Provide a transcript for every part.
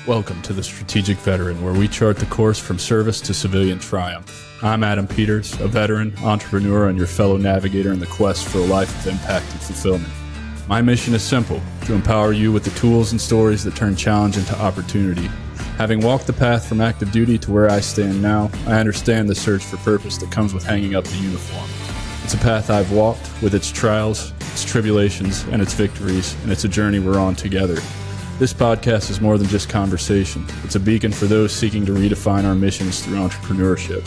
Welcome to the Strategic Veteran, where we chart the course from service to civilian triumph. I'm Adam Peters, a veteran, entrepreneur, and your fellow navigator in the quest for a life of impact and fulfillment. My mission is simple: to empower you with the tools and stories that turn challenge into opportunity. Having walked the path from active duty to where I stand now, I understand the search for purpose that comes with hanging up the uniform. It's a path I've walked, with its trials, its tribulations, and its victories, and it's a journey we're on together. This podcast is more than just conversation. It's a beacon for those seeking to redefine our missions through entrepreneurship.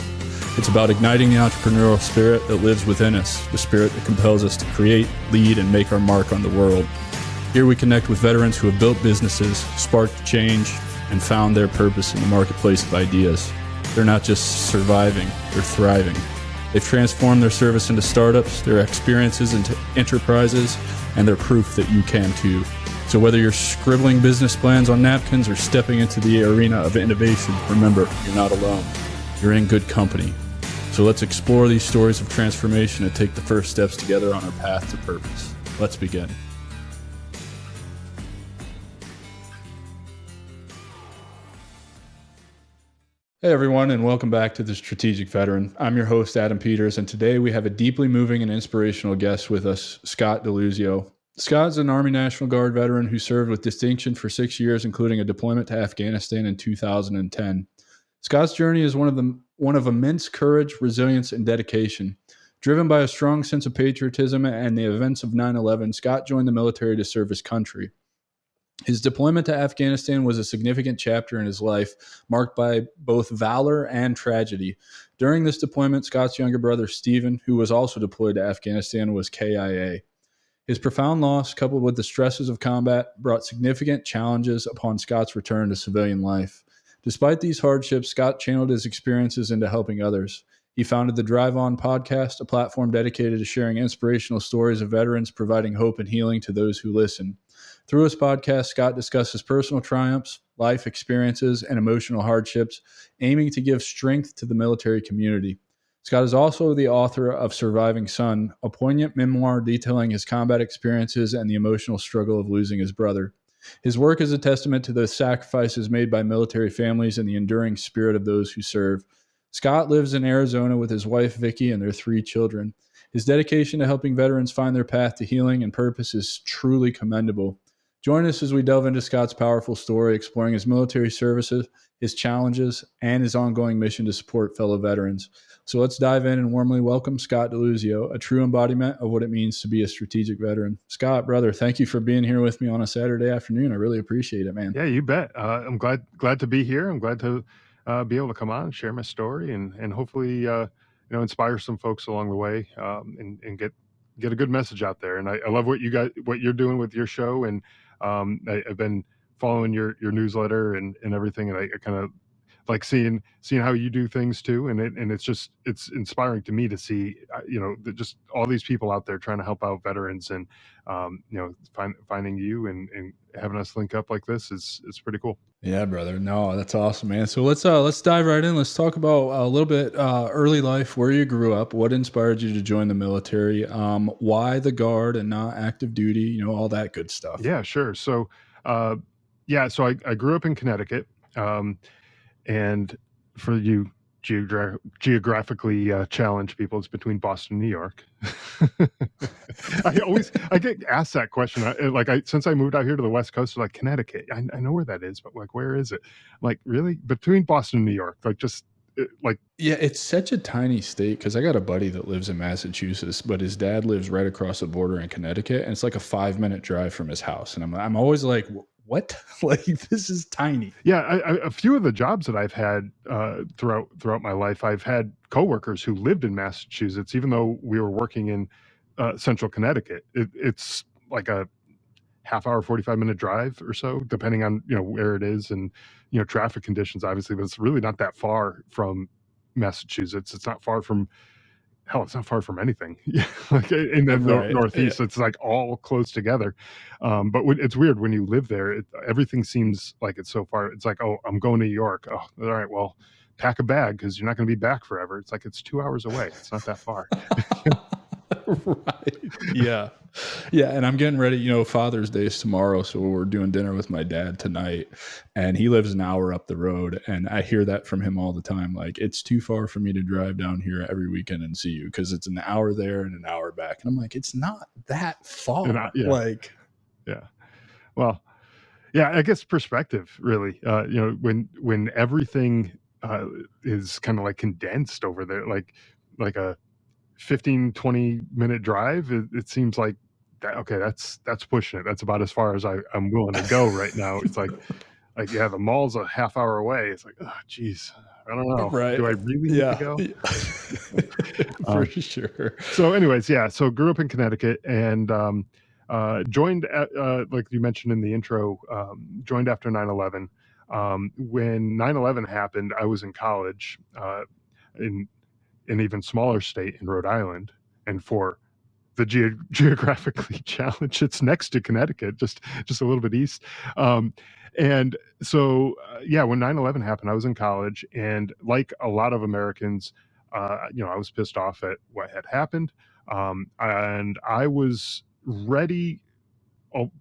It's about igniting the entrepreneurial spirit that lives within us, the spirit that compels us to create, lead, and make our mark on the world. Here we connect with veterans who have built businesses, sparked change, and found their purpose in the marketplace of ideas. They're not just surviving, they're thriving. They've transformed their service into startups, their experiences into enterprises, and they're proof that you can too. So whether you're scribbling business plans on napkins or stepping into the arena of innovation, remember, you're not alone. You're in good company. So let's explore these stories of transformation and take the first steps together on our path to purpose. Let's begin. Hey everyone, and welcome back to the Strategic Veteran. I'm your host, Adam Peters, and today we have a deeply moving and inspirational guest with us, Scott DeLuzio. Scott is an Army National Guard veteran who served with distinction for 6 years, including a deployment to Afghanistan in 2010. Scott's journey is one of immense courage, resilience, and dedication. Driven by a strong sense of patriotism and the events of 9/11, Scott joined the military to serve his country. His deployment to Afghanistan was a significant chapter in his life, marked by both valor and tragedy. During this deployment, Scott's younger brother, Stephen, who was also deployed to Afghanistan, was KIA. His profound loss, coupled with the stresses of combat, brought significant challenges upon Scott's return to civilian life. Despite these hardships, Scott channeled his experiences into helping others. He founded the Drive On podcast, a platform dedicated to sharing inspirational stories of veterans, providing hope and healing to those who listen. Through his podcast, Scott discusses personal triumphs, life experiences, and emotional hardships, aiming to give strength to the military community. Scott is also the author of Surviving Son, a poignant memoir detailing his combat experiences and the emotional struggle of losing his brother. His work is a testament to the sacrifices made by military families and the enduring spirit of those who serve. Scott lives in Arizona with his wife, Vicky, and their 3 children. His dedication to helping veterans find their path to healing and purpose is truly commendable. Join us as we delve into Scott's powerful story, exploring his military services, his challenges, and his ongoing mission to support fellow veterans. So let's dive in and warmly welcome Scott DeLuzio, a true embodiment of what it means to be a strategic veteran. Scott, brother, thank you for being here with me on a Saturday afternoon. I really appreciate it, man. Yeah, you bet. I'm glad to be here. I'm glad to be able to come on and share my story and hopefully inspire some folks along the way and get a good message out there. And I love what you're doing with your show, and I've been following your newsletter and everything, and I kind of like seeing how you do things too, and it's inspiring to me to see just all these people out there trying to help out veterans, and finding you and having us link up like this is pretty cool. Yeah, brother. No, that's awesome, man. So let's dive right in. Let's talk about a little bit early life, where you grew up, what inspired you to join the military, why the Guard and not active duty, all that good stuff. Yeah, sure. So I grew up in Connecticut. And for you geographically challenged people, it's between Boston and New York. I get asked that question. Since I moved out here to the West Coast, like Connecticut, I know where that is, but like, where is it? I'm like, really? Between Boston and New York, Yeah, it's such a tiny state, because I got a buddy that lives in Massachusetts, but his dad lives right across the border in Connecticut, and it's like a 5-minute drive from his house. And I'm always like, what? Like, this is tiny. Yeah, a few of the jobs that I've had throughout my life, I've had coworkers who lived in Massachusetts, even though we were working in central Connecticut. It's like a half-hour, 45-minute drive or so, depending on where it is and traffic conditions, obviously. But it's really not that far from Massachusetts. It's not far from it's not far from anything. Like in the Northeast, it's like all close together. But it's weird when you live there. Everything seems like it's so far. It's like, oh, I'm going to New York. Oh, all right, well, pack a bag because you're not going to be back forever. It's like it's 2 hours away. It's not that far. Right. Yeah. Yeah, and I'm getting ready. Father's Day is tomorrow, so we're doing dinner with my dad tonight, and he lives an hour up the road, and I hear that from him all the time. Like, it's too far for me to drive down here every weekend and see you because it's an hour there and an hour back. And I'm like, it's not that far. Yeah, Like, yeah. Well, yeah, I guess perspective really. When everything is kind of like condensed over there, like a 15-20 minute drive, it seems like that, okay, that's pushing it. That's about as far as I'm willing to go right now. It's like yeah, the mall's a half hour away. It's like, oh geez, I don't know, right? do I really need to Yeah, go? for um, sure. so anyways, yeah, so grew up in Connecticut and joined like you mentioned in the intro, joined after 9/11. When 9/11 happened, I was in college in an even smaller state in Rhode Island, and for the geographically challenged, it's next to Connecticut, just a little bit east. Um, and so, yeah, when 9/11 happened, I was in college, and like a lot of Americans, I was pissed off at what had happened, and I was ready,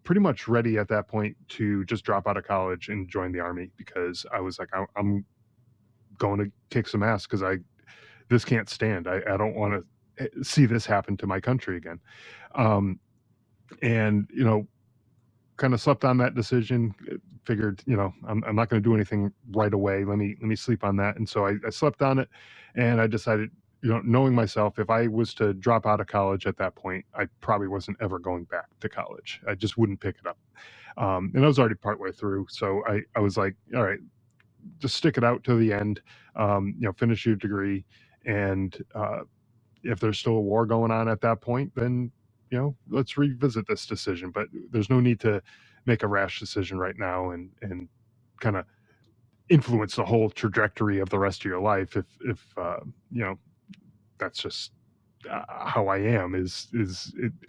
pretty much ready at that point to just drop out of college and join the army because I was like, I'm going to kick some ass because I this can't stand. I don't want to see this happen to my country again. Um, and kind of slept on that decision. Figured, I'm not going to do anything right away. Let me sleep on that. And so I slept on it, and I decided, knowing myself, if I was to drop out of college at that point, I probably wasn't ever going back to college. I just wouldn't pick it up. And I was already partway through, so I was like, all right, just stick it out to the end. Finish your degree, and if there's still a war going on at that point, then let's revisit this decision. But there's no need to make a rash decision right now and kind of influence the whole trajectory of the rest of your life if that's just how I am.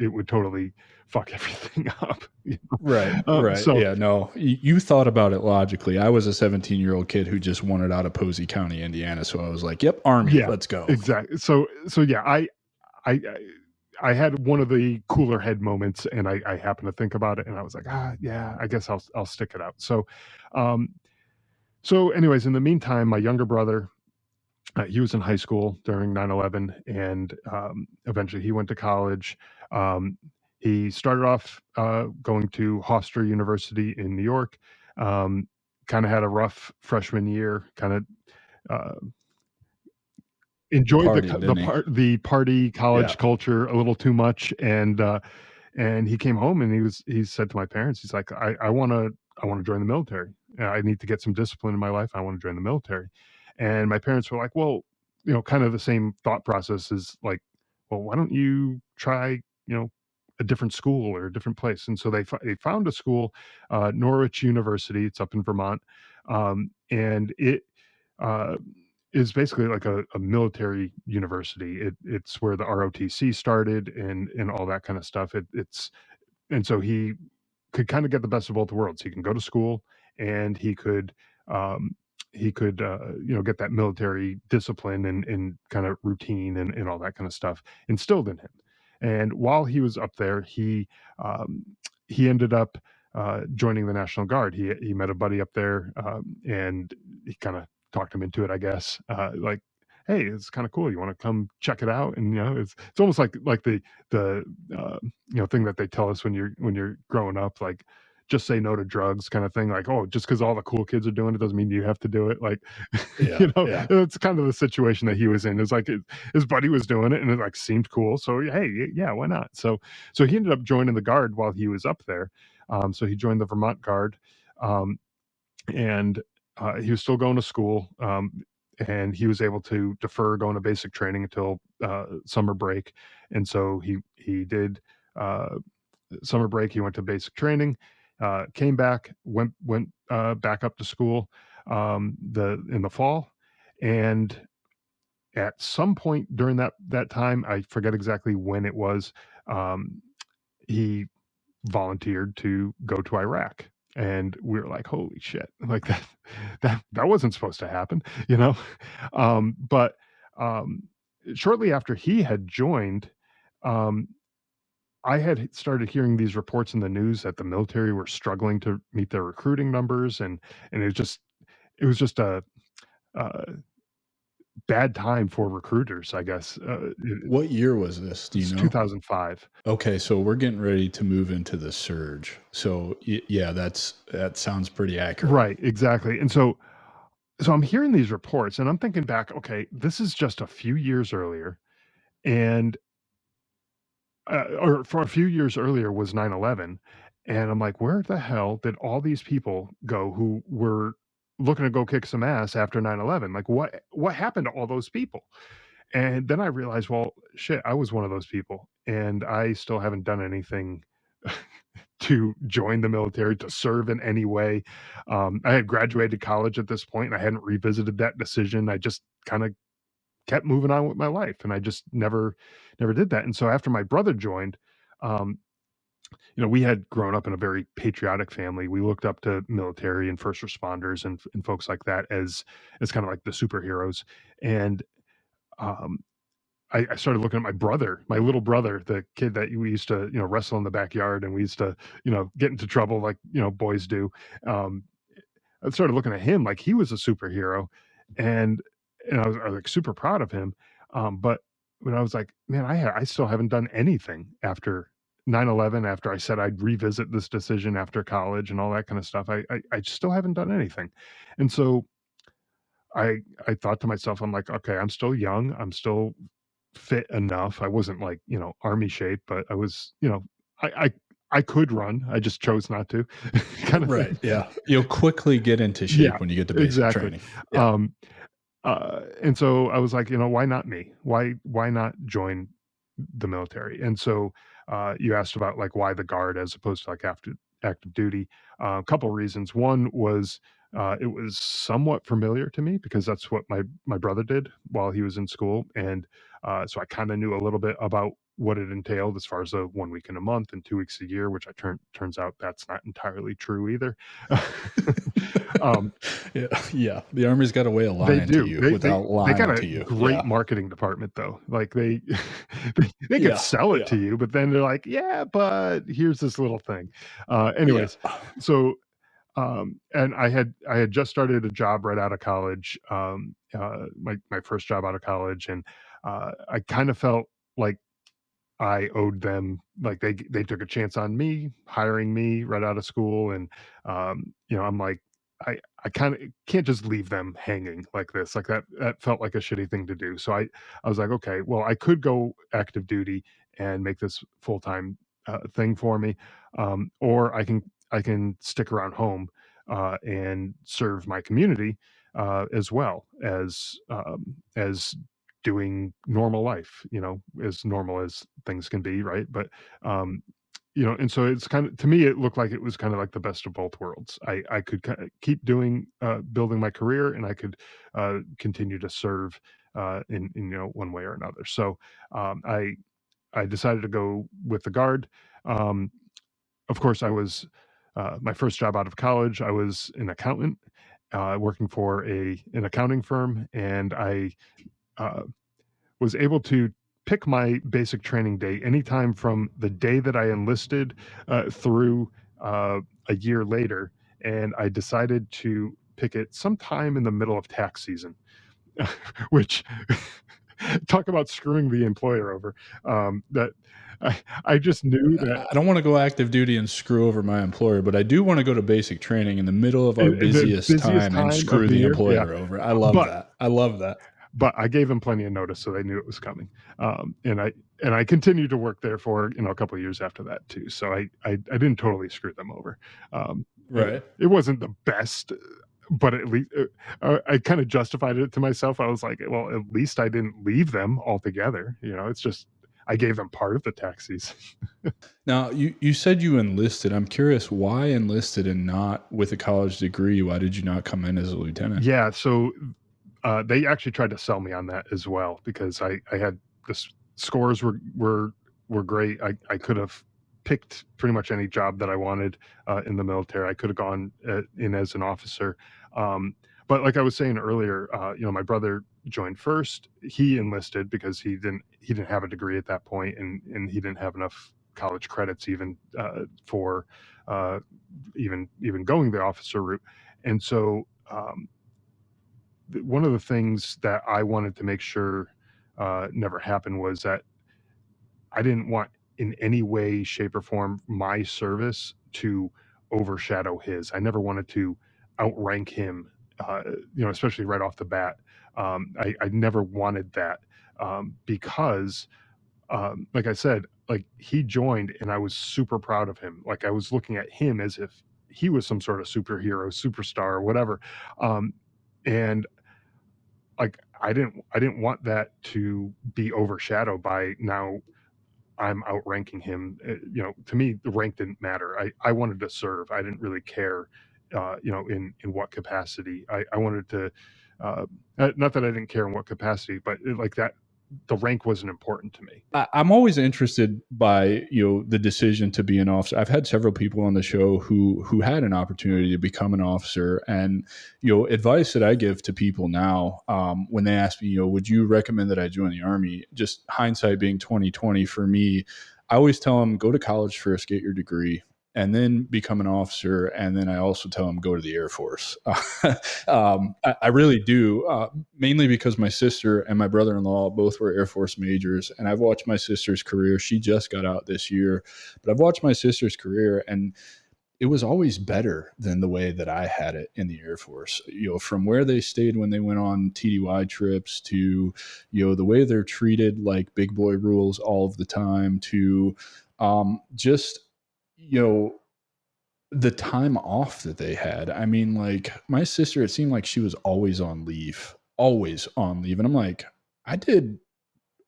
It would totally fuck everything up. Right, So yeah, no, you thought about it logically. I was a 17-year-old kid who just wanted out of Posey County, Indiana, so I was like, "Yep, Army, yeah, let's go." exactly. So yeah, I I had one of the cooler head moments, and I happened to think about it, and I was like, yeah, I guess I'll stick it out. Um, so anyways, in the meantime, my younger brother, he was in high school during 9/11, and eventually he went to college. Um, he started off going to Hofstra University in New York. Um, kind of had a rough freshman year. Kind of uh, enjoyed Partied, didn't he? the party Yeah. college culture a little too much, and he came home and he said to my parents, he's like, I want to join the military. I need to get some discipline in my life. I want to join the military. And my parents were like, well, kind of the same thought process is like, well, why don't you try, a different school or a different place? And so they found a school, Norwich University. It's up in Vermont, and it uh, is basically like a military university. It's where the ROTC started and all that kind of stuff. And so he could kind of get the best of both worlds. He can go to school, and um, get that military discipline and kind of routine and all that kind of stuff instilled in him. And while he was up there, um, he ended up joining the National Guard. He met a buddy up there, and he kind of talked him into it, I guess. Like, hey, it's kind of cool. You want to come check it out? And it's almost like the thing that they tell us when you're growing up, like, just say no to drugs kind of thing. Like, oh, just because all the cool kids are doing it doesn't mean you have to do it. Like, Yeah, yeah. it's kind of the situation that he was in. It's like his buddy was doing it, and it like seemed cool. So hey, yeah, why not? So he ended up joining the Guard while he was up there. So he joined the Vermont Guard, um, and he was still going to school. And he was able to defer going to basic training until summer break. And so he did uh, summer break. He went to basic training, came back, went back up to school in the fall, and at some point during that time, I forget exactly when it was, um, he volunteered to go to Iraq. And we were like, holy shit, like that wasn't supposed to happen, you know? But um, shortly after he had joined, um, I had started hearing these reports in the news that the military were struggling to meet their recruiting numbers, and it was just a, uh, bad time for recruiters, I guess. What year was this? Do you It's know? 2005. Okay, so we're getting ready to move into the surge. So yeah, that sounds pretty accurate. Right, exactly, and so I'm hearing these reports, and I'm thinking back, okay, this is just a few years earlier, and or for a few years earlier was 9/11, and I'm like, "Where the hell did all these people go who were looking to go kick some ass after 9/11? Like, what happened to all those people?" And then I realized, well, shit, I was one of those people, and I still haven't done anything to join the military, to serve in any way. I had graduated college at this point, and I hadn't revisited that decision. I just kinda kept moving on with my life, and I just never did that. And so after my brother joined, um, we had grown up in a very patriotic family. We looked up to military and first responders and folks like that as kind of like the superheroes. And um, I started looking at my brother, my little brother, the kid that we used to, wrestle in the backyard, and we used to, get into trouble like, boys do. Um, I started looking at him like he was a superhero, and I was like super proud of him. But when I was like, man, I still haven't done anything after 9/11. After I said I'd revisit this decision after college and all that kind of stuff, I still haven't done anything. And so I thought to myself, I'm like, okay, I'm still young, I'm still fit enough. I wasn't like, army shape, but I was, I could run. I just chose not to, kind of Right. thing. Yeah. You'll quickly get into Yeah, shape when you get to basic exactly. training. Yeah. Um, and so I was like, why not me? Why not join the military? And so you asked about like why the guard as opposed to like active duty. A couple reasons. One was it was somewhat familiar to me because that's what my brother did while he was in school, and so I kind of knew a little bit about what it entailed as far as a 1 week in a month and 2 weeks a year, which I turns out that's not entirely true either. um, Yeah. Yeah. The Army's got a way of they lying to do. you They without they got lying a to you. great Yeah. marketing department though. Like they they could Yeah. sell it to Yeah. you, but then they're like, "Yeah, but here's this little thing." Yeah. Anyways, so and I had just started a job right out of college, my first job out of college, and I kind of felt like I owed them, like they took a chance on me, hiring me right out of school, and I'm like, I kind of can't just leave them hanging like this, like that felt like a shitty thing to do. So I was like, okay, well, I could go active duty and make this full time thing for me, or I can stick around home and serve my community as well as doing normal life, as normal as things can be, right? But um, and so it's kind of, to me, it looked like it was kind of like the best of both worlds. I could keep doing building my career, and I could continue to serve in one way or another. So I decided to go with the guard. Um, of course, I was my first job out of college. I was an accountant working for a an accounting firm, and I uh, was able to pick my basic training day anytime from the day that I enlisted through uh, a year later. And I decided to pick it sometime in the middle of tax season, which talk about screwing the employer over. That I just knew that I don't want to go active duty and screw over my employer, but I do want to go to basic training in the middle of our in the busiest busiest time and time of screw the the year, yeah. employer over. I love But that. I love that. but I gave them plenty of notice, so they knew it was coming. And I continued to work there for a couple of years after that too. So I didn't totally screw them over. Right. It wasn't the best, but at least I kind of justified it to myself. I was like, well, at least I didn't leave them altogether. It's just I gave them part of the tax season. Now, you said you enlisted. I'm curious why enlisted and not with a college degree. Why did you not come in as a lieutenant? Yeah, so they actually tried to sell me on that as well because I had scores were great. I could have picked pretty much any job that I wanted in the military. I could have gone in as an officer, but like I was saying earlier, my brother joined first. He enlisted because he didn't have a degree at that point, and he didn't have enough. college credits even for even going the officer route. And so one of the things that I wanted to make sure never happened was that I didn't want in any way, shape, or form my service to overshadow his. I never wanted to outrank him, especially right off the bat. I never wanted that because, like I said, like he joined and I was super proud of him. Like I was looking at him as if he was some sort of superhero, superstar, or whatever. And like I didn't want that to be overshadowed by now I'm outranking him. To me, the rank didn't matter. I wanted to serve. I didn't really care, in what capacity. I wanted to, not that I didn't care in what capacity, but like that, the rank wasn't important to me. I'm always interested by the decision to be an officer. I've had several people on the show who had an opportunity to become an officer, and advice that I give to people now when they ask me, would you recommend that I join the Army? Just hindsight being 2020 for me, I always tell them go to college first, get your degree, and then become an officer. And then I also tell them go to the Air Force. I really do, mainly because my sister and my brother-in-law both were Air Force majors, and I've watched my sister's career. She just got out this year, but I've watched my sister's career, and it was always better than the way that I had it in the Air Force. From where they stayed when they went on TDY trips to, the way they're treated like big boy rules all of the time to just, the time off that they had. I mean, like my sister, it seemed like she was always on leave, always on leave. And I'm like, I did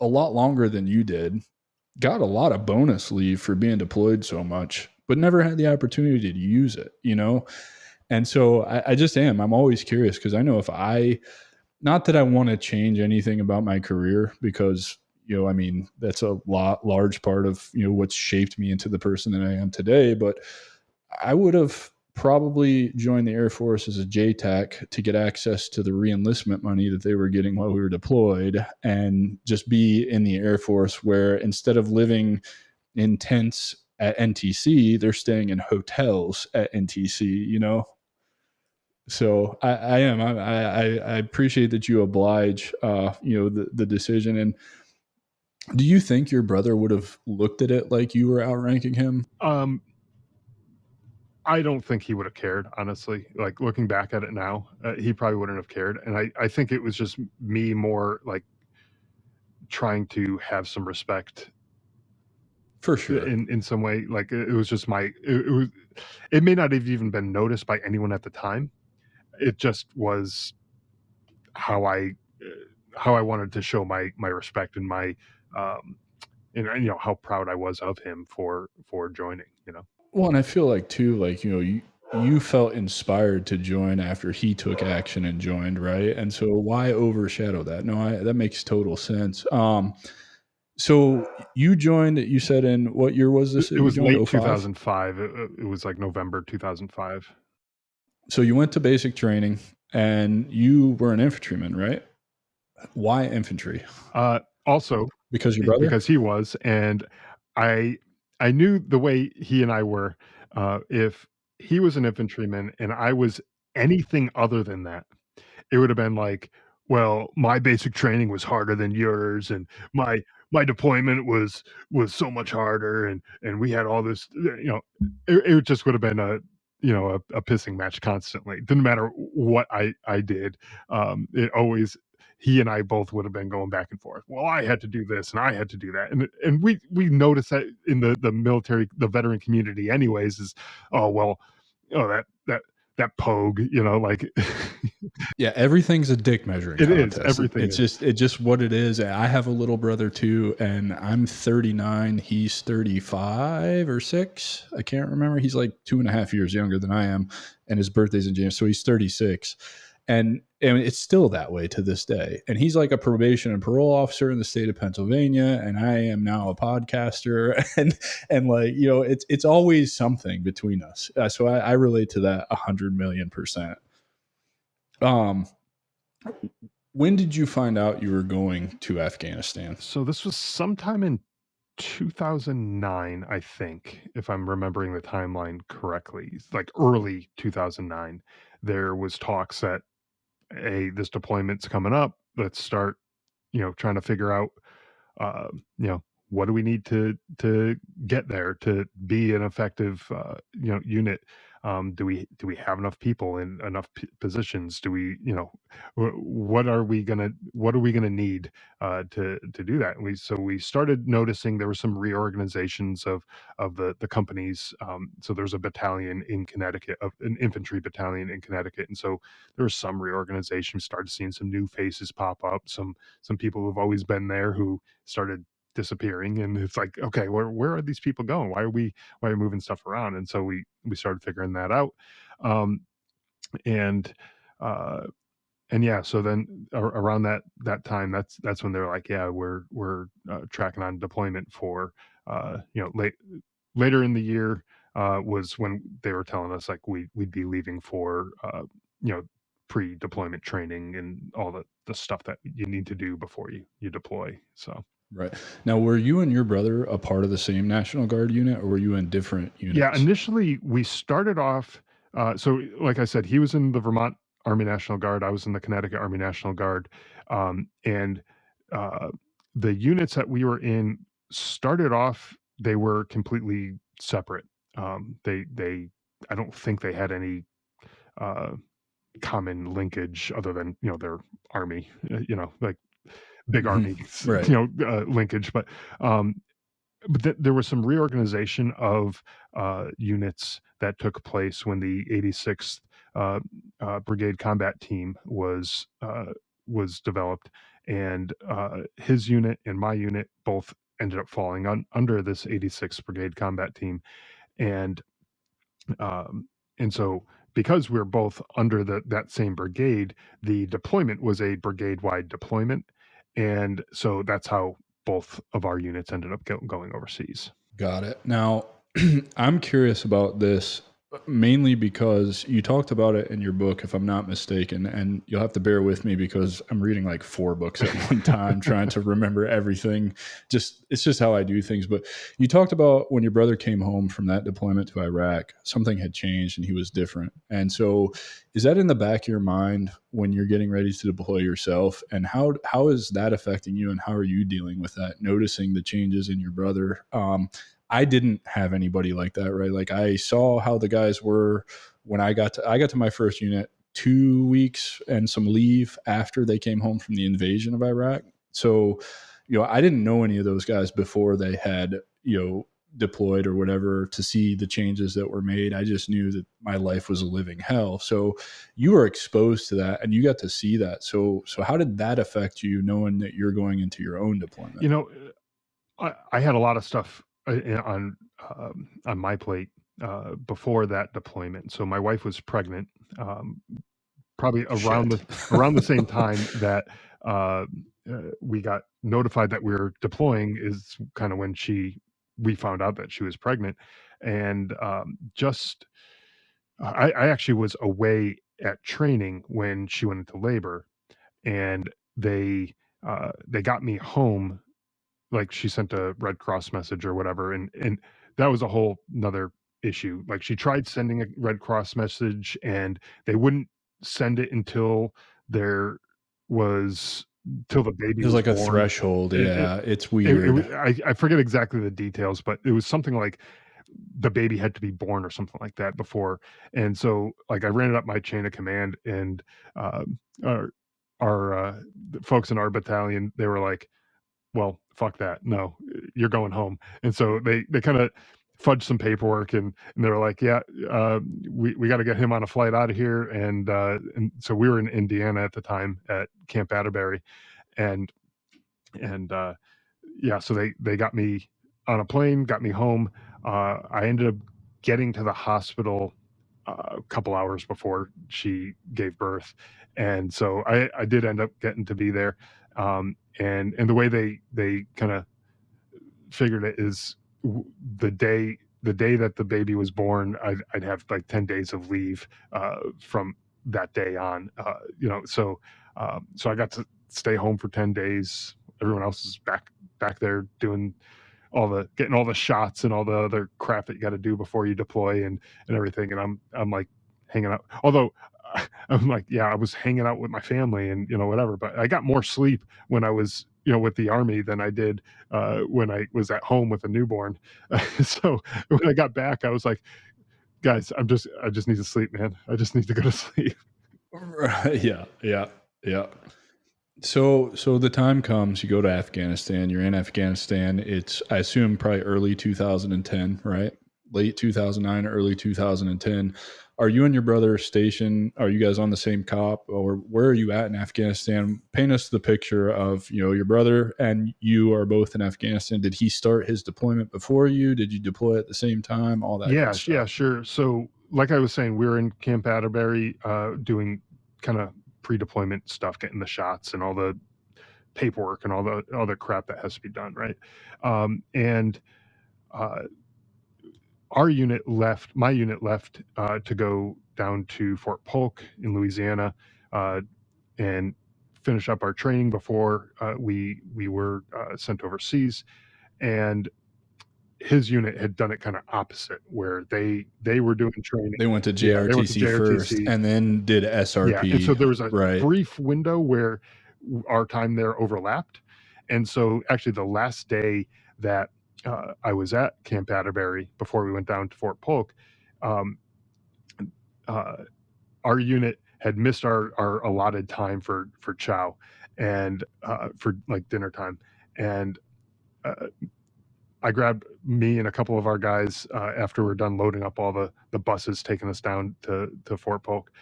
a lot longer than you did, got a lot of bonus leave for being deployed so much, but never had the opportunity to use it, And so I just am. I'm always curious because I know not that I want to change anything about my career because, that's a large part of, what's shaped me into the person that I am today. But I would have probably joined the Air Force as a JTAC to get access to the reenlistment money that they were getting while we were deployed and just be in the Air Force where instead of living in tents at NTC, they're staying in hotels at NTC. So I am. I appreciate that you oblige, the decision. And do you think your brother would have looked at it like you were outranking him? I don't think he would have cared, honestly. Like looking back at it now, he probably wouldn't have cared. And I think it was just me more like trying to have some respect For sure. in some way. Like it was just it may not have even been noticed by anyone at the time. It just was how I wanted to show my respect and my and how proud I was of him for joining. Well, and I feel like too, like you felt inspired to join after he took action and joined, right? And so why overshadow that? No, that makes total sense. So you joined. You said in what year was this? It was you joined late 05? 2005. It was like November 2005. So you went to basic training, and you were an infantryman, right? Why infantry? Also, Because your brother? because he was, and I knew the way he and I were. If he was an infantryman and I was anything other than that, it would have been like, well, my basic training was harder than yours, and my deployment was so much harder, and we had all this. It just would have been a pissing match constantly. Didn't matter what I did. It always he and I both would have been going back and forth. Well, I had to do this and I had to do that. And we noticed that in the military, the veteran community anyways, is that pogue, like Yeah, everything's a dick measuring contest. Everything It's is. just what it is. I have a little brother too, and I'm 39. He's 35 or 6. I can't remember. He's like 2.5 years younger than I am, and his birthday's in January, so he's 36. And it's still that way to this day. And he's like a probation and parole officer in the state of Pennsylvania, and I am now a podcaster, and like it's always something between us. So I relate to that 100,000,000%. When did you find out you were going to Afghanistan? So this was sometime in 2009, I think, if I'm remembering the timeline correctly. It's like early 2009, there was talks that, hey, this deployment's coming up. Let's start, trying to figure out, uh, you know, what do we need to get there to be an effective, unit? Do we have enough people in enough positions? Do we, what are we gonna need to do that? And we started noticing there were some reorganizations of the companies. So there's a battalion in Connecticut, of an infantry battalion in Connecticut, and so there was some reorganization. We started seeing some new faces pop up, some people who've always been there who started disappearing, and it's like, okay, where are these people going? Why are we moving stuff around? And so we started figuring that out. um and uh and yeah, so then around that time, that's when they're like, yeah, we're tracking on deployment for, later in the year, was when they were telling us like we'd be leaving for, you know pre-deployment training and all the stuff that you need to do before you deploy. So Right. Now, were you and your brother a part of the same National Guard unit, or were you in different yeah, units? initially we started off. So, like I said, he was in the Vermont Army National Guard. I was in the Connecticut Army National Guard, and uh, the units that we were in started off. They were completely separate. They I don't think they had any uh, common linkage other than, their army. Like big Mhm. army, Right. linkage, um, but there was some reorganization of units that took place when the 86th uh, Brigade Combat Team was developed, and his unit and my unit both ended up falling under this 86th Brigade Combat Team, and um, so because we are both under that same brigade, the deployment was a brigade-wide deployment, and so that's how both of our units ended up going overseas. Got it. Now, I'm curious about this mainly because you talked about it in your book, if I'm not mistaken, and you'll have to bear with me because I'm reading like four books at one time, trying to remember everything. It's just how I do things. But you talked about when your brother came home from that deployment to Iraq, something had changed and he was different. And so, is that in the back of your mind when you're getting ready to deploy yourself? And how is that affecting you? And how are you dealing with that? Noticing the changes in your brother. I didn't have anybody like that, right? Like I saw how the guys were when I got to my first unit 2 weeks and some leave after they came home from the invasion of Iraq. So, I didn't know any of those guys before they had, deployed or whatever to see the changes that were made. I just knew that my life was a living hell. So you were exposed to that and you got to see that. So how did that affect you knowing that you're going into your own deployment? you know I had a lot of stuff on my plate before that deployment. So my wife was pregnant, um, probably Shit. around the same time that uh, we got notified that we were deploying is kind of when we found out that she was pregnant, and just I actually was away at training when she went into labor, and they got me home. Like, she sent a Red Cross message or whatever, and that was a whole 'nother issue. Like, she tried sending a Red Cross message, and they wouldn't send it until there was till the baby There's was like a born. threshold. It it Yeah, it's it wa weird. I forget exactly the details, but it was something like the baby had to be born or something like that before, and so, like, I ran it up my chain of command, and, our the folks in our battalion, they were like, well, fuck that. No, you're going home. And so they kind of fudged some paperwork, and they were like, yeah, we got to get him on a flight out of here. And so we were in Indiana at the time at Camp Atterbury, and and yeah, so they got me on a plane, got me home. I ended up getting to the hospital a couple hours before she gave birth, and so I did end up getting to be there. And the way they kind of figured it is, the day that the baby was born, I'd have like 10 days of leave from that day on. So I got to stay home for 10 days. Everyone else is back there doing getting all the shots and all the other crap that you got to do before you deploy and everything. And I'm like hanging out. Although I'm like, yeah, I was hanging out with my family and whatever. But I got more sleep when I was with the Army than I did when I was at home with a newborn. So when I got back, I was like, guys, I just need to sleep, man. I just need to go to sleep. Right. Yeah. Yeah. Yeah. So the time comes, you go to Afghanistan, you're in Afghanistan. It's, I assume, probably early 2010, right? Late 2009, early 2010. Are you and your brother stationed? Are you guys on the same cop, or where are you at in Afghanistan? Paint us the picture of, your brother and you are both in Afghanistan. Did he start his deployment before you? Did you deploy at the same time? All that good Yeah, stuff. sure. So, like I was saying, we were in Camp Atterbury, doing kind of pre-deployment stuff, getting the shots and all the paperwork and all the other crap that has to be done, right? And uh, my unit left to go down to Fort Polk in Louisiana uh, and finish up our training before we were sent overseas. And his unit had done it kind of opposite, where they were doing training. They went to Yeah, they went to JRTC first JRTC. and then did Yeah, and so SRP, there was a right? brief window where our time there overlapped, and so actually the last day that I was at Camp Atterbury before we went down to Fort Polk, um, uh, our unit had missed our allotted time for chow and for like dinner time, and uh, I grabbed me and a couple of our guys after we are done loading up all the buses taking us down to Fort Polk.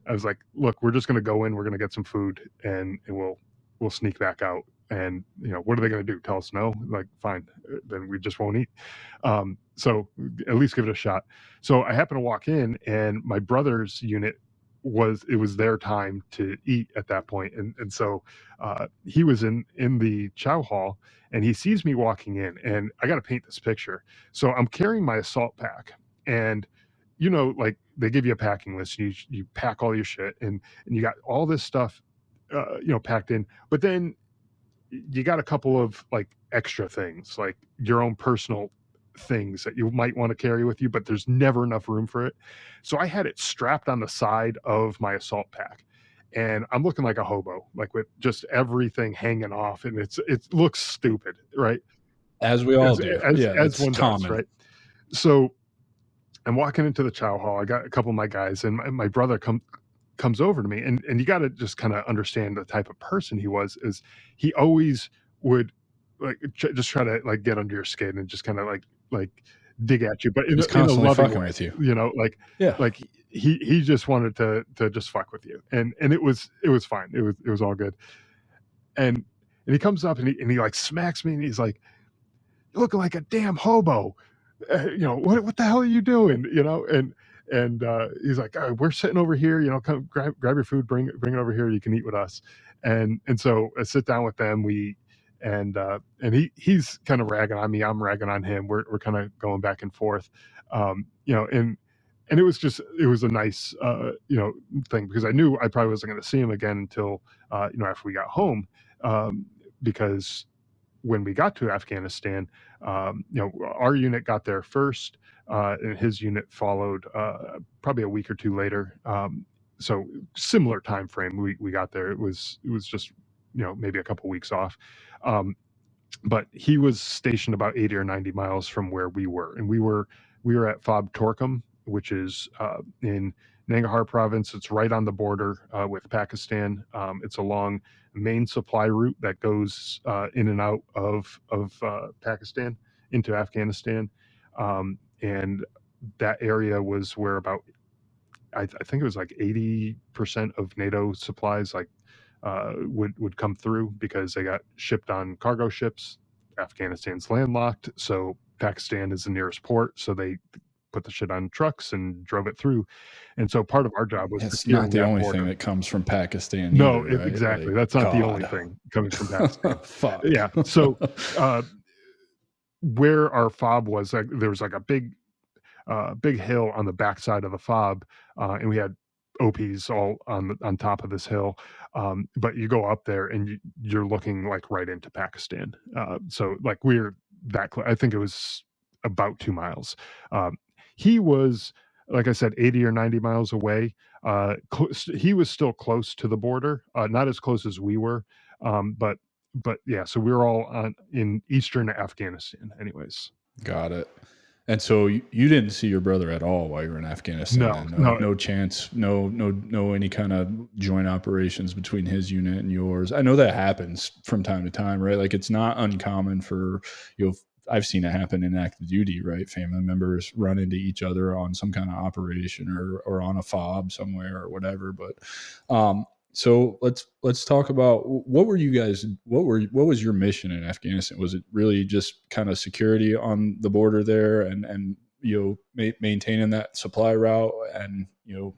I was like, "Look, we're just going to go in. We're going to get some food, and we'll sneak back out. And what are they going to do? Tell us no? Like, fine, then we just won't eat. So at least give it a shot." So I happened to walk in, and my brother's unit was their time to eat at that point, and so he was in the chow hall, and he sees me walking in, and I got to paint this picture. So I'm carrying my assault pack, and like they give you a packing list. You pack all your shit, and you got all this stuff, packed in. But then you got a couple of like extra things, like your own personal things that you might want to carry with you, but there's never enough room for it. So I had it strapped on the side of my assault pack. And I'm looking like a hobo, like with just everything hanging off, and it looks stupid, right? As we all As do. as Yeah, as it's one does, common. right? So I'm walking into the chow hall. I got a couple of my guys, and my brother comes over to me, and you got to just kind of understand the type of person he was. Is he always would like just try to like get under your skin and just kind of like dig at you, but He's in a constantly loving fucking way, with you. like Yeah. like he just wanted to just fuck with you, and it was fine. It was all good. And he comes up and he like smacks me, and he's like, "You look like a damn hobo. What the hell are you doing?" And he's like, "We're sitting over here. Come grab your food, bring it over here. You can eat with us." And so I sit down with them. He's kind of ragging on me. I'm ragging on him. We're kind of going back and forth. And it was a nice thing, because I knew I probably wasn't going to see him again until after we got home, um, because when we got to Afghanistan, our unit got there first, and his unit followed probably a week or two later. So similar time frame. We got there. It was just maybe a couple weeks off. But he was stationed about 80 or 90 miles from where we were, and we were at Fob Torkham, which is in Nangarhar province. It's right on the border with Pakistan. It's along main supply route that goes in and out of Pakistan into Afghanistan, and that area was where about I think it was like 80% of NATO supplies would come through, because they got shipped on cargo ships. Afghanistan's landlocked, so Pakistan is the nearest port, so they put the shit on trucks and drove it through. And so part of our job was It's not securing the that only thing border. that comes from Pakistan No, either, right? exactly. Like, That's not the only God. thing coming from Pakistan. Fuck. Yeah. So uh, where our fob was, like, there was like a big hill on the backside of the fob, and we had OPs all on top of this hill. But you go up there and you're looking like right into Pakistan. So like I think it was about 2 miles. Um, he was, like I said, 80 or 90 miles away. He was still close to the border, not as close as we were, but yeah. So we were all in eastern Afghanistan, anyways. Got it. And so you didn't see your brother at all while you were in Afghanistan, No, then? no, No chance, no any kind of joint operations between his unit and yours. I know that happens from time to time, right? Like it's not uncommon for, you know, I've seen it happen in active duty, right? Family members run into each other on some kind of operation or on a fob somewhere or whatever. But so let's talk about what were you guys what was your mission in Afghanistan? Was it really just kind of security on the border there and maintaining that supply route and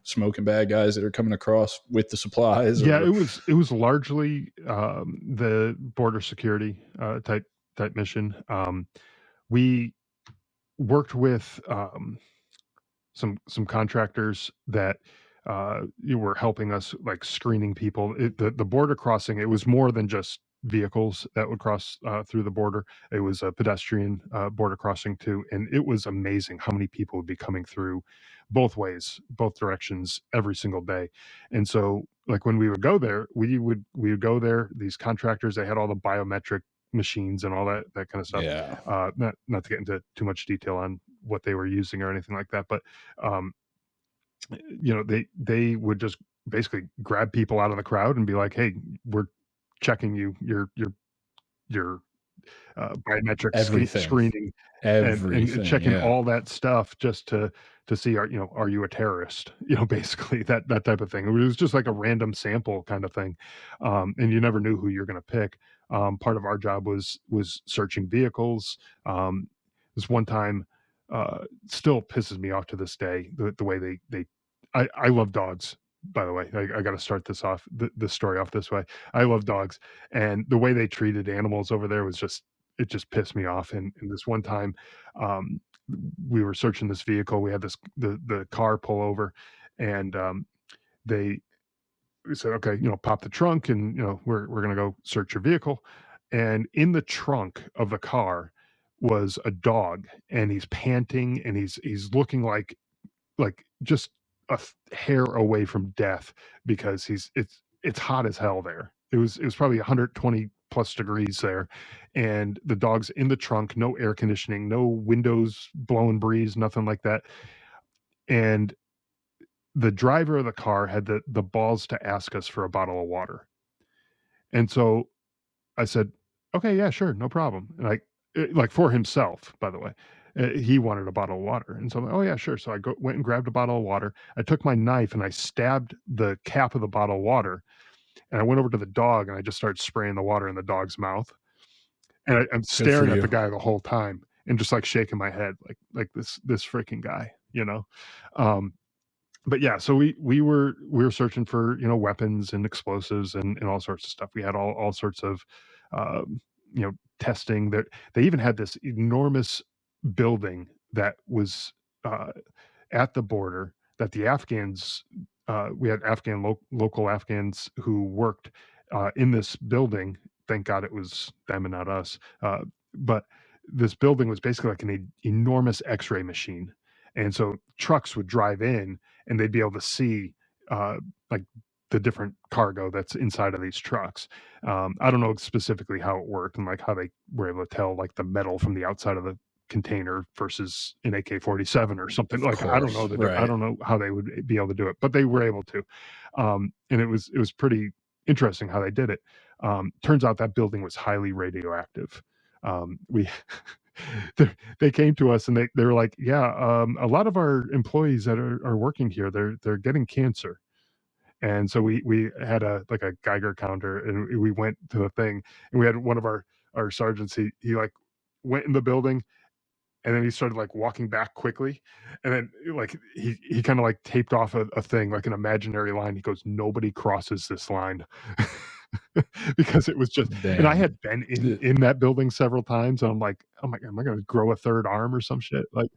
smoking bad guys that are coming across with the supplies yeah, or it was largely the border security type mission. We worked with some contractors that you were helping us like screening people. The border crossing, it was more than just vehicles that would cross through the border. It was a pedestrian border crossing too, and it was amazing how many people would be coming through both ways, both directions every single day. And so like when we would go there, we would go there, these contractors, they had all the biometric machines and all that kind of stuff. yeah, Not to get into too much detail on what they were using or anything like that, but um, they would just basically grab people out of the crowd and be like, "Hey, we're checking your biometric everything, screening and everything, checking yeah, all that stuff just to see are you a terrorist?" Basically that type of thing. It was just like a random sample kind of thing, and you never knew who you're going to pick. Part of our job was searching vehicles. This one time still pisses me off to this day the way they I love dogs. By the way, I got to start this story off this way. I love dogs, and the way they treated animals over there was just pissed me off. And this one time, um, we were searching this vehicle. We had the car pull over, and they we said, okay, pop the trunk, and we're gonna go search your vehicle. And in the trunk of the car was a dog, and he's panting, and he's looking like just hair away from death because it's hot as hell there. It was probably 120 plus degrees there, and the dog's in the trunk, no air conditioning, no windows blowing breeze, nothing like that. And the driver of the car had the balls to ask us for a bottle of water. And so I said, "Okay, yeah, sure, no problem." And like for himself, by the way. He wanted a bottle of water. And so I'm like, "Oh yeah, sure." So went and grabbed a bottle of water. I took my knife and I stabbed the cap of the bottle of water, and I went over to the dog and I just started spraying the water in the dog's mouth. And I'm good for staring at the you. guy the whole time and just like shaking my head like this freaking guy. Um but yeah, so we were searching for weapons and explosives and all sorts of stuff. We had all sorts of um, testing. That they even had this enormous building that was uh, at the border that the Afghans. We had local Afghans who worked in this building. Thank God it was them and not us. But this building was basically like an enormous X-ray machine, and so trucks would drive in and they'd be able to see uh, like the different cargo that's inside of these trucks. I don't know specifically how it worked and like how they were able to tell like the metal from the outside of the container versus an AK-47 or something. Of Like I don't course, know I right. don't know how they would be able to do it, but they were able to, and it was pretty interesting how they did it. Turns out that building was highly radioactive. We they came to us and they were like, "Yeah, a lot of our employees that are working here, they're getting cancer." And so we had a like a Geiger counter, and we went to the thing, and we had one of our sergeants. He like went in the building, and then he started like walking back quickly, and then like he kind of like taped off a thing like an imaginary line. He goes, "Nobody crosses this line." because it was just, and I Damn. had been in that building several times, and I'm like, oh my god, am I going to grow a third arm or some shit? Like,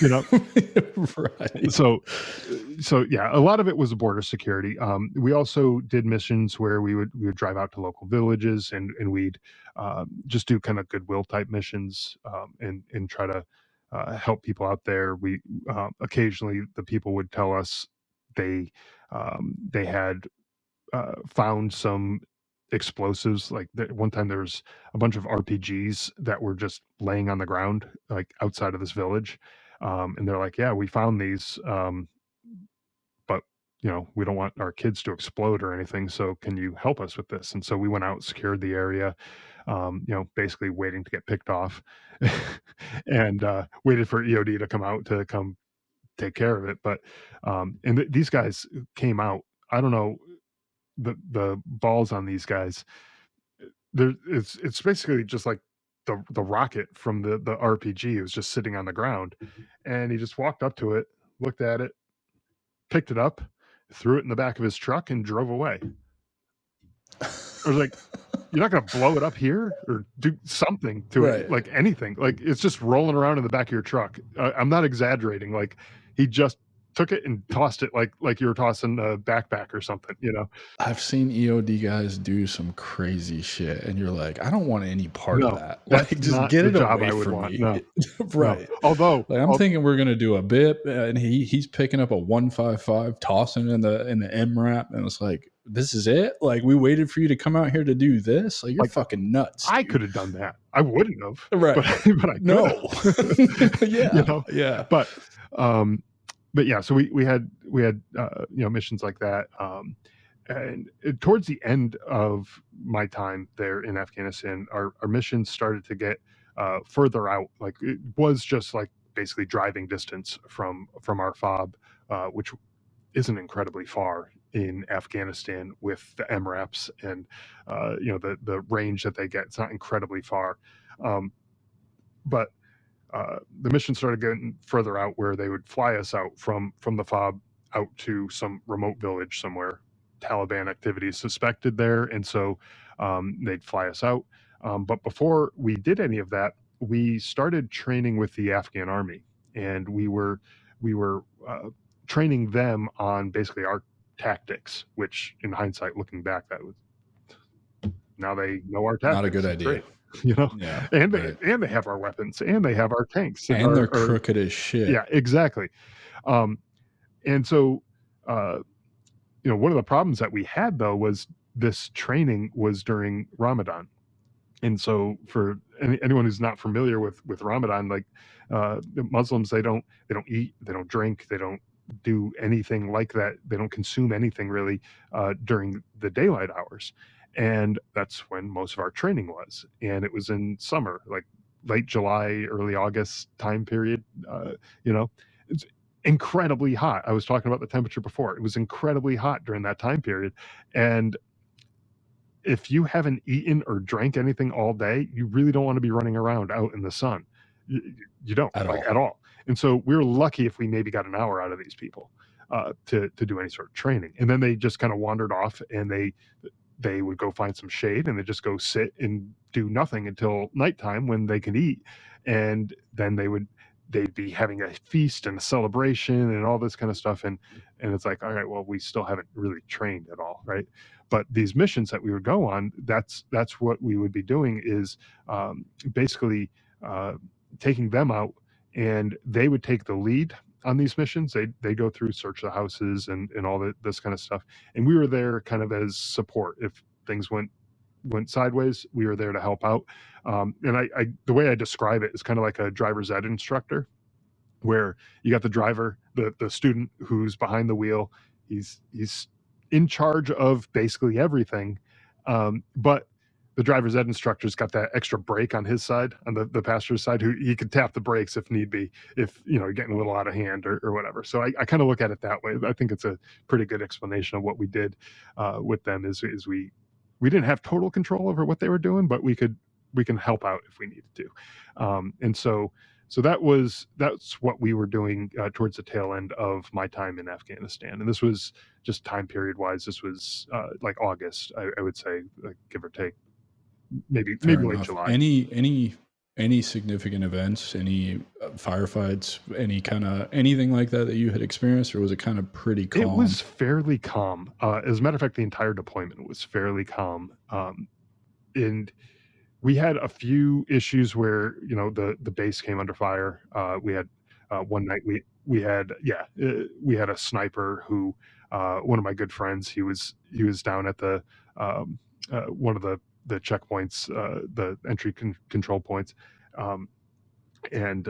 you know, Right. so yeah, a lot of it was border security. We also did missions where we would drive out to local villages, and we'd just do kind of goodwill type missions, and try to help people out there. We occasionally the people would tell us they had found some explosives. Like one time there was a bunch of RPGs that were just laying on the ground, like outside of this village. And they're like, yeah, we found these, but we don't want our kids to explode or anything. So can you help us with this? And so we went out, secured the area, basically waiting to get picked off, and waited for EOD to come out to come take care of it. But these guys came out. I don't know, the balls on these guys. It's basically just like the rocket from the RPG. It was just sitting on the ground, and he just walked up to it, looked at it, picked it up, threw it in the back of his truck, and drove away. I was like, you're not going to blow it up here or do something to Right. it, like anything. Like, it's just rolling around in the back of your truck. I'm not exaggerating. Like, he just took it and tossed it like you were tossing a backpack or something. I've seen EOD guys do some crazy shit, and you're like, I don't want any part of No, that. that's Like, just not get the it job away I would from want. me. No, Right. Although, Like, I'm thinking we're gonna do a bit, and he's picking up a 155, tossing it in the MRAP, and it's like, this is it. Like, we waited for you to come out here to do this. Like, you're like, fucking nuts. I Dude. could have done that. I wouldn't have, Right. but I could have. No. Yeah. But yeah, so we had missions like that. And towards the end of my time there in Afghanistan, our missions started to get further out. Like, it was just like basically driving distance from our fob, which isn't incredibly far in Afghanistan with the MRAPs and the range that they get. It's not incredibly far, but the mission started getting further out, where they would fly us out from the fob out to some remote village somewhere. Taliban activity suspected there, and so they'd fly us out. But before we did any of that, we started training with the Afghan army, and we were training them on basically our tactics. Which, in hindsight, looking back, now they know our tactics. Not a good It's idea. great. Yeah. And right. they have our weapons, and they have our tanks, And they're crooked as shit. Yeah, exactly. And so, one of the problems that we had, though, was this training was during Ramadan. And so, for anyone who's not familiar with Ramadan, like the Muslims, they don't eat, they don't drink, they don't do anything like that. They don't consume anything really during the daylight hours. And that's when most of our training was. And it was in summer, like late July, early August time period. It's incredibly hot. I was talking about the temperature before. It was incredibly hot during that time period. And if you haven't eaten or drank anything all day, you really don't want to be running around out in the sun. You don't at at all. And so we were lucky if we maybe got an hour out of these people to do any sort of training. And then they just kind of wandered off, and they would go find some shade, and they just go sit and do nothing until nighttime, when they can eat. And then they'd be having a feast and a celebration and all this kind of stuff. And it's like, all right, well, we still haven't really trained at all, right? But these missions that we would go on, that's what we would be doing, is basically taking them out, and they would take the lead on these missions. They go through, search the houses and all this kind of stuff, and we were there kind of as support. If things went sideways, we were there to help out. And I the way I describe it is kind of like a driver's ed instructor, where you got the driver, the student who's behind the wheel. He's in charge of basically everything, but the driver's ed instructor's got that extra brake on his side, on the passenger's side, who he could tap the brakes if need be, if you're getting a little out of hand or whatever. So I kind of look at it that way. I think it's a pretty good explanation of what we did with them. Is we didn't have total control over what they were doing, but we can help out if we needed to. And so So that's what we were doing towards the tail end of my time in Afghanistan, and this was just time period wise. This was like August, I would say, give or take, Fair maybe late enough. July. Any significant events, any firefights, any kind of anything like that that you had experienced, or was it kind of pretty It calm? was fairly calm. As a matter of fact, the entire deployment was fairly calm. And we had a few issues where the base came under fire. We had one night we had a sniper who one of my good friends, he was down at the one of the checkpoints, the entry control points, um, and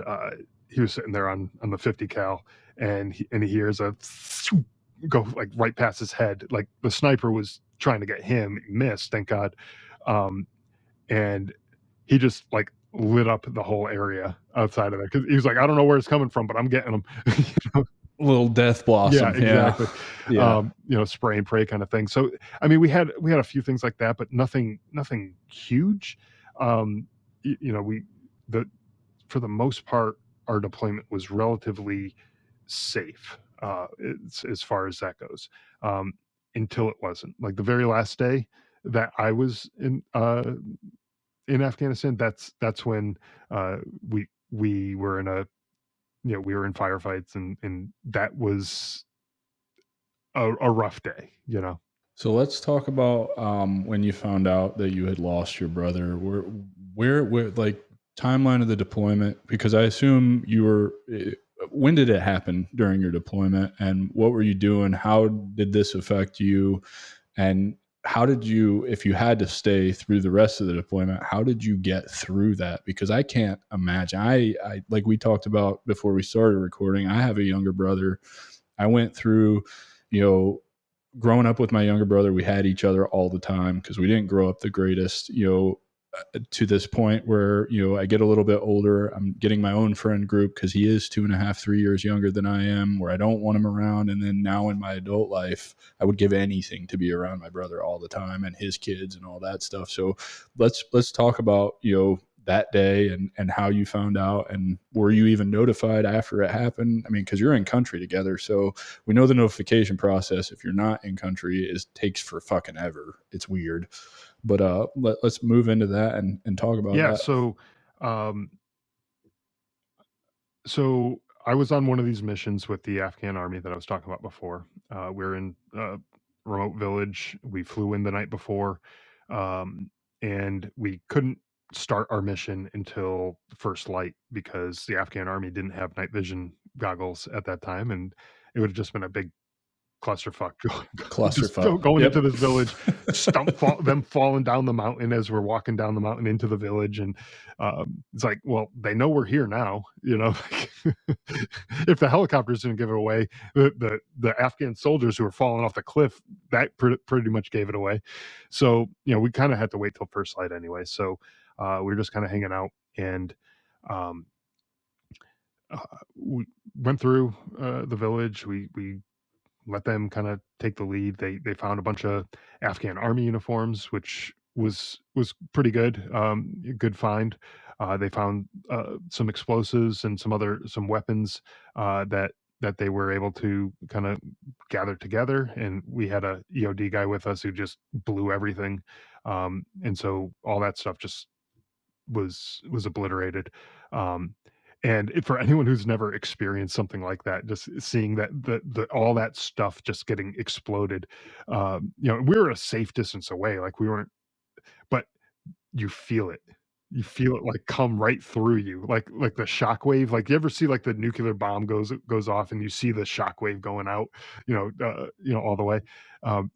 he was sitting there on the 50 cal, and he hears a go like right past his head. Like the sniper was trying to get him, he missed, thank God. Um, and he just like lit up the whole area outside of there because he was like, I don't know where it's coming from, but I'm getting them. Little death Yeah, blossom. Yeah. exactly. Yeah. Spray and pray kind of thing. So I mean, we had a few things like that, but nothing huge. Um, we the for the most part, our deployment was relatively safe as far as that goes, um, until it wasn't. Like the very last day that I was in Afghanistan, that's when uh, we were in we were in firefights, and that was a rough day. So let's talk about when you found out that you had lost your brother. Where, like timeline of the deployment? Because I assume you were. When did it happen during your deployment, and what were you doing? How did this affect you? And how did you, if you had to stay through the rest of the deployment, how did you get through that? Because I can't imagine. I like we talked about before we started recording. I have a younger brother. I went through, you know, growing up with my younger brother, we had each other all the time because we didn't grow up the greatest, to this point where, I get a little bit older. I'm getting my own friend group because he is 2.5, 3 years younger than I am, where I don't want him around. And then now in my adult life, I would give anything to be around my brother all the time and his kids and all that stuff. So let's talk about, that day and how you found out, and were you even notified after it happened? I mean, because you're in country together, so we know the notification process if you're not in country is takes for fucking ever. It's weird. But let's move into that and talk about Yeah. that. Um, so I was on one of these missions with the Afghan army that I was talking about before. We're in a remote village. We flew in the night before, um, and we couldn't start our mission until first light because the Afghan army didn't have night vision goggles at that time, and it would have just been a big clusterfuck just Clusterfuck. going into Yep. this village, them falling down the mountain as we're walking down the mountain into the village. And it's like, well, they know we're here now, if the helicopters didn't give it away, the Afghan soldiers who were falling off the cliff, that pretty much gave it away. So we kind of had to wait till first light anyway. So we were just kind of hanging out, and um, we went through the village. We let them kind of take the lead. They found a bunch of Afghan army uniforms, which was pretty good. Good find. They found some explosives and some weapons that they were able to kind of gather together. And we had a EOD guy with us who just blew everything. And so all that stuff just was obliterated. Um, and for anyone who's never experienced something like that, just seeing that the all that stuff just getting exploded, we were a safe distance away, like we weren't, but you feel it. You feel it like come right through you, like the shockwave. Like you ever see like the nuclear bomb goes off and you see the shockwave going out, all the way.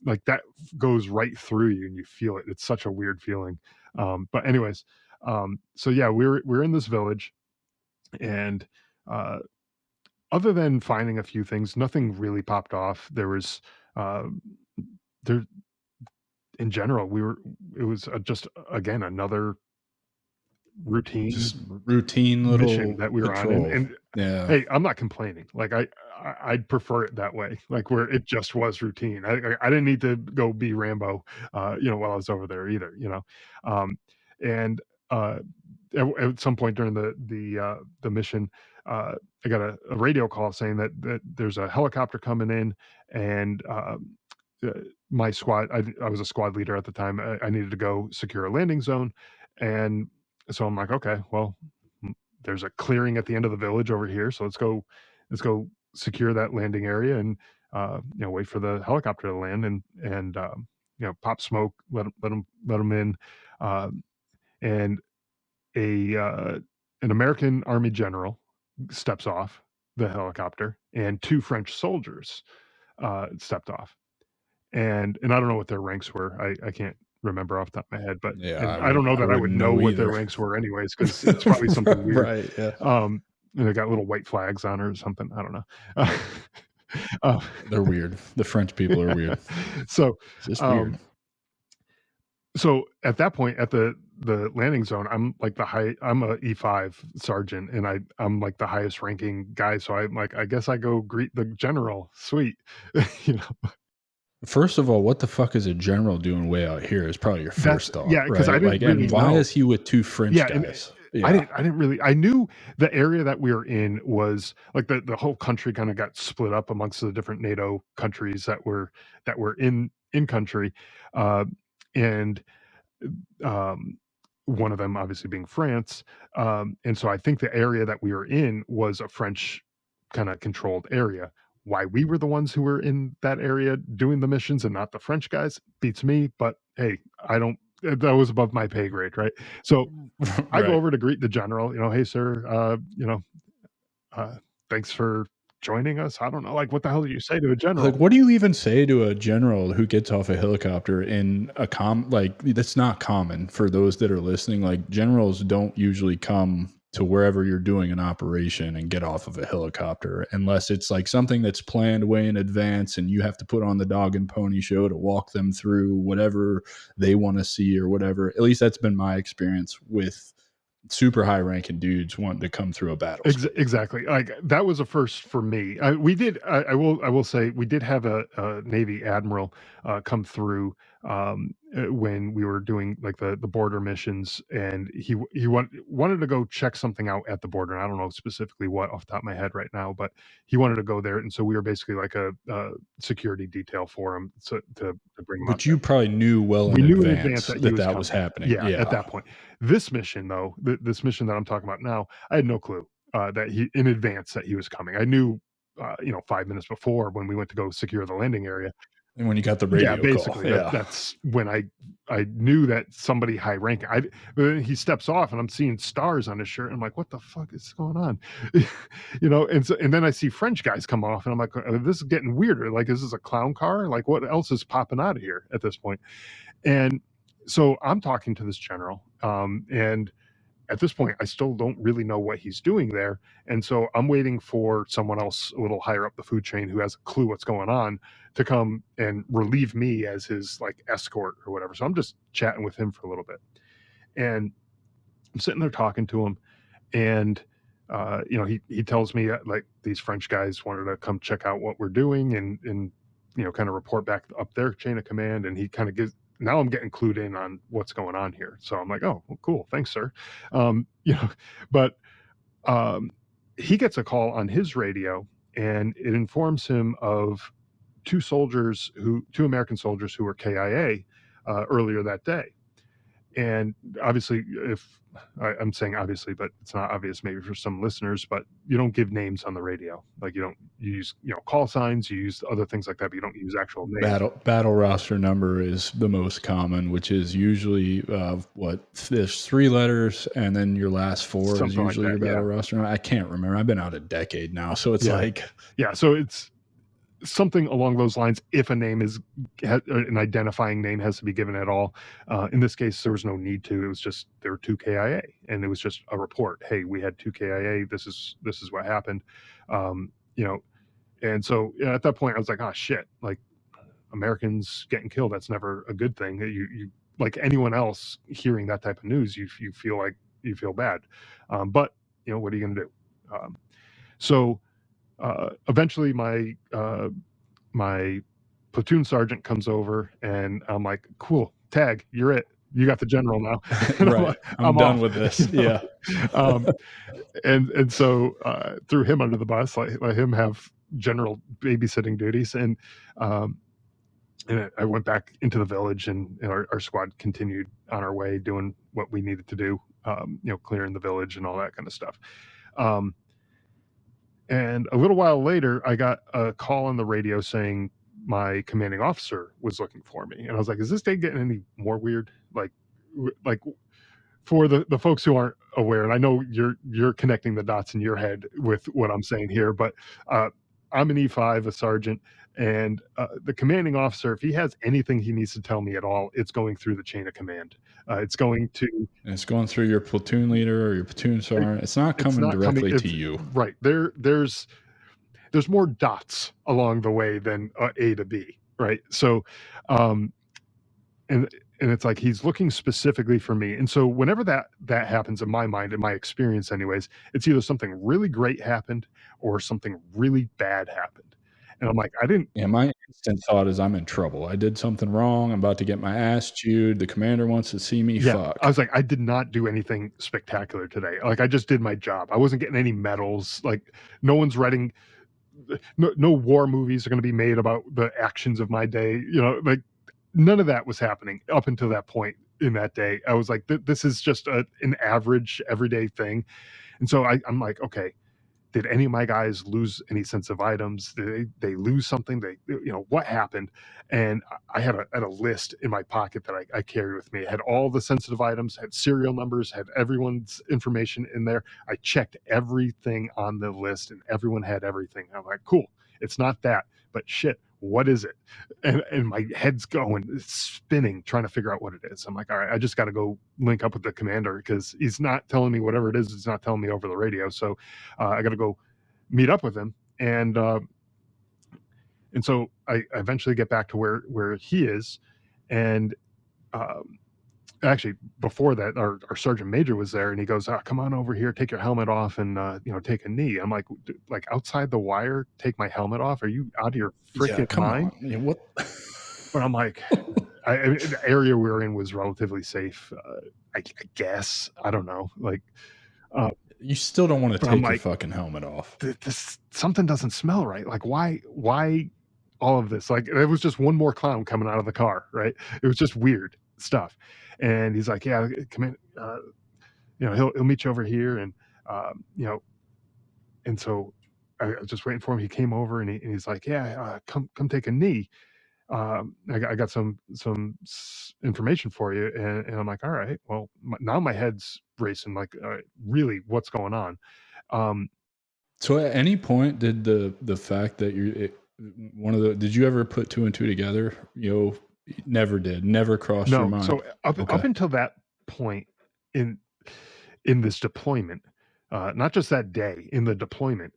Like that goes right through you and you feel it. It's such a weird feeling. But anyways, so yeah, we're in this village, and uh, other than finding a few things, nothing really popped off. There was uh, there in general, it was just again another routine Just routine mission little that we were on, and patrol. Yeah. hey, I'm not complaining. Like I'd prefer it that way, like where it just was routine. I didn't need to go be Rambo, while I was over there either. Um, and uh, at some point during the mission, I got a radio call saying that there's a helicopter coming in, and my squad, I was a squad leader at the time. I needed to go secure a landing zone, and so I'm like, okay, well, there's a clearing at the end of the village over here, so let's go secure that landing area, and wait for the helicopter to land, and pop smoke, let them in, um, and an American Army general steps off the helicopter, and two French soldiers stepped off, and I don't know what their ranks were. I can't remember off the top of my head, but Yeah, and I don't know I that I would wouldn't know know what their either. ranks were anyways, because it's probably something weird. Right. Yeah. And they got little white flags on or something. I don't know. They're weird. The French people are weird. So, It's just weird. so at that point, at the landing zone, I'm like I'm a E5 sergeant, and I'm like the highest ranking guy. So I'm like, I guess I go greet the general. Sweet. you know, First of all, what the fuck is a general doing way out here is probably your that's, first thought, yeah, because I right? didn't Like, really and why know. is he with two French Yeah, and guys? I Yeah. didn't really. I knew the area that we were in was like the whole country kind of got split up amongst the different NATO countries that were in country, uh, and um, one of them obviously being France. And so I think the area that we were in was a French kind of controlled area. Why we were the ones who were in that area doing the missions and not the French guys beats me. But hey, I don't. That was above my pay grade, right? So I go Right. over to greet the general. Hey, sir. Thanks for joining us. I don't know, like, what the hell do you say to a Like, general? what do you even say to a general who gets off a helicopter in a like, that's not common for those that are listening. Like, generals don't usually come to wherever you're doing an operation and get off of a helicopter unless it's like something that's planned way in advance and you have to put on the dog and pony show to walk them through whatever they want to see or whatever. At least that's been my experience with super high ranking dudes wanting to come through a battle space. Exactly. Like, that was a first for me. I will say we did have a Navy admiral come through when we were doing like the border missions, and wanted to go check something out at the border. And I don't know specifically what off the top of my head right now, but he wanted to go there, and so we were basically like a security detail for him, to bring him out But there. you probably knew well in We knew in advance advance that he that was that was coming. happening. Yeah, at Yeah. that point. This mission, though, this mission that I'm talking about now, I had no clue that he in advance that he was coming. I knew, 5 minutes before when we went to go secure the landing area. And when you got the Yeah, radio call. basically, Yeah. that's when I knew that somebody high ranking. But then he steps off, and I'm seeing stars on his shirt. And I'm like, what the fuck is going on? And then I see French guys come off, and I'm like, this is getting weirder. Like, is this a clown car? Like, what else is popping out of here at this point? And so I'm talking to this general, and at this point, I still don't really know what he's doing there. And so I'm waiting for someone else a little higher up the food chain who has a clue what's going on to come and relieve me as his like escort or whatever. So I'm just chatting with him for a little bit. And I'm sitting there talking to him. And, he tells me like these French guys wanted to come check out what we're doing, and kind of report back up their chain of command. And he kind of now I'm getting clued in on what's going on here. So I'm like, oh, well, cool. Thanks, sir. But he gets a call on his radio, and it informs him of two American soldiers who were KIA earlier that day. And obviously, I'm saying obviously, but it's not obvious maybe for some listeners, but you don't give names on the radio. Like, you use, call signs, you use other things like that, but you don't use actual names. Battle roster number is the most common, which is usually there's 3 letters, and then your last 4 Something is usually like that, your battle roster number. I can't remember. I've been out a decade now, so it's so it's something along those lines. If a name an identifying name has to be given at all. In this case, there was no need to. It was just there were 2 KIA, and it was just a report. Hey, we had 2 KIA. This is what happened. And so at that point, I was like, oh shit, like, Americans getting killed, that's never a good thing. You like anyone else hearing that type of news, you feel bad. But what are you gonna do? So eventually my platoon sergeant comes over, and I'm like, cool, tag, you're it. you got the general now. And Right. I'm I'm done off. with this. know? Yeah. Um, and so threw him under the bus, let him have general babysitting duties, um, and I went back into the village, and our squad continued on our way doing what we needed to do, clearing the village and all that kind of stuff. Um, and a little while later, I got a call on the radio saying my commanding officer was looking for me, and I was like, "Is this day getting any more weird?" Like for the folks who aren't aware, and I know you're connecting the dots in your head with what I'm saying here, but uh, I'm an E5, a sergeant, and the commanding officer, if he has anything he needs to tell me at all, it's going through the chain of command. It's going to. And it's going through your platoon leader or your platoon sergeant. It's not It's coming not coming. directly to It's you. right there. There's more dots along the way than A to B, right? So, um, and it's like he's looking specifically for me. And so whenever that happens in my mind, in my experience anyways, it's either something really great happened or something really bad happened. And I'm like, I didn't. Yeah, my instant thought is I'm in trouble. I did something wrong. I'm about to get my ass chewed. The commander wants to see me. Yeah, I Fuck. was like, I did not do anything spectacular today. Like I just did my job. I wasn't getting any medals. Like no one's writing. No war movies are going to be made about the actions of my day. Like none of that was happening up until that point in that day. I was like, this is just an average everyday thing. And so I'm like, okay, did any of my guys lose any sensitive items? Did they lose something? What happened? And I had a list in my pocket that I carried with me. It had all the sensitive items, had serial numbers, had everyone's information in there. I checked everything on the list, and everyone had everything. I'm like, cool. It's not that, but shit, what is it? And my head's going, it's spinning, trying to figure out what it is. I'm like, all right, I just got to go link up with the commander because he's not telling me whatever it is. He's not telling me over the radio. So I got to go meet up with him, and so I eventually get back to where he is, and um, actually before that, our sergeant major was there, and he goes, "Come on over here, take your helmet off, and take a knee." I'm like, outside the wire, take my helmet off? Are you out of your Yeah, freaking come mind? on. Yeah, what? But I'm like, the area we were in was relatively safe. I guess I don't know, uh, You still don't want to but I'm take your like, fucking helmet off. this something doesn't smell right. Like why all of this? Like it was just one more clown coming out of the car, right? It was just weird stuff. And he's like, yeah, come in. He'll meet you over here, and um, you know, and so I was just waiting for him. He came over, and he's like, yeah, come take a knee. I got some information for you, and I'm like, all right, well, now my head's racing. Like, really, what's going on? Um, So at any point did the fact that one of the did you ever put two and two together? Never did. Never crossed your No. mind. So up Okay. until that point in this deployment, not just that day in the deployment,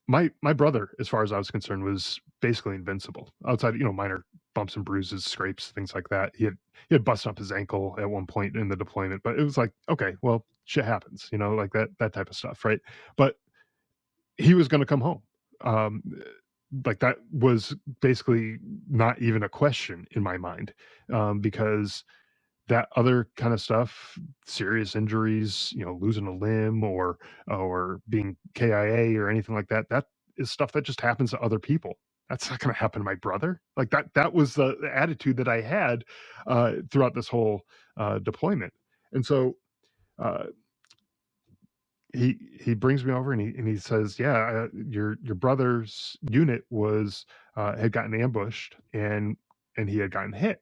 my brother, as far as I was concerned, was basically invincible. Outside, minor bumps and bruises, scrapes, things like that. He had busted up his ankle at one point in the deployment, but it was like, okay, well, shit happens, like that type of stuff, right? But he was going to come home. Um, like that was basically not even a question in my mind, because that other kind of stuff, serious injuries, losing a limb or being KIA or anything like that, that is stuff that just happens to other people. That's not going to happen to my brother. Like that was the attitude that I had throughout this whole deployment. And so uh, he brings me over, and he says, yeah, your brother's unit was had gotten ambushed, and he had gotten hit.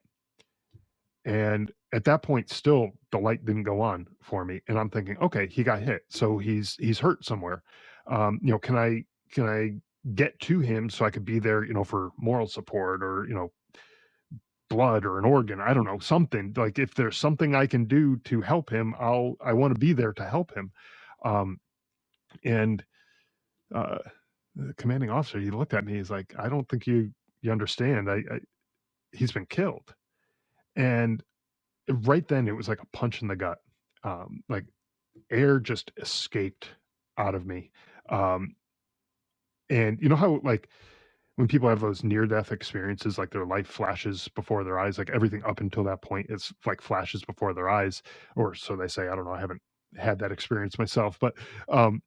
And at that point, still the light didn't go on for me, and I'm thinking, okay, he got hit, so he's hurt somewhere. Can I get to him so I could be there, for moral support, or blood or an organ? I don't know, something. Like if there's something I can do to help him, I want to be there to help him. Um, and uh, the commanding officer, he looked at me, he's like, I don't think you understand. He's been killed. And right then it was like a punch in the gut. Like air just escaped out of me. Um, and you know how, like, when people have those near-death experiences, like their life flashes before their eyes, like everything up until that point is like flashes before their eyes, or so they say. I don't know. I haven't had that experience myself, but um,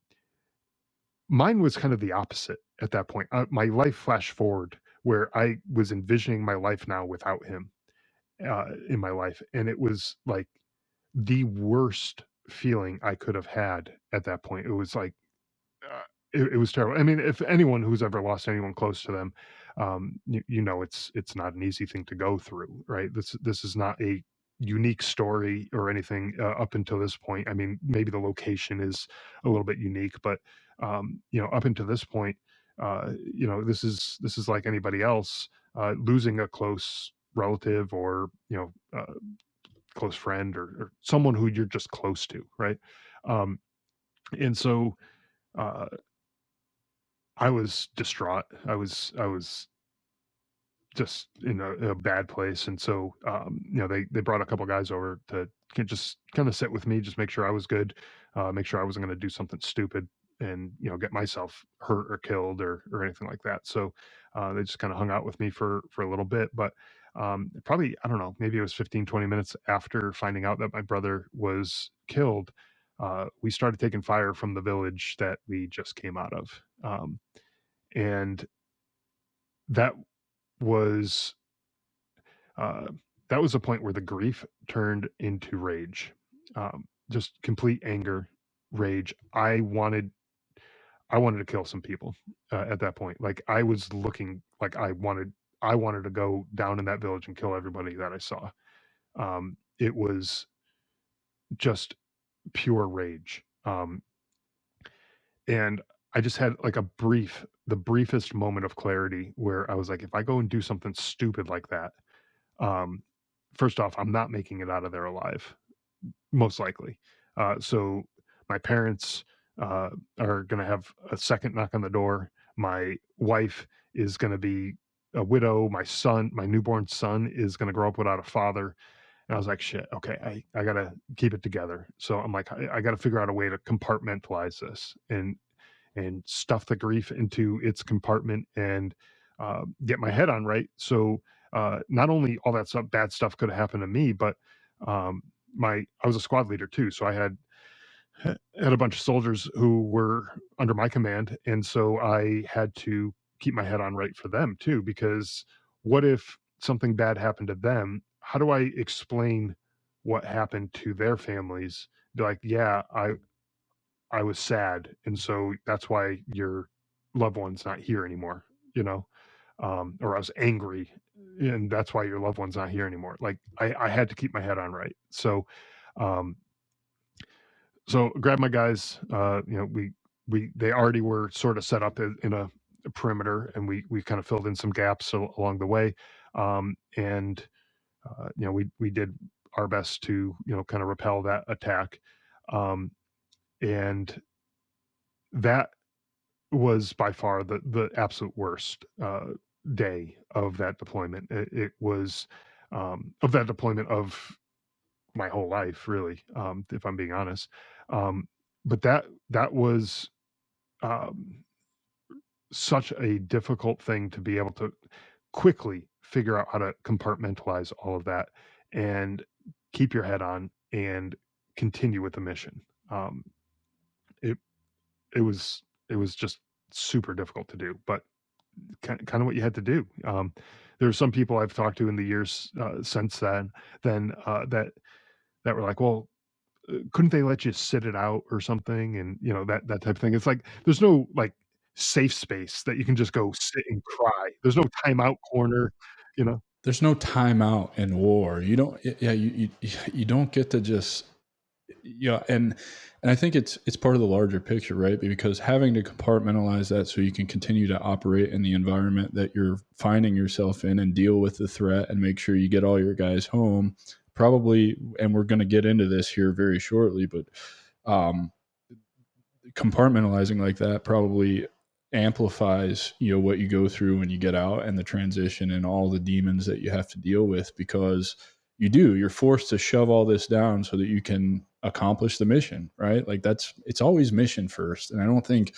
mine was kind of the opposite at that point. My life flashed forward where I was envisioning my life now without him in my life, and it was like the worst feeling I could have had at that point. It was like uh, it was terrible. I mean, if anyone who's ever lost anyone close to them, you know, it's not an easy thing to go through, right? This is not a unique story or anything up until this point. I mean, maybe the location is a little bit unique, but you know, up until this point, you know, this is like anybody else losing a close relative or close friend or someone who you're just close to, right? Um, and so. Uh, I was distraught. I was just in a bad place, and so you know they brought a couple guys over to just kind of sit with me, just make sure I was good, make sure I wasn't going to do something stupid and you know get myself hurt or killed or anything like that. So they just kind of hung out with me for a little bit, but probably I don't know, maybe it was 15-20 minutes after finding out that my brother was killed. We started taking fire from the village that we just came out of. And that was uh, that was a point where the grief turned into rage, just complete anger, rage. I wanted to kill some people at that point. Like I was looking like I wanted to go down in that village and kill everybody that I saw. It was just pure rage. And I just had like the briefest moment of clarity where I was like, if I go and do something stupid like that, um, first off, I'm not making it out of there alive, most likely. So my parents are going to have a second knock on the door. My wife is going to be a widow. My newborn son, is going to grow up without a father. And I was like, shit, okay, I got to keep it together. So I'm like, I got to figure out a way to compartmentalize this and stuff the grief into its compartment and get my head on right. So not only all that stuff, bad stuff could have happened to me, but um, I was a squad leader too, so I had a bunch of soldiers who were under my command, and so I had to keep my head on right for them too. Because what if something bad happened to them? How do I explain what happened to their families? Be like, yeah, I was sad, and so that's why your loved one's not here anymore, you know? Or I was angry, and that's why your loved one's not here anymore. Like I had to keep my head on right. Um, so grab my guys. You know, they already were sort of set up in a perimeter, and we kind of filled in some gaps along the way. And you know, we did our best to kind of repel that attack. Um, and that was by far the absolute worst day of that deployment. It was of that deployment of my whole life, really, if I'm being honest. Um, but that was um, such a difficult thing to be able to quickly figure out how to compartmentalize all of that and keep your head on and continue with the mission. Um, it it was just super difficult to do, but kind of what you had to do. There are some people I've talked to in the years since then that were like, well, couldn't they let you sit it out or something? And that type of thing. It's like there's no like safe space that you can just go sit and cry. There's no timeout corner, you know. There's no timeout in war. You don't, yeah, you don't get to just, yeah, and I think it's part of the larger picture, right? Because having to compartmentalize that so you can continue to operate in the environment that you're finding yourself in and deal with the threat and make sure you get all your guys home, probably, and we're going to get into this here very shortly, but um, compartmentalizing like that probably amplifies what you go through when you get out and the transition and all the demons that you have to deal with, because you're forced to shove all this down so that you can accomplish the mission, right? Like it's always mission first. And I don't think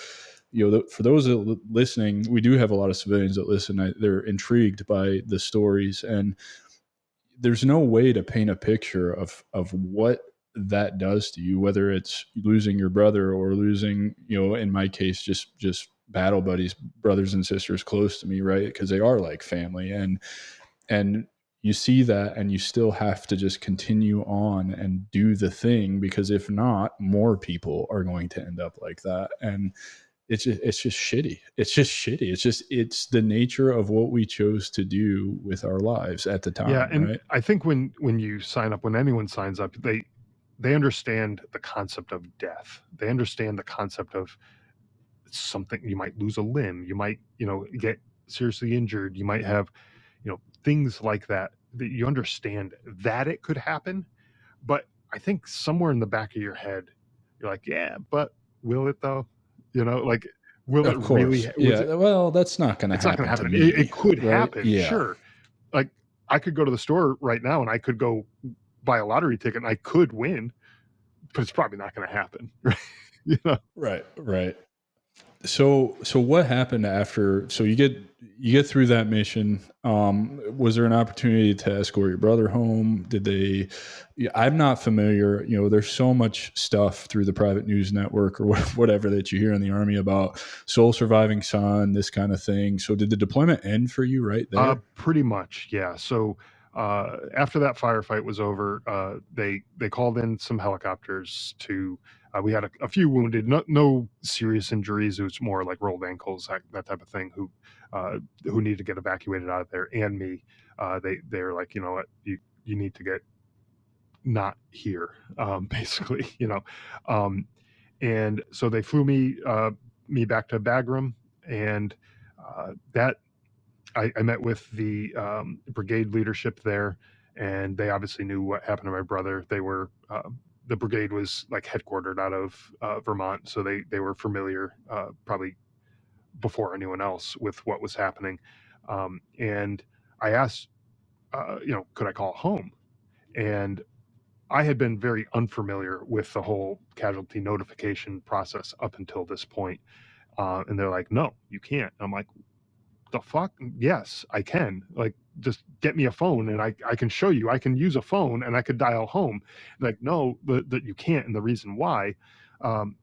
for those listening, we do have a lot of civilians that listen. They're intrigued by the stories, and there's no way to paint a picture of what that does to you, whether it's losing your brother or losing, in my case, just battle buddies, brothers and sisters close to me, right? Because they are like family, and you see that, and you still have to just continue on and do the thing, because if not, more people are going to end up like that. And it's just shitty. It's just shitty. It's the nature of what we chose to do with our lives at the Yeah, time, and right? I think when you sign up, when anyone signs up, they understand the concept of death. They understand the concept of something. You might lose a limb, you might, get seriously injured, you might have, things like that, that you understand that it could happen. But I think somewhere in the back of your head, you're like, yeah, but will it though? Like, will it Of really? course. Yeah. Well, that's not going to It's not going to happen to happen. It me, could right? happen, Yeah. sure. Like, I could go to the store right now and I could go buy a lottery ticket and I could win, but it's probably not going to happen, right? you know. Right. Right. So what happened after? So you get through that mission. Was there an opportunity to escort your brother home? Did they? Yeah, I'm not familiar. There's so much stuff through the private news network or whatever that you hear in the Army about sole surviving son, this kind of thing. So did the deployment end for you right there? Pretty much, yeah. So after that firefight was over, they called in some helicopters to. We had a few wounded, no serious injuries. It was more like rolled ankles, that type of thing. Who need to get evacuated out of there, and me. They're like, you know what, you need to get not here, basically, and so they flew me back to Bagram, and that I met with the brigade leadership there, and they obviously knew what happened to my brother. They were the brigade was like headquartered out of Vermont, so they were familiar, probably before anyone else, with what was happening. And I asked, could I call home? And I had been very unfamiliar with the whole casualty notification process up until this point. And they're like, no, you can't. I'm like, the fuck? Yes, I can. Like, just get me a phone and I can show you. I can use a phone and I could dial home. Like, no, that you can't. And the reason why um,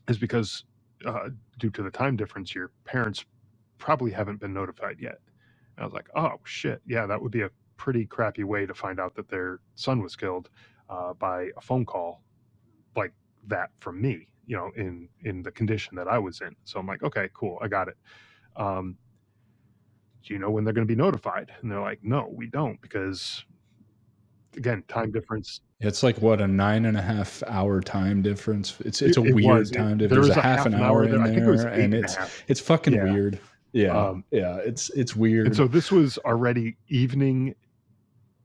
is because uh, due to the time difference, your parents probably haven't been notified yet. And I was like, oh shit, yeah, that would be a pretty crappy way to find out that their son was killed by a phone call like that from me, in the condition that I was in. So I'm like, okay, cool, I got it. Um, do you know when they're going to be notified? And they're like, no, we don't, because again, time difference. It's like what, a 9.5 hour time difference. It's It, a it was weird it, time difference. there There's a was a half half an an hour hour in there. I think it was there, eight and and a half. it's fucking Yeah. weird. Yeah, um, yeah. It's and weird. so this was already evening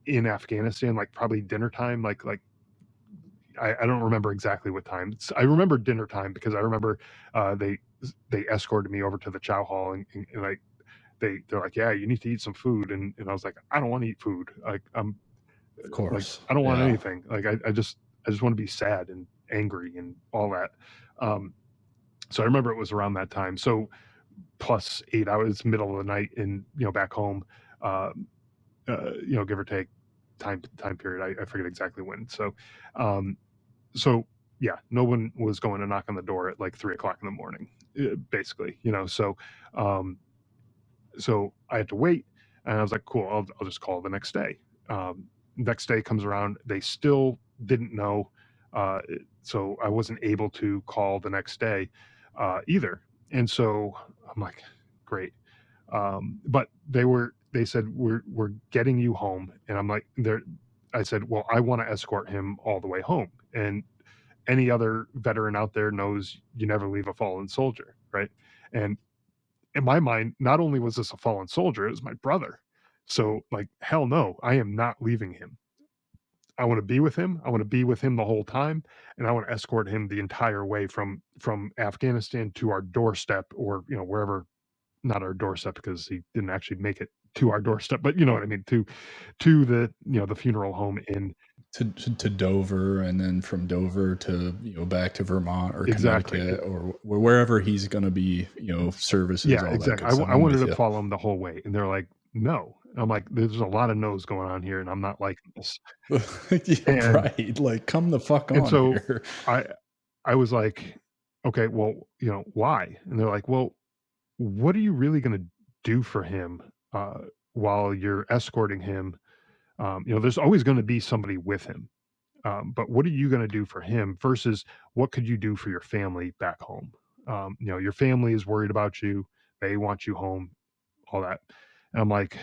in Afghanistan, like probably dinner time. Like I don't remember exactly what time. I remember dinner time because I remember they escorted me over to the chow hall, and like they're like, yeah, you need to eat some food, and I was like, I don't want to eat food. Like, Of like, course. I don't want Yeah. anything. Like, I just want to be sad and angry and all that. Um, so I remember it was around that time. So plus 8 hours, middle of the night, and back home, um, give or take time period. I forget exactly when. Um, so yeah, no one was going to knock on the door at like 3 o'clock in the morning, basically. Um, so I had to wait, and I was like, cool, I'll just call the next day. Next day comes around, they still didn't know, uh, so I wasn't able to call the next day either. And so I'm like, great. But they said, we're getting you home, and I'm like, there. I said, well, I want to escort him all the way home, and any other veteran out there knows you never leave a fallen soldier, right? And in my mind, not only was this a fallen soldier, it was my brother. So, like, hell no, I am not leaving him. I want to be with him. I want to be with him the whole time, and I want to escort him the entire way from Afghanistan to our doorstep, or wherever not our doorstep because he didn't actually make it to our doorstep, but you know what I mean, to the, the funeral home in To Dover, and then from Dover to back to Vermont or exactly. Connecticut or wherever he's going to be, services, Yeah, all that exactly. good stuff. I I'm wanted with to you. follow him the whole way, and they're like, "No." I'm like, "There's a lot of no's going on here, and I'm not liking this." Yeah, And right. Like, come the fuck and on so here. I I was like, "Okay, well, why?" And they're like, "Well, what are you really gonna do for him, while you're escorting him?" There's always gonna be somebody with him, but what are you gonna do for him versus what could you do for your family back home? Your family is worried about you, they want you home, all that. And I'm like,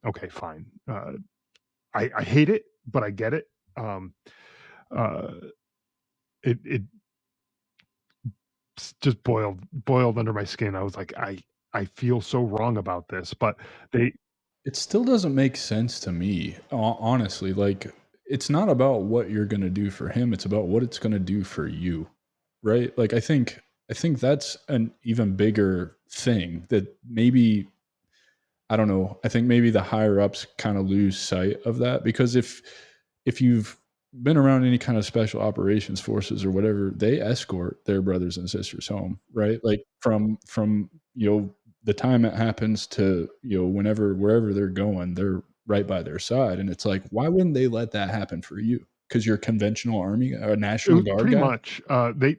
"Okay, fine." I hate it, but I get it. Um, uh, it just boiled under my skin. I was like, I feel so wrong about this, but they It still doesn't make sense to me, honestly. Like, it's not about what you're going to do for him, it's about what it's going to do for you. Right? Like, I think that's an even bigger thing that maybe, I don't know. I think maybe the higher ups kind of lose sight of that, because if you've been around any kind of special operations forces or whatever, they escort their brothers and sisters home, right? Like, from the time it happens to whenever wherever they're going, they're right by their side, and it's like, why wouldn't they let that happen for you? Because you're a conventional army, a it National was Guard pretty guy. much,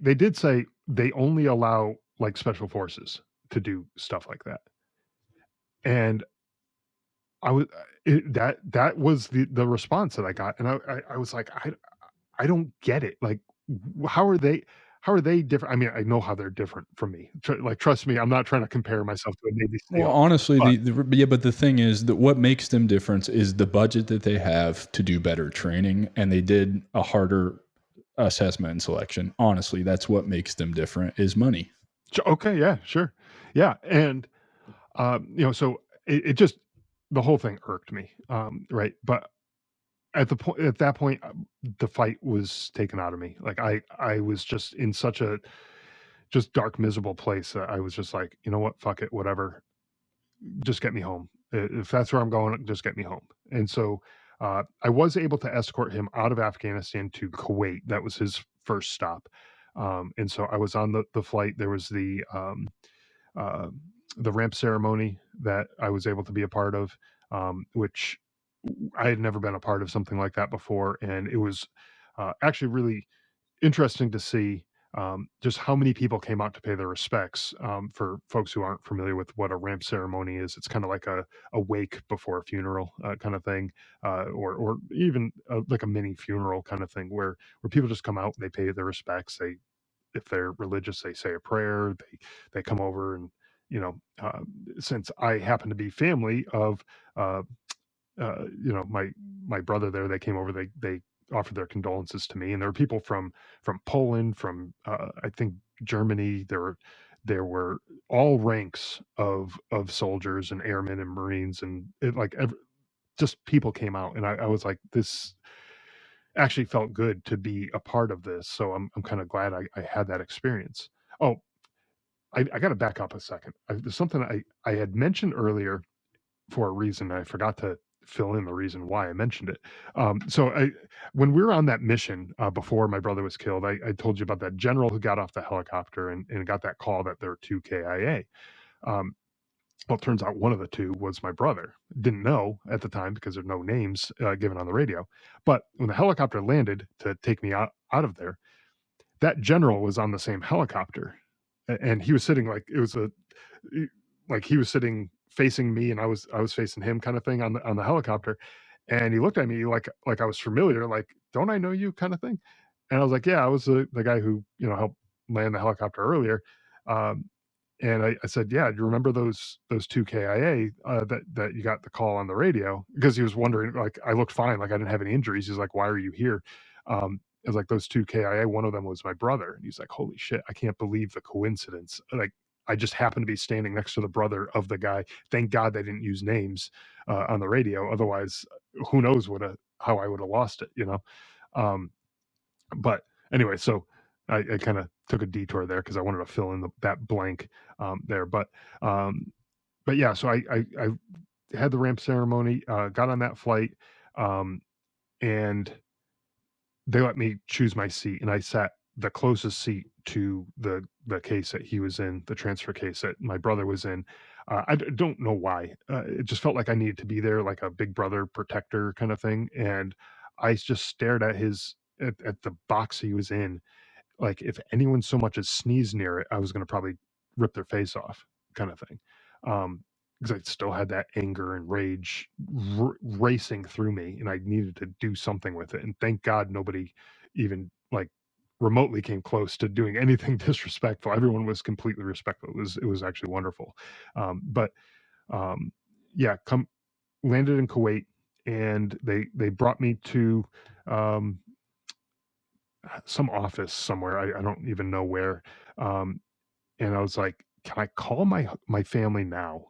they did say they only allow, like, special forces to do stuff like that, and I was that was the response that I got, and I was like, I don't get it. Like, how are they different? I mean, I know how they're different from me. Trust me, I'm not trying to compare myself to a Navy Well, SEAL, honestly, but yeah, but the thing is that what makes them different is the budget that they have to do better training, and they did a harder assessment and selection. Honestly, that's what makes them different is money. okay, yeah, sure. Yeah, and, so it just the whole thing irked me, right? But at that point, the fight was taken out of me. Like, I was just in such a just dark, miserable place that I was just like, "You know what? Fuck it, whatever. Just get me home. If that's where I'm going, just get me home." And so, I was able to escort him out of Afghanistan to Kuwait. That was his first stop. And so I was on the flight. There was uh, the ramp ceremony that I was able to be a part of, which I had never been a part of something like that before, and it was actually really interesting to see just how many people came out to pay their respects. For folks who aren't familiar with what a ramp ceremony is, it's kind of like a wake before a funeral kind of thing, or even like a mini funeral kind of thing, where people just come out, they pay their respects. They, if they're religious, they say a prayer. They come over and you know, uh, since I happen to be family of uh, my brother there, they came over, they offered their condolences to me, and there were people from Poland, from I think Germany. There were all ranks of soldiers and airmen and Marines, and just people came out, and I was like, this actually felt good to be a part of this. So I'm kind of glad I had that experience. Oh, I got to back up a second. There's something I had mentioned earlier for a reason. I forgot to fill in the reason why I mentioned it. When we were on that mission before my brother was killed, I told you about that general who got off the helicopter and got that call that there were two KIA. Um, well, it turns out one of the two was my brother. Didn't know at the time because there are no names given on the radio. But when the helicopter landed to take me out of there, that general was on the same helicopter, and he was sitting like it was a like he was sitting facing me and I was facing him kind of thing on the helicopter, and he looked at me like I was familiar, like, "Don't I know you?" kind of thing. And I was like, "Yeah, I was the guy who, helped land the helicopter earlier." Um, and I said, "Yeah, do you remember those 2 KIA, that you got the call on the radio?" Because he was wondering, like, I looked fine, like, I didn't have any injuries. He's like, "Why are you here?" I was like, "Those 2 KIA, one of them was my brother." And he's like, "Holy shit, I can't believe the coincidence." Like, I just happened to be standing next to the brother of the guy. Thank God they didn't use names, on the radio. Otherwise, who knows how I woulda lost it? Um, but anyway, so I kind of took a detour there because I wanted to fill in that blank there. But um, but yeah, so I had the ramp ceremony, got on that flight, and they let me choose my seat, and I sat the closest seat to the case that he was in, the transfer case that my brother was in. Don't know why. It just felt like I needed to be there, like a big brother protector kind of thing. And I just stared at at the box he was in. Like if anyone so much as sneezed near it, I was going to probably rip their face off, kind of thing. Because I still had that anger and rage racing through me, and I needed to do something with it. And thank God nobody even like remotely came close to doing anything disrespectful. Everyone was completely respectful. It was actually wonderful. But um, yeah, come landed in Kuwait, and they brought me to um, some office somewhere. I don't even know where. Um, and I was like, "Can I call my family now?"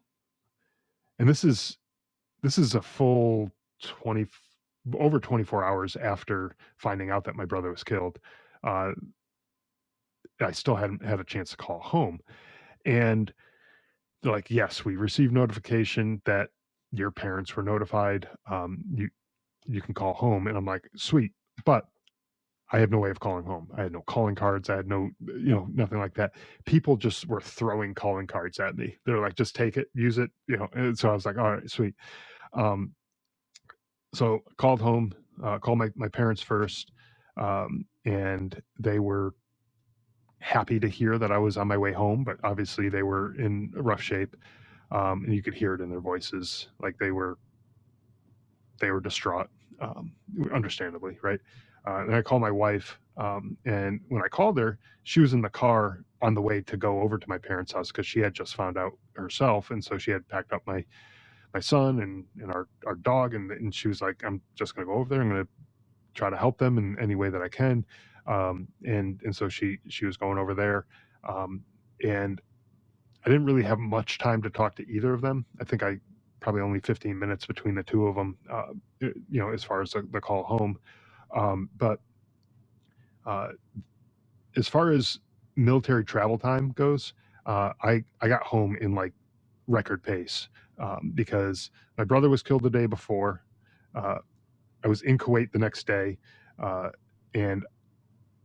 And this is a full 20 over 24 hours after finding out that my brother was killed. Uh, I still hadn't had a chance to call home, and they're like, "Yes, we received notification that your parents were notified. You can call home." And I'm like, "Sweet," but I had no way of calling home. I had no calling cards. I had no, nothing like that. People just were throwing calling cards at me. They're like, just take it, use it, And so I was like, all right, sweet. Um, so called home, called my parents first, and they were happy to hear that I was on my way home, but obviously they were in rough shape, and you could hear it in their voices, like they were distraught, understandably, right? And I called my wife, and when I called her, she was in the car on the way to go over to my parents' house because she had just found out herself, and so she had packed up my son and our dog, and she was like, "I'm just going to go over there. I'm going to try to help them in any way that I can," and so she was going over there, and I didn't really have much time to talk to either of them. I think I probably only 15 minutes between the two of them, as far as the call home. But uh, as far as military travel time goes, I got home in like record pace, because my brother was killed the day before. Uh, I was in Kuwait the next day, uh, and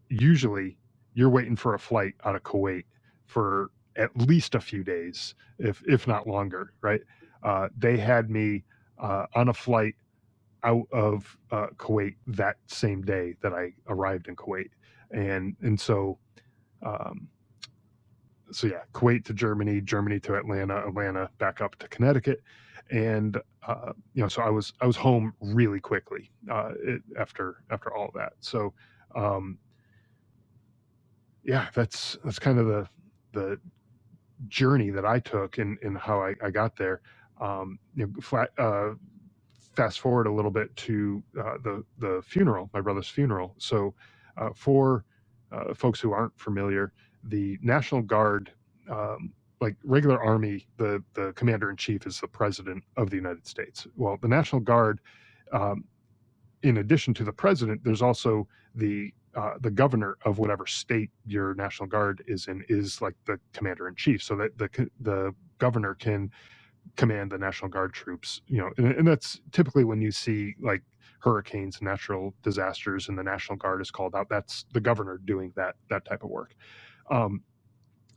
usually you're waiting for a flight out of Kuwait for at least a few days, if not longer, right? They had me on a flight out of Kuwait that same day that I arrived in Kuwait, and um, so yeah, Kuwait to Germany, Germany to Atlanta, Atlanta back up to Connecticut, and so I was home really quickly, after all of that. So um, yeah, that's kind of the journey that I took and how I got there. Fast forward a little bit to the funeral, my brother's funeral. So for folks who aren't familiar, the National Guard, like regular Army, the commander in chief is the president of the United States. Well, the National Guard, um, in addition to the president, there's also the governor of whatever state your National Guard is in is like the commander in chief, so that the governor can command the National Guard troops. And that's typically when you see like hurricanes and natural disasters, and the National Guard is called out. That's the governor doing that type of work. Um,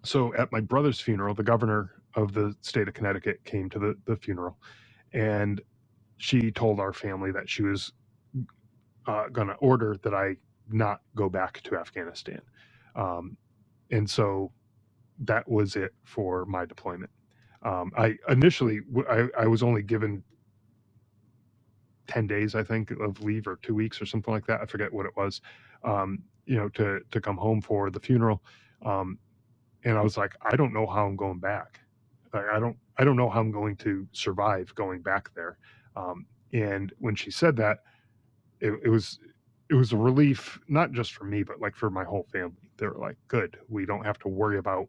so at my brother's funeral, the governor of the state of Connecticut came to the funeral, and she told our family that she was going to order that I not go back to Afghanistan. Um, and so that was it for my deployment. I initially, I was only given 10 days, I think, of leave, or 2 weeks or something like that. I forget what it was, to come home for the funeral. Um, and I was like, I don't know how I'm going back. I don't know how I'm going to survive going back there. And when she said that, it was a relief, not just for me, but like for my whole family. They were like, good, we don't have to worry about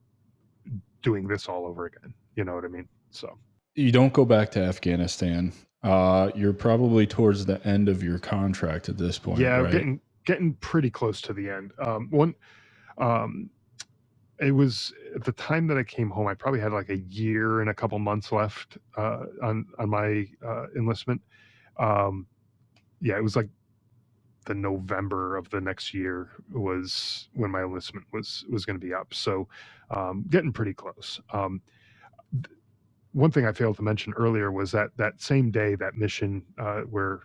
doing this all over again. You know what I mean? So You don't go back to Afghanistan. You're probably towards the end of your contract at this point, yeah, right? getting pretty close to the end. One um it was at the time that I came home, I probably had like a year and a couple months left on my enlistment. Um, yeah, it was like the November of the next year was when my enlistment was going to be up. So getting pretty close. One thing I failed to mention earlier was that that same day, that mission where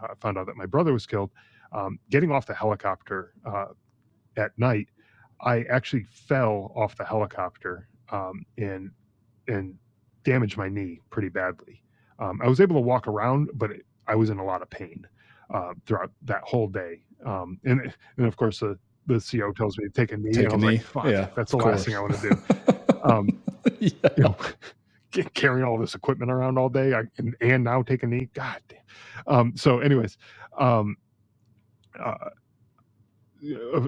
I found out that my brother was killed, getting off the helicopter at night, I actually fell off the helicopter and damaged my knee pretty badly. I was able to walk around, but I was in a lot of pain throughout that whole day. And of course the CO tells me to take a knee, and Take I a was like, knee. "Fuck, Yeah, that's the of last thing course. I want to do." Um, you Yeah. know, carrying all this equipment around all day, and now take a knee. God damn. So, anyways, um, uh,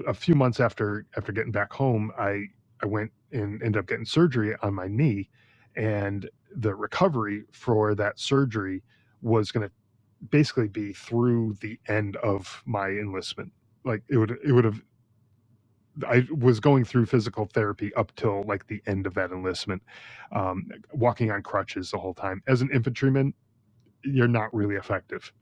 a few months after getting back home, I went and ended up getting surgery on my knee, and the recovery for that surgery was going to basically be through the end of my enlistment. Like it would have. I was going through physical therapy up till like the end of that enlistment, walking on crutches the whole time. As an infantryman, you're not really effective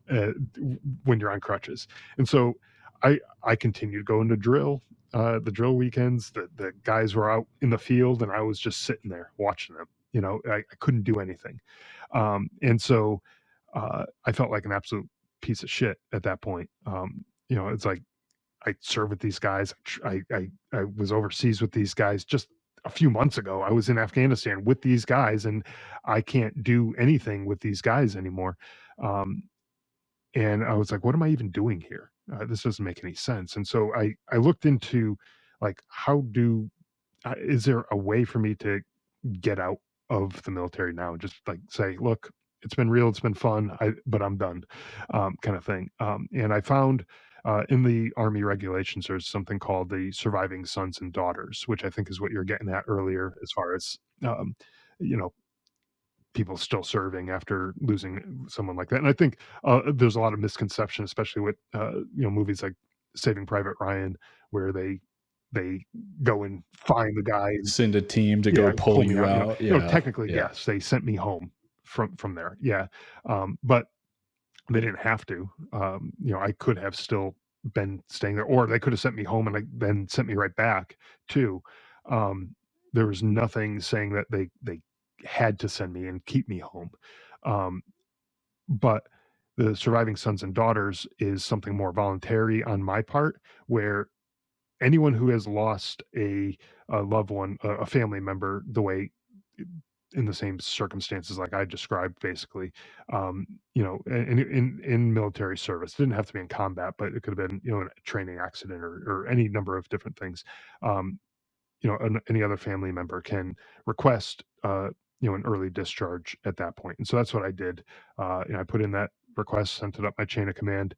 when you're on crutches. And so I continued going to drill, the drill weekends. The guys were out in the field, and I was just sitting there watching them. I couldn't do anything. And so I felt like an absolute piece of shit at that point. It's like I served with these guys. I was overseas with these guys just a few months ago. I was in Afghanistan with these guys, and I can't do anything with these guys anymore. Um, and I was like, what am I even doing here? This doesn't make any sense. And so I looked into like, is there a way for me to get out of the military now and just like say, look, it's been real, it's been fun, but I'm done, kind of thing. And I found in the Army regulations, there's something called the surviving sons and daughters, which I think is what you're getting at earlier, as far as um, you know people still serving after losing someone like that. And I think there's a lot of misconception, especially with movies like Saving Private Ryan, where they go and find the guy and Send a team to yeah, go pull pull me you out. out. Yeah. Technically, Yeah. yes, they sent me home from there. Yeah, but they didn't have to. I could have still been staying there, or they could have sent me home and then sent me right back too. Um, there was nothing saying that they had to send me and keep me home. Um, but the surviving sons and daughters is something more voluntary on my part, where anyone who has lost a loved one, a family member, the way in the same circumstances like I described, basically, in military service, it didn't have to be in combat, but it could have been, a training accident or any number of different things. Um, any other family member can request, an early discharge at that point. And so that's what I did. I put in that request, sent it up my chain of command.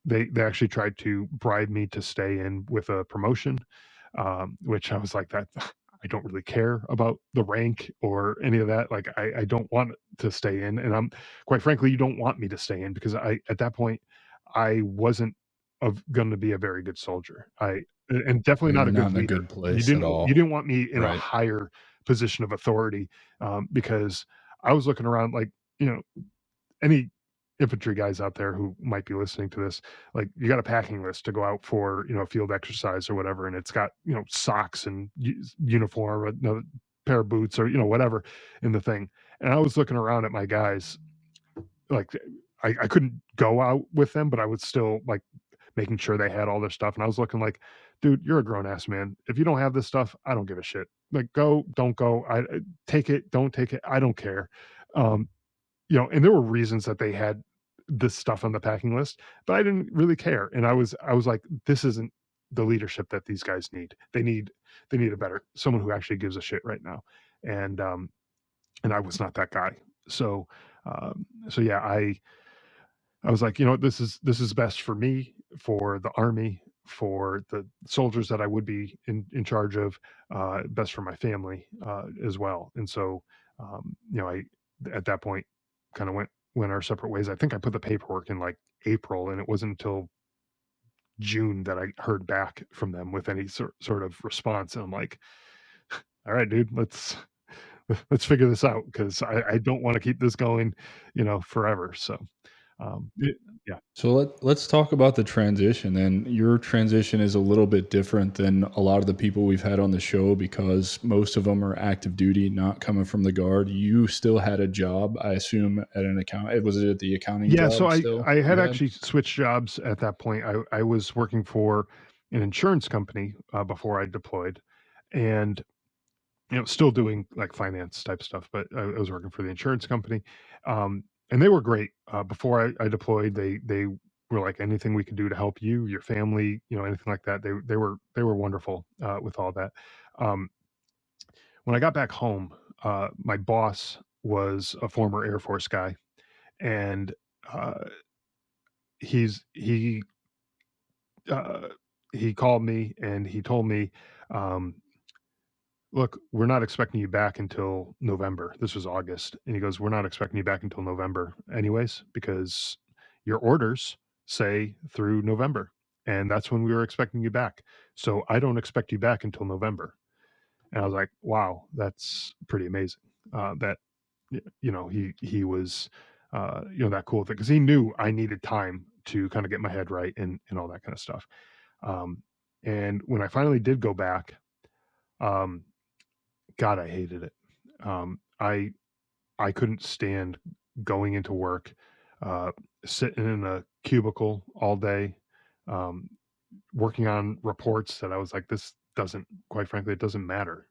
They actually tried to bribe me to stay in with a promotion, which I was like, that I don't really care about the rank or any of that. Like, I don't want to stay in, and I'm quite frankly, you don't want me to stay in because at that point, I wasn't of going to be a very good soldier. And definitely You not were a not good in a leader. good You place at didn't you all. didn't want me in a Right. higher position of authority, because I was looking around like, any infantry guys out there who might be listening to this, like, you got a packing list to go out for, a field exercise or whatever, and it's got, socks and uniform, another pair of boots or, whatever in the thing. And I was looking around at my guys, like, I couldn't go out with them, but I was still like making sure they had all their stuff. And I was looking like, dude, you're a grown ass man. If you don't have this stuff, I don't give a shit. Like, go, don't go. I take it, don't take it. I don't care. Um, and there were reasons that they had this stuff on the packing list, but I didn't really care. And I was like, this isn't the leadership that these guys need. They need a better someone who actually gives a shit right now. And I was not that guy. So so yeah, I was like, this is best for me, for the Army, for the soldiers that I would be in charge of, best for my family as well. And so, I at that point kind of went our separate ways. I think I put the paperwork in like April, and it wasn't until June that I heard back from them with any sort of response. And I'm like, all right, dude, let's figure this out, because I don't want to keep this going, forever. So, yeah. So let's talk about the transition. And your transition is a little bit different than a lot of the people we've had on the show because most of them are active duty, not coming from the guard. You still had a job, I assume, at an account. Was it the accounting Yeah, so job I still I had you had? actually switched jobs at that point. I was working for an insurance company before I deployed, and still doing like finance type stuff, but I was working for the insurance company, and they were great. Before I deployed, they were like, anything we could do to help you, your family, anything like that. They were wonderful with all that. Um, when I got back home, my boss was a former Air Force guy, and uh, he's uh, he called me and he told me, um, "Look, we're not expecting you back until November." This was August, and he goes, "We're not expecting you back until November, anyways, because your orders say through November, and that's when we were expecting you back. So I don't expect you back until November." And I was like, "Wow, that's pretty amazing." That he was that cool thing, because he knew I needed time to kind of get my head right and all that kind of stuff. Um, and when I finally did go back, um, God, I hated it. I couldn't stand going into work, uh, sitting in a cubicle all day, um, working on reports that I was like, this doesn't, quite frankly, it doesn't matter.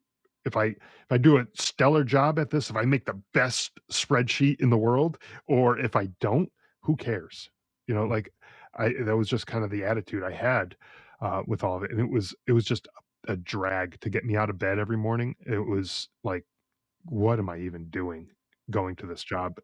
If I do a stellar job at this, if I make the best spreadsheet in the world, or if I don't, who cares? Like, I that was just kind of the attitude I had with all of it, and it was just a drag to get me out of bed every morning. It was like, what am I even doing going to this job?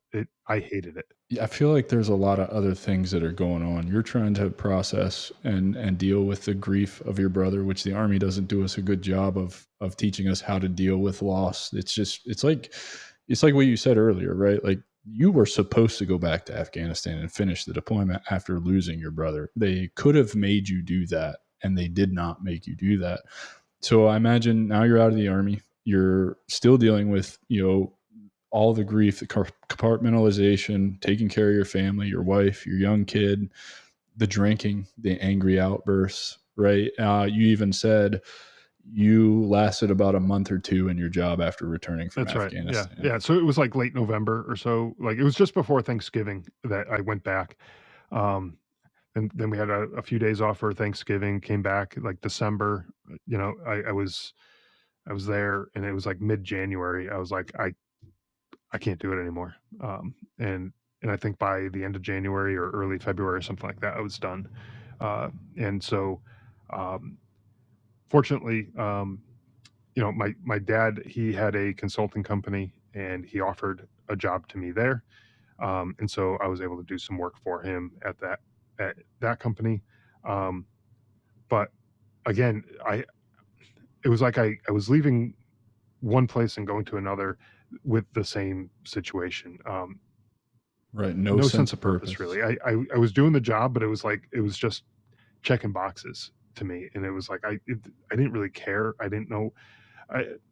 I hated it. Yeah, I feel like there's a lot of other things that are going on. You're trying to process and deal with the grief of your brother, which the army doesn't do us a good job of teaching us how to deal with loss. It's like what you said earlier, right? Like you were supposed to go back to Afghanistan and finish the deployment after losing your brother. They could have made you do that, and they did not make you do that. So I imagine now you're out of the army. You're still dealing with, all the grief, the compartmentalization, taking care of your family, your wife, your young kid, the drinking, the angry outbursts, right? You even said you lasted about a month or two in your job after returning from That's right. Yeah. Afghanistan. Yeah. So it was like late November or so. Like, it was just before Thanksgiving that I went back. Um, and then we had a few days off for Thanksgiving, came back like December. I was there, and it was like mid-January. I was like, I can't do it anymore. And I think by the end of January or early February or something like that, I was done. And so, um, fortunately, my dad, he had a consulting company, and he offered a job to me there. And so I was able to do some work for him at that company. Um, but again, it was like I was leaving one place and going to another with the same situation. Right. No No sense sense of of purpose, purpose. really. I was doing the job, but it was just checking boxes to me, and it was like I didn't really care. I didn't know.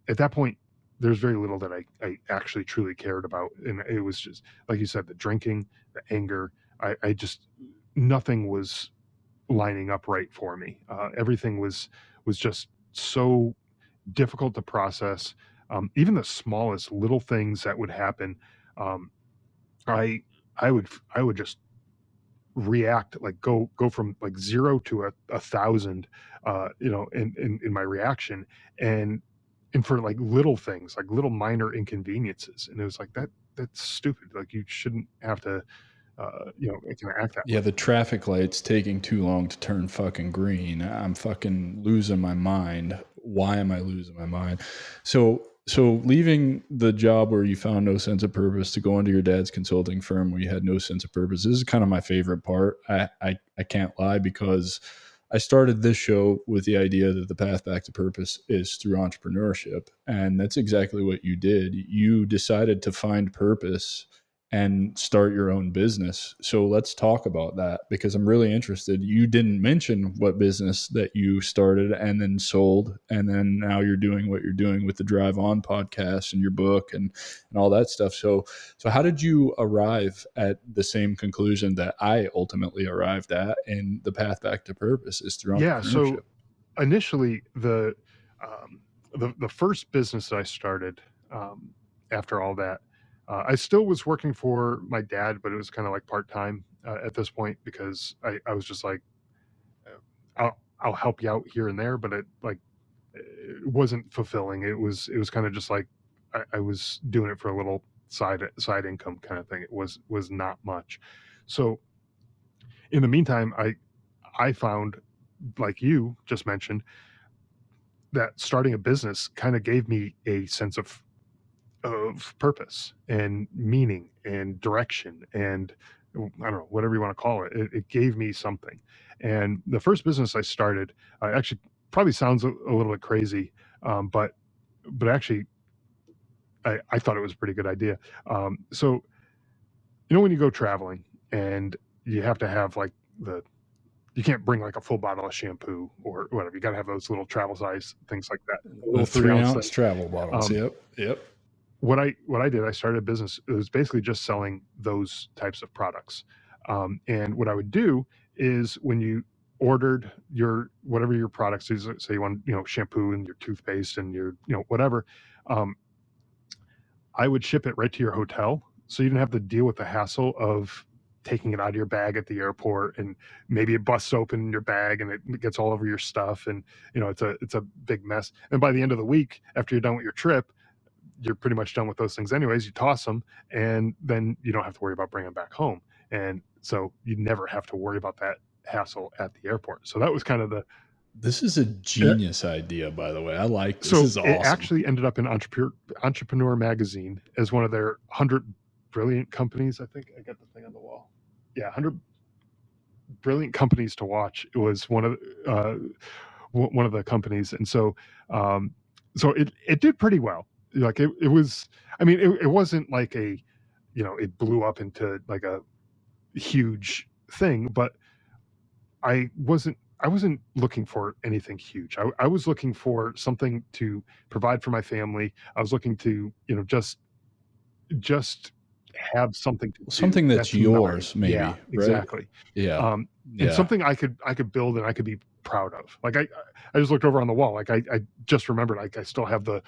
At that point, there's very little that I actually truly cared about, and it was just like you said, the drinking, the anger. I just, nothing was lining up right for me. Everything was just so difficult to process. Even the smallest little things that would happen, um, I I would just react, like go from like zero to a thousand, in my reaction, and for like little things, like little minor inconveniences, and it was like, that's stupid. Like, you shouldn't have to, it can act that Yeah, way. the traffic light's taking too long to turn fucking green. I'm fucking losing my mind. Why am I losing my mind? So leaving the job where you found no sense of purpose to go into your dad's consulting firm where you had no sense of purpose. This is kind of my favorite part. I can't lie because I started this show with the idea that the path back to purpose is through entrepreneurship. And that's exactly what you did. You decided to find purpose and start your own business. So let's talk about that because I'm really interested. You didn't mention what business that you started and then sold, and then now you're doing what you're doing with the Drive On podcast and your book and all that stuff. So how did you arrive at the same conclusion that I ultimately arrived at, and the path back to purpose is through Yeah. So entrepreneurship? initially, um, the first business that I started, after all that, I still was working for my dad, but it was kind of like part time at this point, because I was just like, I'll help you out here and there, but it wasn't fulfilling. It was kind of just like I was doing it for a little side income kind of thing. It was not much. So in the meantime, I found, like you just mentioned, that starting a business kind of gave me a sense of purpose and meaning and direction, and I don't know, whatever you want to call it. It gave me something. And the first business I started, actually, probably sounds a little bit crazy, but actually, I thought it was a pretty good idea. So when you go traveling and you have to have like the you can't bring like a full bottle of shampoo or whatever. You got to have those little travel size things like that, the The little 3 ounce 3 ounce thing. travel bottles. Um, Yep. what I did, I started a business. It was basically just selling those types of products. And what I would do is, when you ordered your whatever your products is, say you want shampoo and your toothpaste and your whatever, um, I would ship it right to your hotel, so you didn't have to deal with the hassle of taking it out of your bag at the airport, and maybe it busts open in your bag and it gets all over your stuff, and it's a big mess. And by the end of the week, after you're done with your trip, you're pretty much done with those things anyways. You toss them, and then you don't have to worry about bringing them back home. And so you never have to worry about that hassle at the airport. So that was kind of the This is a genius idea, by the way. I like this. This so is it awesome. actually ended up in Entrepreneur Magazine as one of their 100 brilliant companies. I think I got the thing on the wall. Yeah, 100 brilliant companies to watch. It was uh, one of the companies, and um, so it did pretty well. Like it was. I mean, it wasn't like it blew up into like a huge thing, but I wasn't looking for anything huge. I was looking for something to provide for my family. I was looking to just have something to do. Something that's That's mine. yours, Yeah, maybe, right? exactly. Yeah. And Yeah. something I could build and I could be proud of. Like I just looked over on the wall. Like I just remembered, like I still have the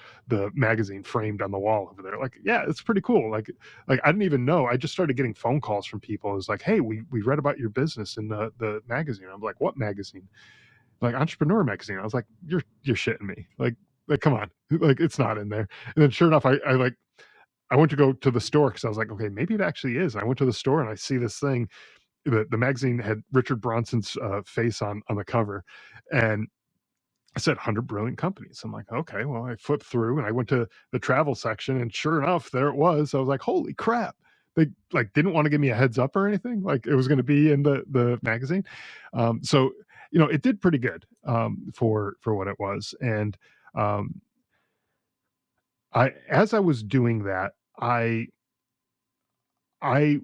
magazine framed on the wall over there. Like, yeah, it's pretty cool. Like I didn't even know. I just started getting phone calls from people. It was like, hey, we read about your business in the magazine. I'm like, what magazine? Like Entrepreneur Magazine. I was like, you're shitting me. Like come on. Like it's not in there. And then sure enough, I went to go to the store because I was like, okay, maybe it actually is. I went to the store and I see this thing. The magazine had Richard Branson's face on the cover, and I said 100 brilliant companies. I'm like, okay, well, I flipped through and I went to the travel section, and sure enough, there it was. I was like, holy crap. They like didn't want to give me a heads up or anything. Like it was going to be in the magazine. So it did pretty good for what it was. And um, as I was doing that, I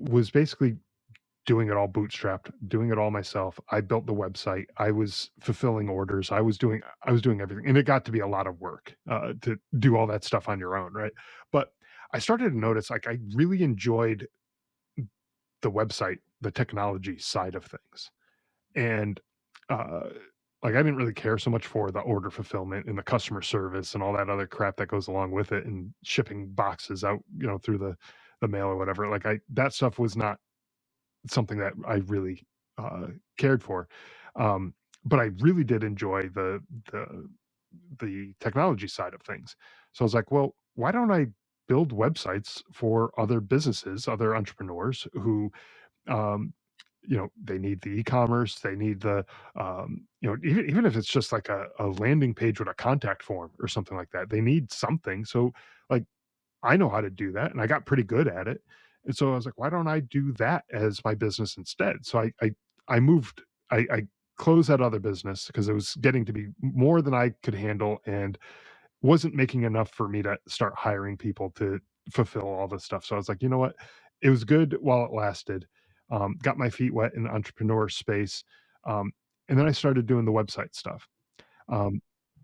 was basically doing it all bootstrapped, doing it all myself. I built the website. I was fulfilling orders. I was doing everything, and it got to be a lot of work to do all that stuff on your own, right? But I started to notice, like, I really enjoyed the website, the technology side of things, and uh, like I didn't really care so much for the order fulfillment and the customer service and all that other crap that goes along with it, and shipping boxes out, through the mail or whatever. Like that stuff was not something that I really uh, cared for. Um, but I really did enjoy the the technology side of things. So I was like, well, why don't I build websites for other businesses, other entrepreneurs who, um, they need the e-commerce, they need even if it's just like a landing page with a contact form or something like that, they need something. So like I know how to do that, and I got pretty good at it. And so I was like, why don't I do that as my business instead? So I moved. I closed that other business because it was getting to be more than I could handle, and wasn't making enough for me to start hiring people to fulfill all this stuff. So I was like, you know what? it was good while it lasted. Got my feet wet in entrepreneur space, um, and then I started doing the website stuff. Um,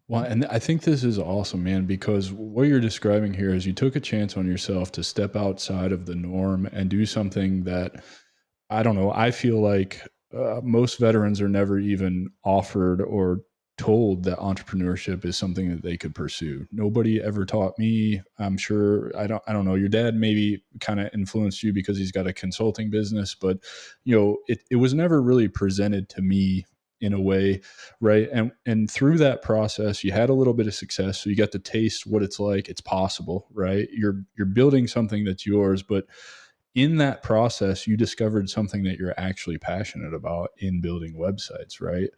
Well, and I think this is awesome, man, because what you're describing here is you took a chance on yourself to step outside of the norm and do something that I don't know. I feel like most veterans are never even offered or told that entrepreneurship is something that they could pursue. Nobody ever taught me. I'm sure I don't know. Your dad maybe kind of influenced you because he's got a consulting business, but it was never really presented to me in a way, right? And through that process, you had a little bit of success, so you got to taste what it's like. It's possible, right? You're building something that's yours, but in that process, you discovered something that you're actually passionate about in building websites, right?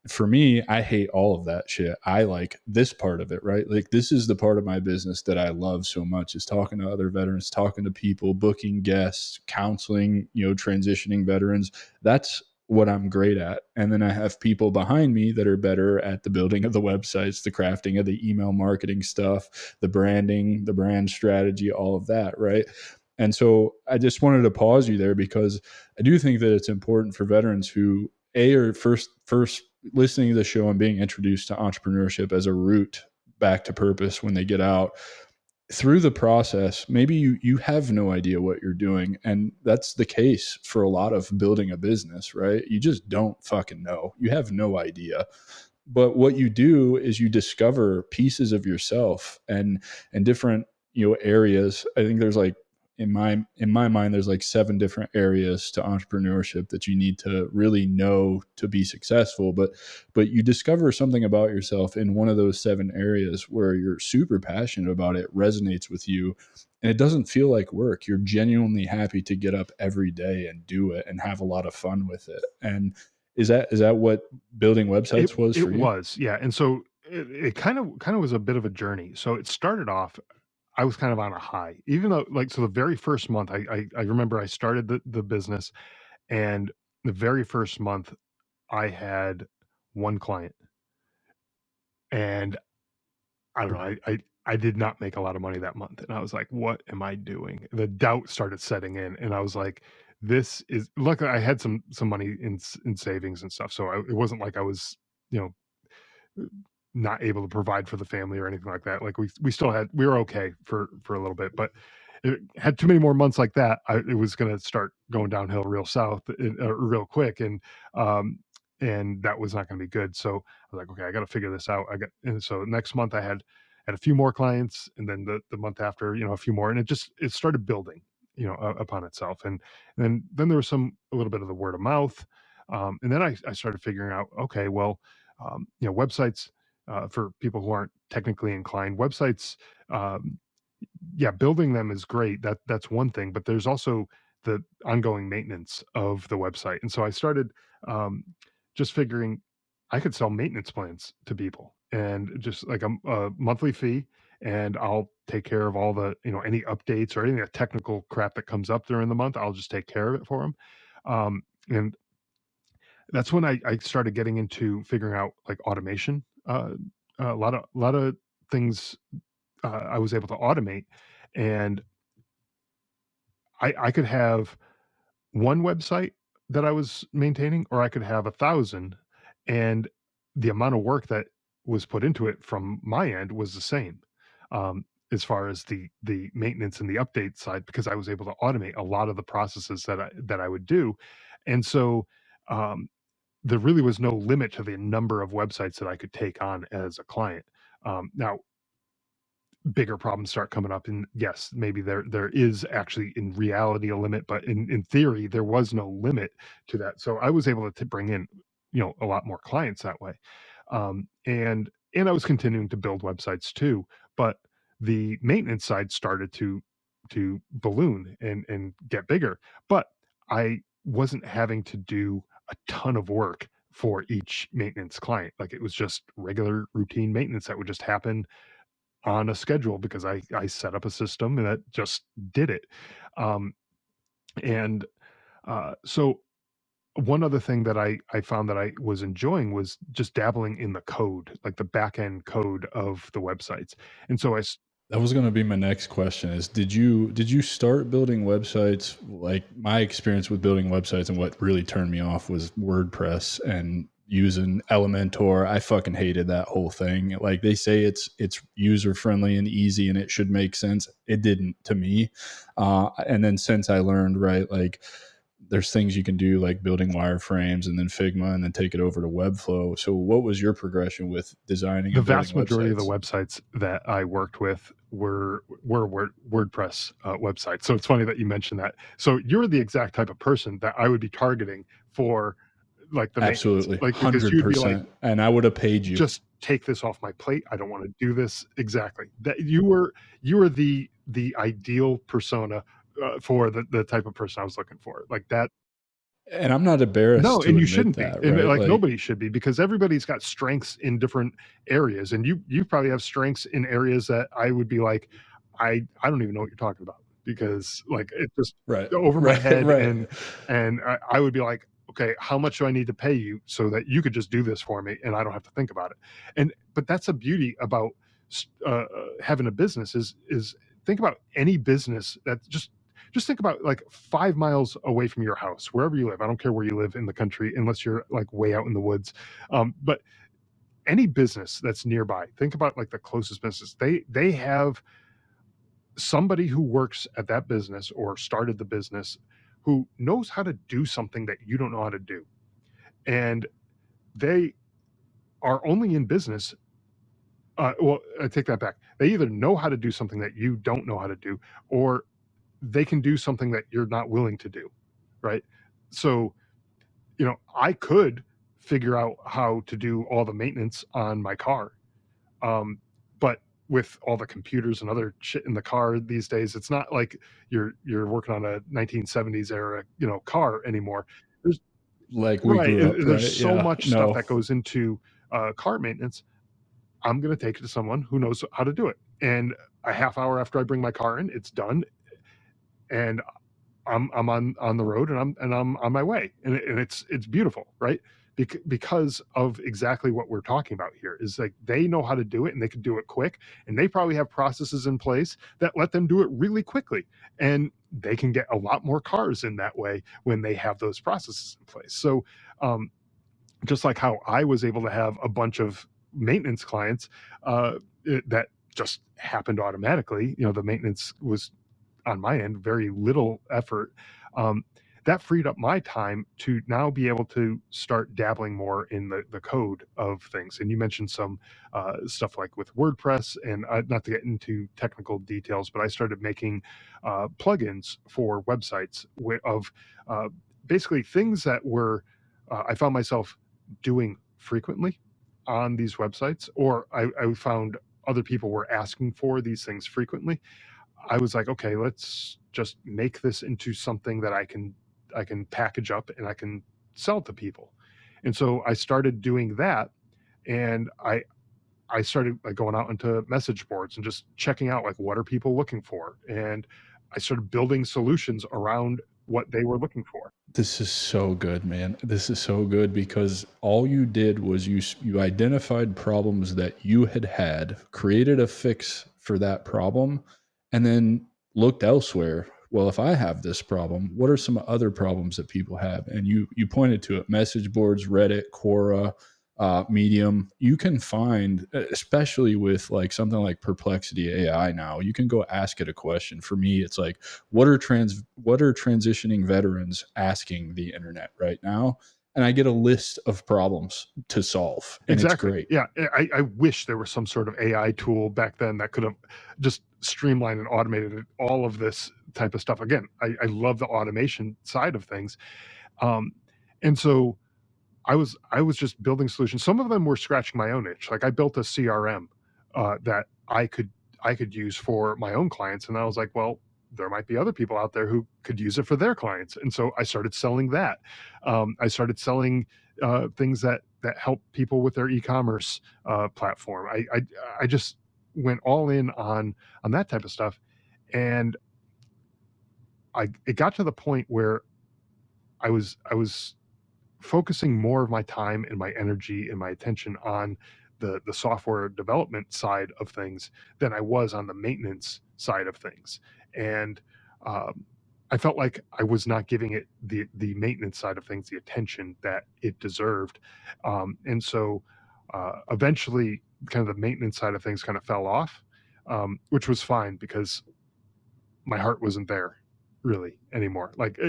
For me, I hate all of that shit. I like this part of it, right? Like this is the part of my business that I love so much is talking to other veterans, talking to people, booking guests, counseling, transitioning veterans. That's what I'm great at. And then I have people behind me that are better at the building of the websites, the crafting of the email marketing stuff, the branding, the brand strategy, all of that, right? And so I just wanted to pause you there because I do think that it's important for veterans who are first listening to the show and being introduced to entrepreneurship as a route back to purpose when they get out. Through the process, maybe you have no idea what you're doing, and that's the case for a lot of building a business, right? You just don't fucking know. You have no idea. But what you do is you discover pieces of yourself and different areas. I think there's like in my mind there's like 7 different areas to entrepreneurship that you need to really know to be successful, but you discover something about yourself in one of those 7 areas where you're super passionate about it, resonates with you, and it doesn't feel like work. You're genuinely happy to get up every day and do it and have a lot of fun with it. And is that what building it websites was it for you? was, yeah, and so it kind of was a bit of a journey. So it started off, I was kind of on a high, even though like so the very first month, I remember I started the business, and the very first month I had one client, and I don't know, I did not make a lot of money that month, and I was like, "What am I doing?" The doubt started setting in, and I was like, "This is." Luckily, I had some money in savings and stuff, so it wasn't like I was, you know, not able to provide for the family or anything like that. Like we were okay for a little bit, but it had too many more months like that. It was going to start going downhill real south, real quick, um, and that was not going to be good. So I was like, okay, I got to figure this out. And so next month I had a few more clients, and then the month after, a few more, and it started building, upon itself, and then there was a little bit of the word of mouth, and then I started figuring out, okay, well, websites, for people who aren't technically inclined. Websites, um, yeah, building them is great. That's one thing, but there's also the ongoing maintenance of the website. And so I started, um, just figuring I could sell maintenance plans to people and just like a monthly fee, and I'll take care of all the any updates or any of the technical crap that comes up during the month. I'll just take care of it for them. And that's when I started getting into figuring out like automation. A lot of things, I was able to automate, and I could have one website that I was maintaining, or I could have 1,000, and the amount of work that was put into it from my end was the same, as far as the maintenance and the update side, because I was able to automate a lot of the processes that I would do, and so. Um, there really was no limit to the number of websites that I could take on as a client. Now, bigger problems start coming up, and yes, maybe there is actually in reality a limit, but in theory there was no limit to that. So I was able to bring in a lot more clients that way, and I was continuing to build websites too, but the maintenance side started to balloon and get bigger, but I wasn't having to do a ton of work for each maintenance client. Like, it was just regular routine maintenance that would just happen on a schedule because I set up a system and that just did it. Um, and so one other thing that I found that I was enjoying was just dabbling in the code, like the back end code of the websites. And so That was going to be my next question is did you start building websites? Like my experience with building websites and what really turned me off was WordPress and using Elementor. I fucking hated that whole thing. Like they say it's user friendly and easy and it should make sense. It didn't to me. And then since I learned, right, like there's things you can do like building wireframes and then Figma and then take it over to Webflow. So what was your progression with designing The and building vast majority of the websites? websites that I worked with were WordPress websites. So it's funny that you mentioned that. So you're the exact type of person that I would be targeting for like the maintenance, Absolutely, like because you'd be like, 100%. And I would have paid you. just take this off my plate. I don't want to do this. Exactly. That you were the ideal persona for the type of person I was looking for. Like that. And I'm not embarrassed No, and to you admit shouldn't be, that, and, right? like, Like, nobody should be because everybody's got strengths in different areas, and you probably have strengths in areas that I would be like, I don't even know what you're talking about because, like, it just right, over my right, head, right. and I would be like, "Okay, how much do I need to pay you so that you could just do this for me and I don't have to think about it?" But that's the beauty about having a business is think about any business that just think about like 5 miles away from your house, wherever you live. I don't care where you live in the country, unless you're like way out in the woods. But any business that's nearby, think about like the closest business. They have somebody who works at that business or started the business who knows how to do something that you don't know how to do, and they are only in business. Well, I take that back. They either know how to do something that you don't know how to do, or they can do something that you're not willing to do, right? So I could figure out how to do all the maintenance on my car. But with all the computers and other shit in the car these days, it's not like you're working on a 1970s era, car anymore. There's Like we right. grew up, There's right? so Yeah. much stuff No. that goes into car maintenance. I'm going to take it to someone who knows how to do it. And a half hour after I bring my car in, it's done. And I'm on the road and I'm on my way, and it's beautiful, right? Because of exactly what we're talking about here is like they know how to do it and they can do it quick, and they probably have processes in place that let them do it really quickly, and they can get a lot more cars in that way when they have those processes in place. So um, just like how I was able to have a bunch of maintenance clients that just happened automatically, the maintenance was on my end, very little effort. Um, that freed up my time to now be able to start dabbling more in the code of things. And you mentioned some stuff like with WordPress, and not to get into technical details, but I started making plugins for websites of uh, basically things that were I found myself doing frequently on these websites, or I found other people were asking for these things frequently. I was like, okay, let's just make this into something that I can package up and I can sell to people. And so I started doing that, and I started like going out into message boards and just checking out like what are people looking for, and I started building solutions around what they were looking for. This is so good, man. This is so good because all you did was you identified problems that you had, created a fix for that problem, and then looked elsewhere. Well, if I have this problem, what are some other problems that people have? And you pointed to it: message boards, Reddit, Quora, Medium. You can find, especially with like something like Perplexity AI. Now you can go ask it a question. For me, it's like what are transitioning veterans asking the internet right now, and I get a list of problems to solve, and it's Exactly. great. Yeah. I wish there was some sort of AI tool back then that could have just streamlined and automated all of this type of stuff. Again, I love the automation side of things. Um, and so I was just building solutions. Some of them were scratching my own itch. Like I built a CRM that I could use for my own clients, and I was like, well, there might be other people out there who could use it for their clients, and so I started selling that. I started selling things that help people with their e-commerce platform. I just went all in on that type of stuff, and it got to the point where I was focusing more of my time and my energy and my attention on the software development side of things than I was on the maintenance side of things. And um, I felt like I was not giving it the maintenance side of things the attention that it deserved. And so eventually, kind of the maintenance side of things kind of fell off, which was fine because my heart wasn't there really anymore. Like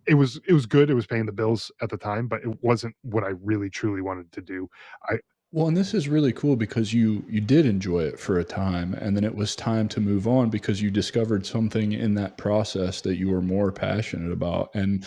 it was good. It was paying the bills at the time, but it wasn't what I really truly wanted to do. I Well, and this is really cool because you did enjoy it for a time, and then it was time to move on because you discovered something in that process that you were more passionate about. And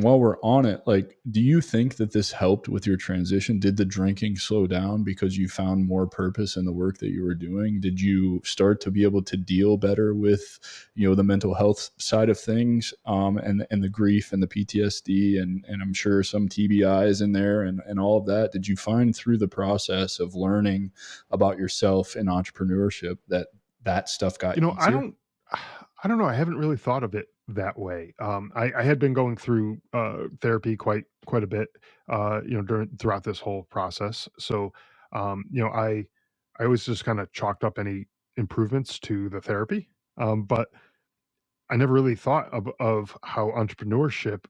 while we're on it, like, do you think that this helped with your transition? Did the drinking slow down because you found more purpose in the work that you were doing? Did you start to be able to deal better with, the mental health side of things, and the grief and the PTSD, and I'm sure some TBIs in there, and all of that? Did you find through the process of learning about yourself and entrepreneurship that stuff got You know, I easier? don't I don't know, I haven't really thought of it that way. I had been going through, therapy quite a bit, during throughout this whole process. So, I always just kinda chalked up any improvements to the therapy, but I never really thought of how entrepreneurship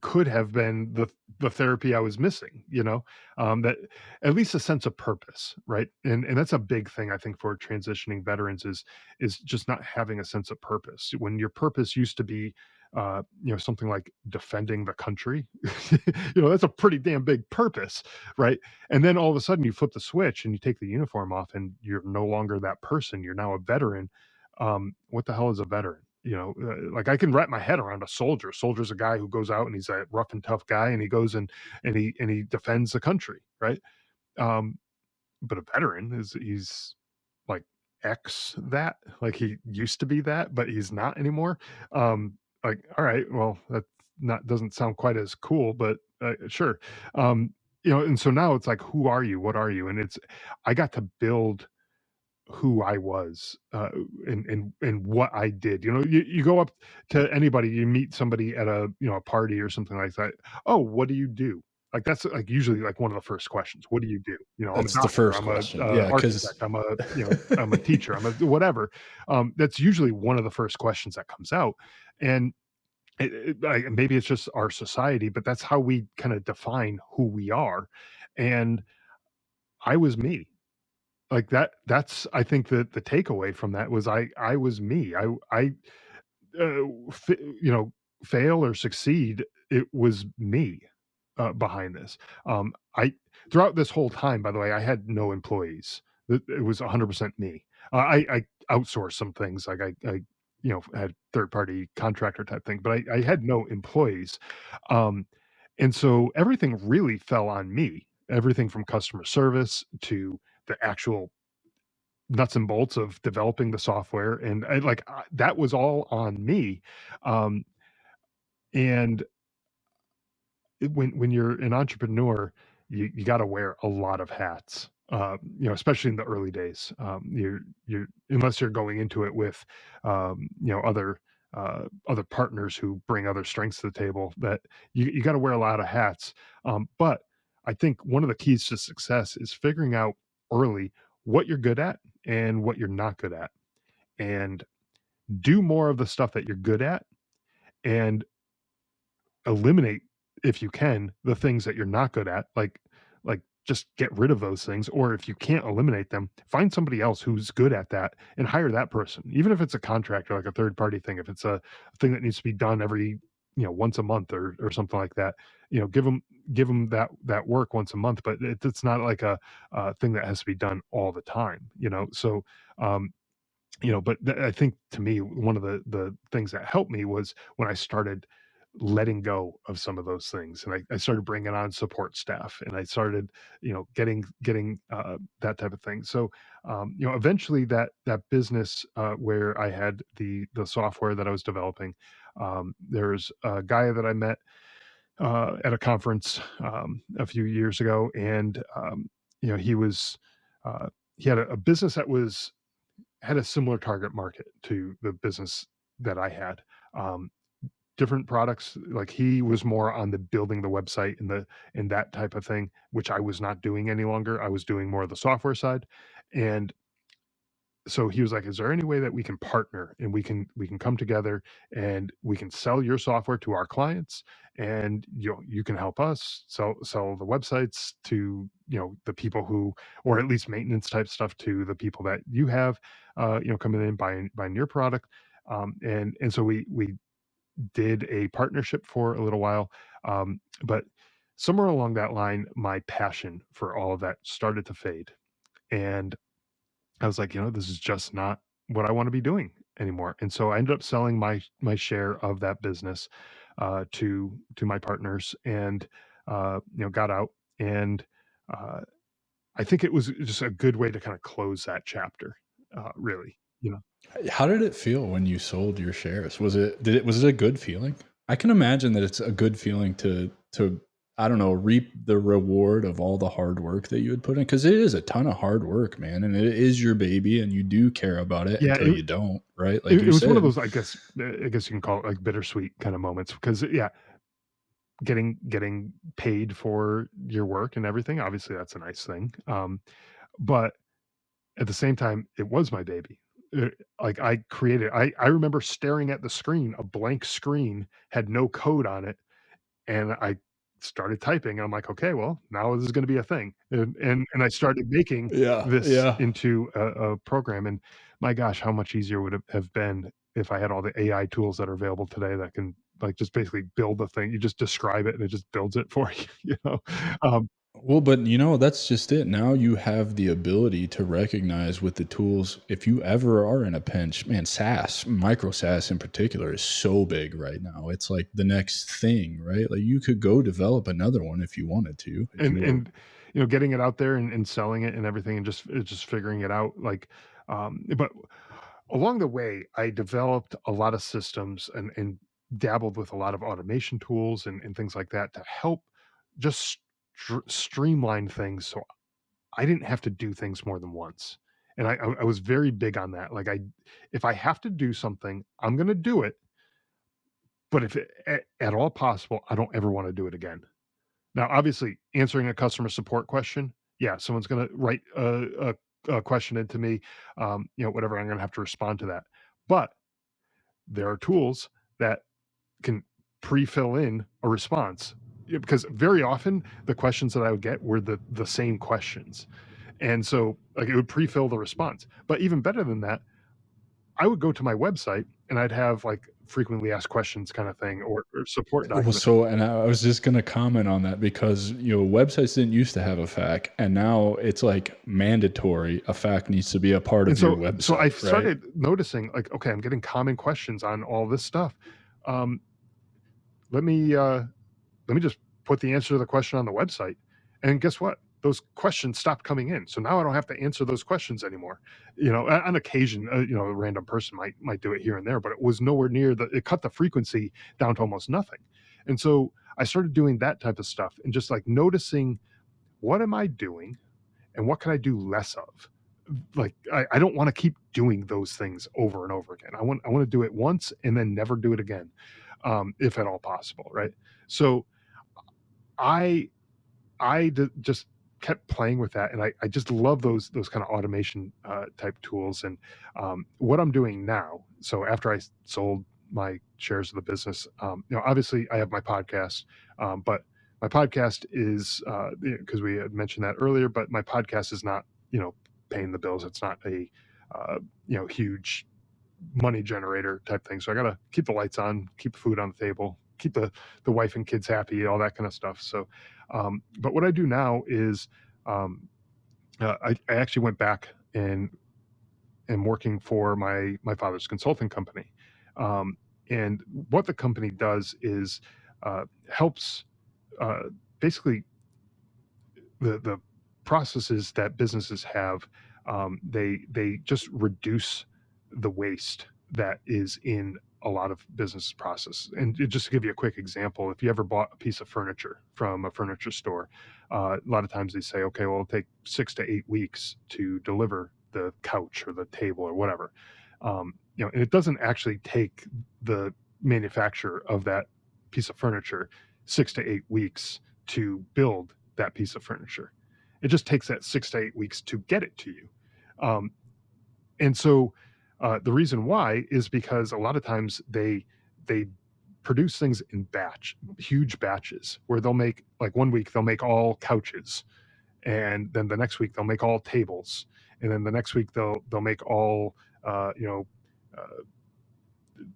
could have been the therapy I was missing, that at least a sense of purpose, right? And that's a big thing I think for transitioning veterans is just not having a sense of purpose. When your purpose used to be something like defending the country, that's a pretty damn big purpose, right? And then all of a sudden you flip the switch and you take the uniform off and you're no longer that person. You're now a veteran. What the hell is a veteran? Like I can wrap my head around a soldier. Soldier's a guy who goes out and he's a rough and tough guy and he goes and he defends the country, right? Um, but a veteran is he's like X that, like he used to be that, but he's not anymore. Like, all right, well, that not doesn't sound quite as cool, but sure. And so now it's like, who are you? What are you? And I got to build who I was, and what I did. You go up to anybody, you meet somebody at a party or something like that. "Oh, what do you do?" Like, that's, like, usually, like, one of the first questions. "What do you do?" "I'm a That's the doctor, first I'm a, question. Yeah, architect, because I'm a teacher, I'm a whatever." That's usually one of the first questions that comes out, and maybe it's just our society, but that's how we kinda define who we are, and I was me. Like, that's I think that the takeaway from that was I was me. I f fail or succeed, it was me, behind this. I throughout this whole time, by the way, I had no employees. It was 100% me. I outsourced some things, like had third-party contractor type thing, but I had no employees. Um, and so everything really fell on me. Everything from customer service to the actual nuts and bolts of developing the software, and that was all on me. Um, and when you're an entrepreneur, you got to wear a lot of hats. Especially in the early days. You're unless you're going into it with other partners who bring other strengths to the table, that you got to wear a lot of hats. But I think one of the keys to success is figuring out early what you're good at and what you're not good at, and do more of the stuff that you're good at, and eliminate, if you can, the things that you're not good at, like just get rid of those things, or if you can't eliminate them, find somebody else who's good at that and hire that person. Even if it's a contractor, like a third party thing, if it's a thing that needs to be done every, once a month or something like that, give them that work once a month, but it's not like a thing that has to be done all the time, so um but I think to me, one of the things that helped me was when I started letting go of some of those things, and I started bringing on support staff, and I started, getting that type of thing. So, eventually that business, where I had the software that I was developing, there's a guy that I met at a conference a few years ago, and he was he had a business that had a similar target market to the business that I had. Um, different products. Like he was more on the building the website and that type of thing, which I was not doing any longer. I was doing more of the software side. And so he was like, "Is there any way that we can partner and we can come together and we can sell your software to our clients, and you can help us sell the websites to the people who, or at least maintenance type stuff to the people that you have, coming in buying your product." And so we did a partnership for a little while, but somewhere along that line, my passion for all of that started to fade, and I was like, this is just not what I want to be doing anymore. And so I ended up selling my share of that business to my partners, and got out. And uh, I think it was just a good way to kind of close that chapter. Really, How did it feel when you sold your shares? Was it a good feeling? I can imagine that it's a good feeling to I don't know, reap the reward of all the hard work that you had put in, because it is a ton of hard work, man, and it is your baby, and you do care about it yeah. until you don't, right? Like It you was one of said. those, I guess you can call it like bittersweet kind of moments, because yeah, getting paid for your work and everything, obviously that's a nice thing. But at the same time, it was my baby. Uh, like I remember staring at the screen, a blank screen, had no code on it, and I started typing, and I'm like, "Okay, well, now this is gonna be a thing." And I started making Yeah, this yeah. into a program, and my gosh, how much easier would it have been if I had all the AI tools that are available today that can, like, just basically build a thing. You just describe it, and it just builds it for you, you know? Um, Well, but that's just it. Now you have the ability to recognize with the tools, if you ever are in a pinch, man, SaaS, micro SaaS in particular, is so big right now. It's like the next thing, right? Like you could go develop another one if you wanted to, if and you were. and getting it out there and selling it and everything, and just figuring it out, like, but along the way I developed a lot of systems and dabbled with a lot of automation tools and things like that to help just streamline things, so I didn't have to do things more than once. And I was very big on that. Like, if I have to do something, I'm going to do it, but if at all possible, I don't ever want to do it again. Now, obviously, answering a customer support question, yeah, someone's gonna write a question into me, whatever, I'm gonna have to respond to that. But there are tools that can pre-fill in a response. Yeah, because very often the questions that I would get were the same questions. And so, like, it would pre-fill the response. But even better than that, I would go to my website and I'd have, like, frequently asked questions kind of thing, or support Well, documents. so, and I was just going to comment on that because, websites didn't used to have a FAQ, and now it's like mandatory. A FAQ needs to be a part And of your so I website, right? started noticing, like, okay, I'm getting common questions on all this stuff. Um, let me let me just put the answer to the question on the website. And guess what? Those questions stopped coming in. So now I don't have to answer those questions anymore. On occasion, a random person might do it here and there, but it was nowhere near it cut the frequency down to almost nothing. And so I started doing that type of stuff and just, like, noticing, what am I doing and what can I do less of? Like, I don't want to keep doing those things over and over again. I want to do it once and then never do it again, if at all possible, right? So I just kept playing with that, and I just love those kind of automation type tools. And what I'm doing now, so after I sold my shares of the business, obviously I have my podcast, but my podcast is, because we had mentioned that earlier, but my podcast is not, paying the bills. It's not a huge money generator type thing. So I got to keep the lights on, keep the food on the table, keep the wife and kids happy, all that kind of stuff. So, but what I do now is, um, I actually went back and am working for my father's consulting company, um, and what the company does is, helps, uh, basically, the processes that businesses have, they just reduce the waste that is in a lot of business process. And just to give you a quick example, if you ever bought a piece of furniture from a furniture store, a lot of times they say, okay, well, it'll take 6 to 8 weeks to deliver the couch or the table or whatever. And it doesn't actually take the manufacturer of that piece of furniture 6 to 8 weeks to build that piece of furniture. It just takes that 6 to 8 weeks to get it to you. Um, and so the reason why is because a lot of times they produce things in huge batches, where they'll make, like, one week they'll make all couches, and then the next week they'll make all tables, and then the next week they'll make all uh, you know uh,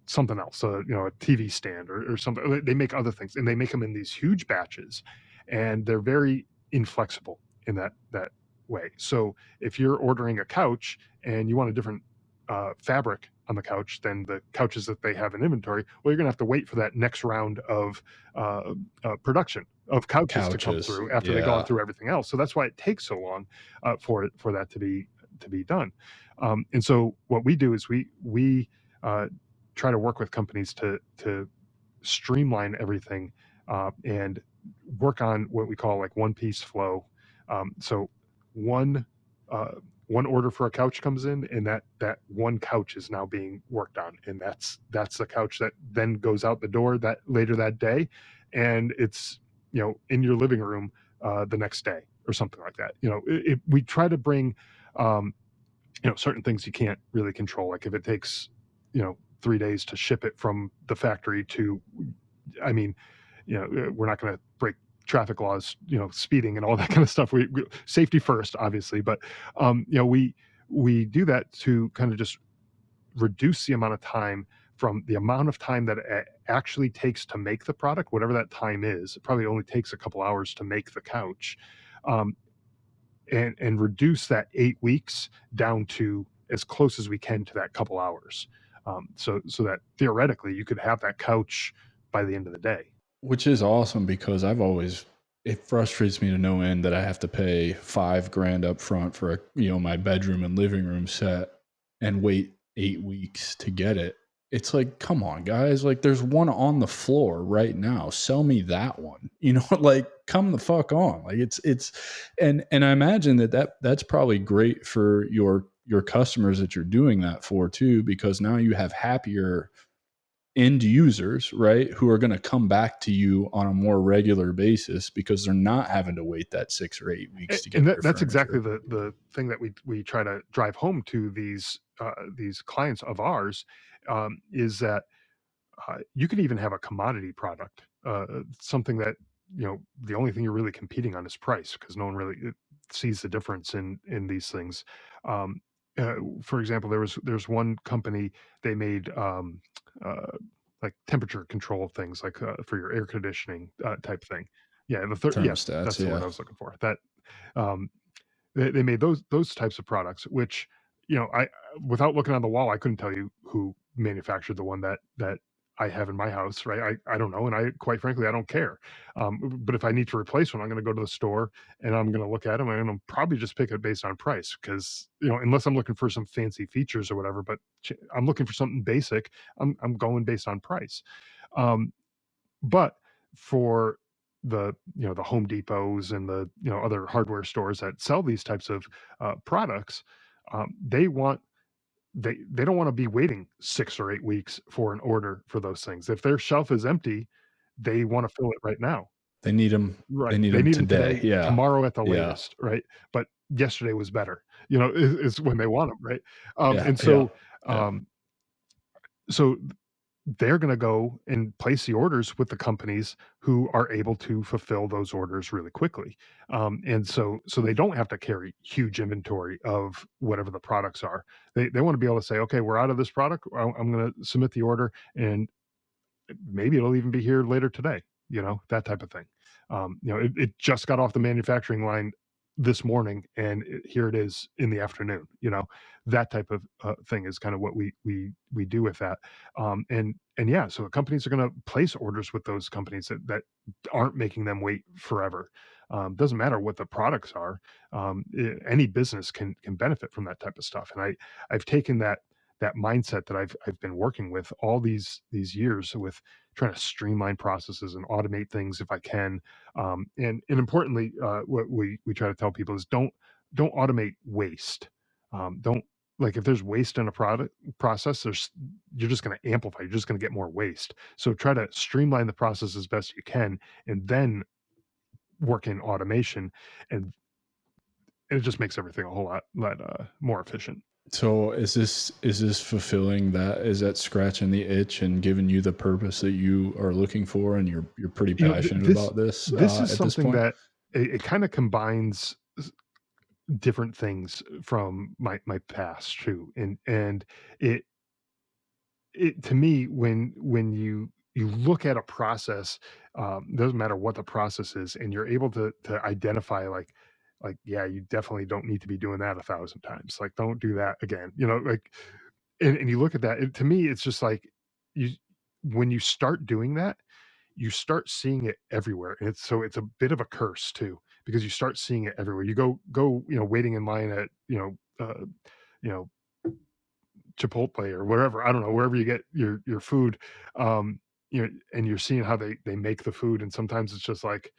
something else, a TV stand or something. They make other things, and they make them in these huge batches, and they're very inflexible in that way. So if you're ordering a couch and you want a different fabric on the couch than the couches that they have in inventory, well, you're going to have to wait for that next round of production of couches to come Couches. through after they've gone Yeah. through everything else. So that's why it takes so long for that to be done. And so what we do is we uh, try to work with companies to streamline everything and work on what we call like one piece flow. So one uh, one order for a couch comes in, and that one couch is now being worked on, and that's the couch that then goes out the door that later that day, and it's in your living room the next day or something like that. We try to bring um, certain things you can't really control, like if it takes 3 days to ship it from the factory to, I mean, we're not going to break traffic laws, speeding and all that kind of stuff. We safety first, obviously, but we do that to kind of just reduce the amount of time, from the amount of time that it actually takes to make the product, whatever that time is. It probably only takes a couple hours to make the couch, um, and reduce that 8 weeks down to as close as we can to that couple hours. So that theoretically you could have that couch by the end of the day. Which is awesome, because it frustrates me to no end that I have to pay $5,000 up front for my bedroom and living room set and wait 8 weeks to get it. It's like, come on, guys. Like, there's one on the floor right now. Sell me that one. Like, come the fuck on. Like, and I imagine that's probably great for your customers that you're doing that for too, because now you have happier end users, right, who are going to come back to you on a more regular basis because they're not having to wait that 6 or 8 weeks to And get their that's exactly furniture. the thing that we try to drive home to these clients of ours, is that you could even have a commodity product, something that the only thing you're really competing on is price, because no one really sees the difference in these things. Um, for example, there's one company, they made uh, like temperature control things, like for your air conditioning type thing. Yeah, yeah, Thermostats, that's the word yeah. I was looking for. That um, they made those types of products, which I, without looking on the wall, I couldn't tell you who manufactured the one that I have in my house, right? I don't know, and I, quite frankly, I don't care. But if I need to replace one, I'm going to go to the store and I'm going to look at them, and I'm probably just pick it based on price, because unless I'm looking for some fancy features or whatever, but I'm looking for something basic, I'm going based on price. Um, but for the Home Depots and the other hardware stores that sell these types of products, they want they don't want to be waiting 6 or 8 weeks for an order for those things. If their shelf is empty, they want to fill it right now. They need them. They Right. need They them need them today. today, Yeah. tomorrow at the Yeah. latest, right? But yesterday was better, is when they want them, right? Yeah. And Yeah. Yeah. um, so they're going to go and place the orders with the companies who are able to fulfill those orders really quickly, and so they don't have to carry huge inventory of whatever the products are. They want to be able to say, okay, we're out of this product, I'm going to submit the order, and maybe it'll even be here later today, that type of thing. It just got off the manufacturing line this morning, and here it is in the afternoon. That type of thing is kind of what we do with that. And yeah, so companies are going to place orders with those companies that aren't making them wait forever. Doesn't matter what the products are. Any business can benefit from that type of stuff. And I've taken that mindset that I've been working with all these years, with trying to streamline processes and automate things if I can. And importantly, what we try to tell people is don't automate waste. Don't like if there's waste in a product process, you're just going to amplify. You're just going to get more waste. So try to streamline the process as best you can, and then work in automation, and it just makes everything a whole lot more efficient. So is this fulfilling that? Is that scratching the itch and giving you the purpose that you are looking for, and you're pretty You know, passionate this about this this is at this something point? that it kind of combines different things from my past too, and it it to me, when you look at a process, doesn't matter what the process is, and you're able to identify, like, yeah, you definitely don't need to be doing that 1,000 times. Like, don't do that again. Like, and you look at that. To me, it's just like, you when you start doing that, you start seeing it everywhere. And it's a bit of a curse too, because you start seeing it everywhere. You go, waiting in line at, you know Chipotle or wherever, I don't know, wherever you get your food, um, and you're seeing how they make the food, and sometimes it's just like,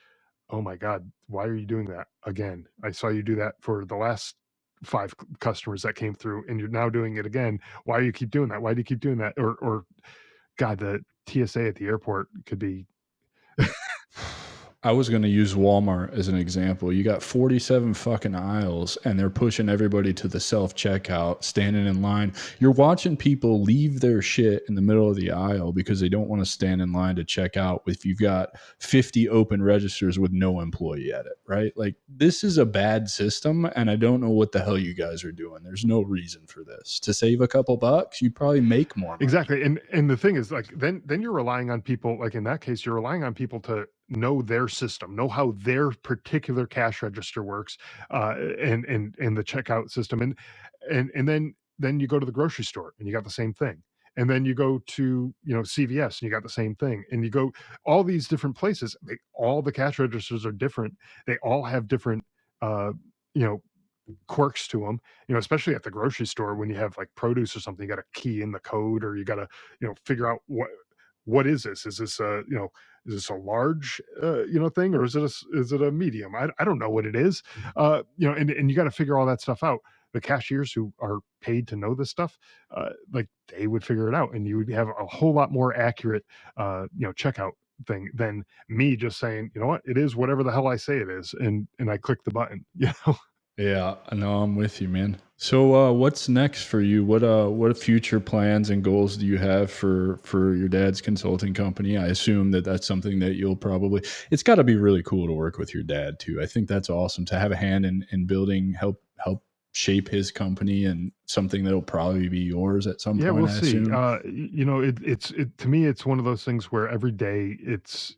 "Oh my god, why are you doing that again? I saw you do that for the last 5 customers that came through, and you're now doing it again. Why do you keep doing that? Why do you keep doing that?" Or god, the TSA at the airport could be. I was going to use Walmart as an example. You got 47 fucking aisles and they're pushing everybody to the self checkout, standing in line. You're watching people leave their shit in the middle of the aisle because they don't want to stand in line to check out if you've got 50 open registers with no employee at it, right? Like, this is a bad system and I don't know what the hell you guys are doing. There's no reason for this. To save a couple bucks, you probably make more money. Exactly, and the thing is, like, then you're relying on people, like, in that case, you're relying on people to know their system, know how their particular cash register works, and the checkout system, and then you go to the grocery store, and you got the same thing, and then you go to, CVS, and you got the same thing, and you go all these different places, all the cash registers are different, they all have different, uh, you know, quirks to them, especially at the grocery store when you have like produce or something, you got to key in the code, or you got to, figure out what is this? Is this is this a large, thing, or is it a medium? I don't know what it is. And you got to figure all that stuff out. The cashiers who are paid to know this stuff, like, they would figure it out, and you would have a whole lot more accurate, checkout thing than me just saying, you know what, it is whatever the hell I say it is, and I click the button. Yeah, I know, I'm with you, man. So, what's next for you? What future plans and goals do you have for your dad's consulting company? I assume that that's something that you'll probably. It's got to be really cool to work with your dad too. I think that's awesome to have a hand in building, help shape his company and something that'll probably be yours at some Yeah, point. we'll I see. assume. It to me, it's one of those things where every day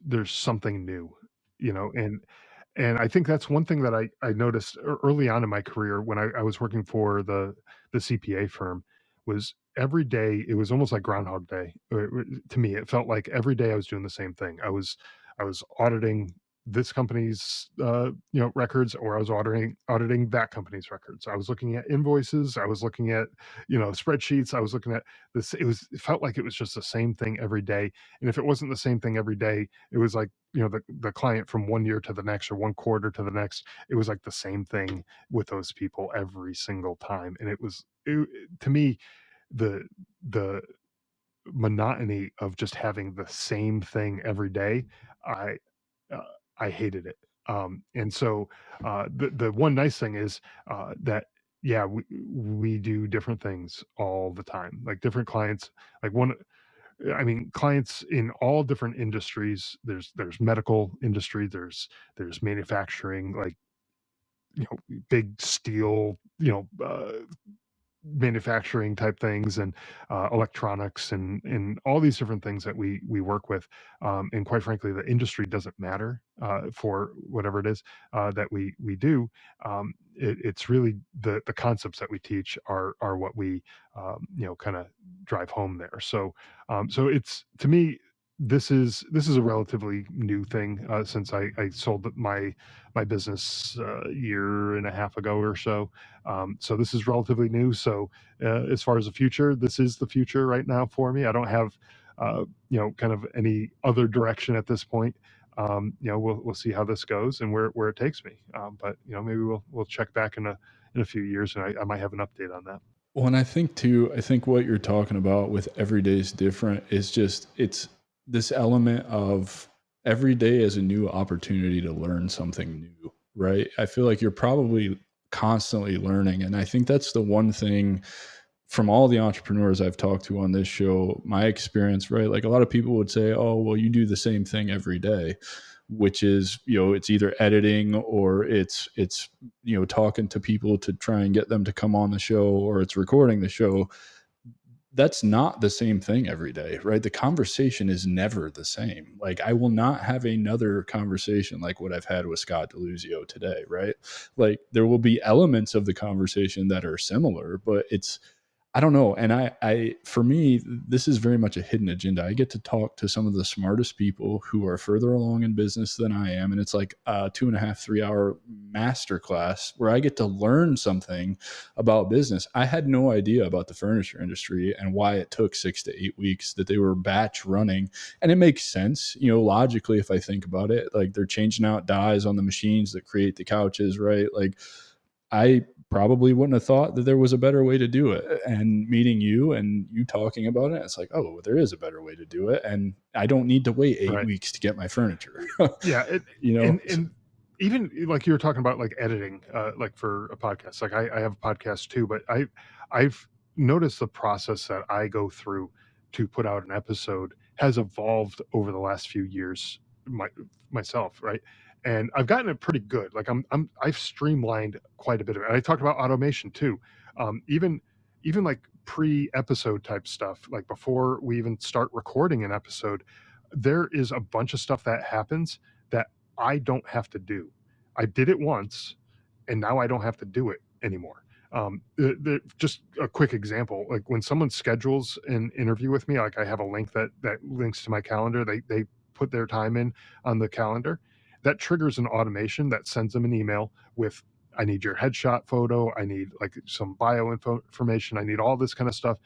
there's something new, and I think that's one thing that I noticed early on in my career when I was working for the CPA firm. Was every day it was almost like Groundhog Day. To me, it felt like every day I was doing the same thing. I was auditing this company's, records, or I was auditing that company's records. I was looking at invoices. I was looking at, spreadsheets. I was looking at this. It felt like it was just the same thing every day. And if it wasn't the same thing every day, it was like, the client from one year to the next, or one quarter to the next, it was like the same thing with those people every single time. And to me, the the monotony of just having the same thing every day, I uh, I hated it. And so, the one nice thing is, that, yeah, we do different things all the time, like different clients, like one. I mean, clients in all different industries. There's medical industry. There's manufacturing, like, big steel, manufacturing type things, and electronics, and all these different things that we work with. And quite frankly, the industry doesn't matter, for whatever it is, that we do. It's really the concepts that we teach are what we, kind of drive home there. So it's, to me, this is a relatively new thing, since I sold my business, a year and a half ago or so. So this is relatively new. So, as far as the future, this is the future right now for me. I don't have, kind of any other direction at this point. We'll see how this goes and where it takes me. But maybe we'll check back in a few years, and I might have an update on that. Well, and I think too, I think what you're talking about with every day is different is just it's this element of every day as a new opportunity to learn something new, right? I feel like you're probably constantly learning. And I think that's the one thing from all the entrepreneurs I've talked to on this show, my experience, right? Like a lot of people would say, oh, well, you do the same thing every day, which is, it's either editing or it's, talking to people to try and get them to come on the show, or it's recording the show. That's not the same thing every day, right? The conversation is never the same. Like I will not have another conversation like what I've had with Scott DeLuzio today, right? Like there will be elements of the conversation that are similar, but I don't know. And for me, this is very much a hidden agenda. I get to talk to some of the smartest people who are further along in business than I am. And it's like a 2.5, 3 hour masterclass where I get to learn something about business. I had no idea about the furniture industry and why it took 6 to 8 weeks that they were batch running. And it makes sense, logically, if I think about it, like they're changing out dies on the machines that create the couches, right? Like I probably wouldn't have thought that there was a better way to do it. And meeting you and you talking about it, it's like, oh, there is a better way to do it. And I don't need to wait 8 Right. weeks to get my furniture. Yeah. And even like you were talking about like editing, like for a podcast, like I have a podcast too, but I've noticed the process that I go through to put out an episode has evolved over the last few years myself. Right. And I've gotten it pretty good. Like I've streamlined quite a bit of it. And I talked about automation too. Even like pre-episode type stuff, like before we even start recording an episode, there is a bunch of stuff that happens that I don't have to do. I did it once, and now I don't have to do it anymore. Just a quick example, like when someone schedules an interview with me, like I have a link that links to my calendar. They put their time in on the calendar. That triggers an automation that sends them an email with, I need your headshot photo. I need like some bio information. I need all this kind of stuff.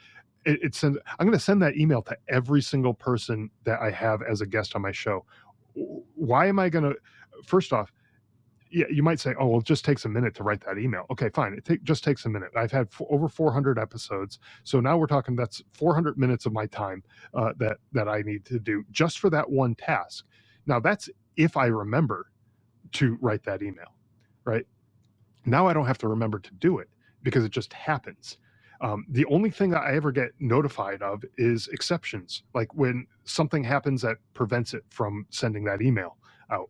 It sends. I'm going to send that email to every single person that I have as a guest on my show. Why am I going to? First off, yeah, you might say, oh, well, it just takes a minute to write that email. Okay, fine. Just takes a minute. I've had over 400 episodes. So now we're talking that's 400 minutes of my time that I need to do just for that one task. Now, that's if I remember to write that email, right? Now I don't have to remember to do it because it just happens. The only thing that I ever get notified of is exceptions, like when something happens that prevents it from sending that email out.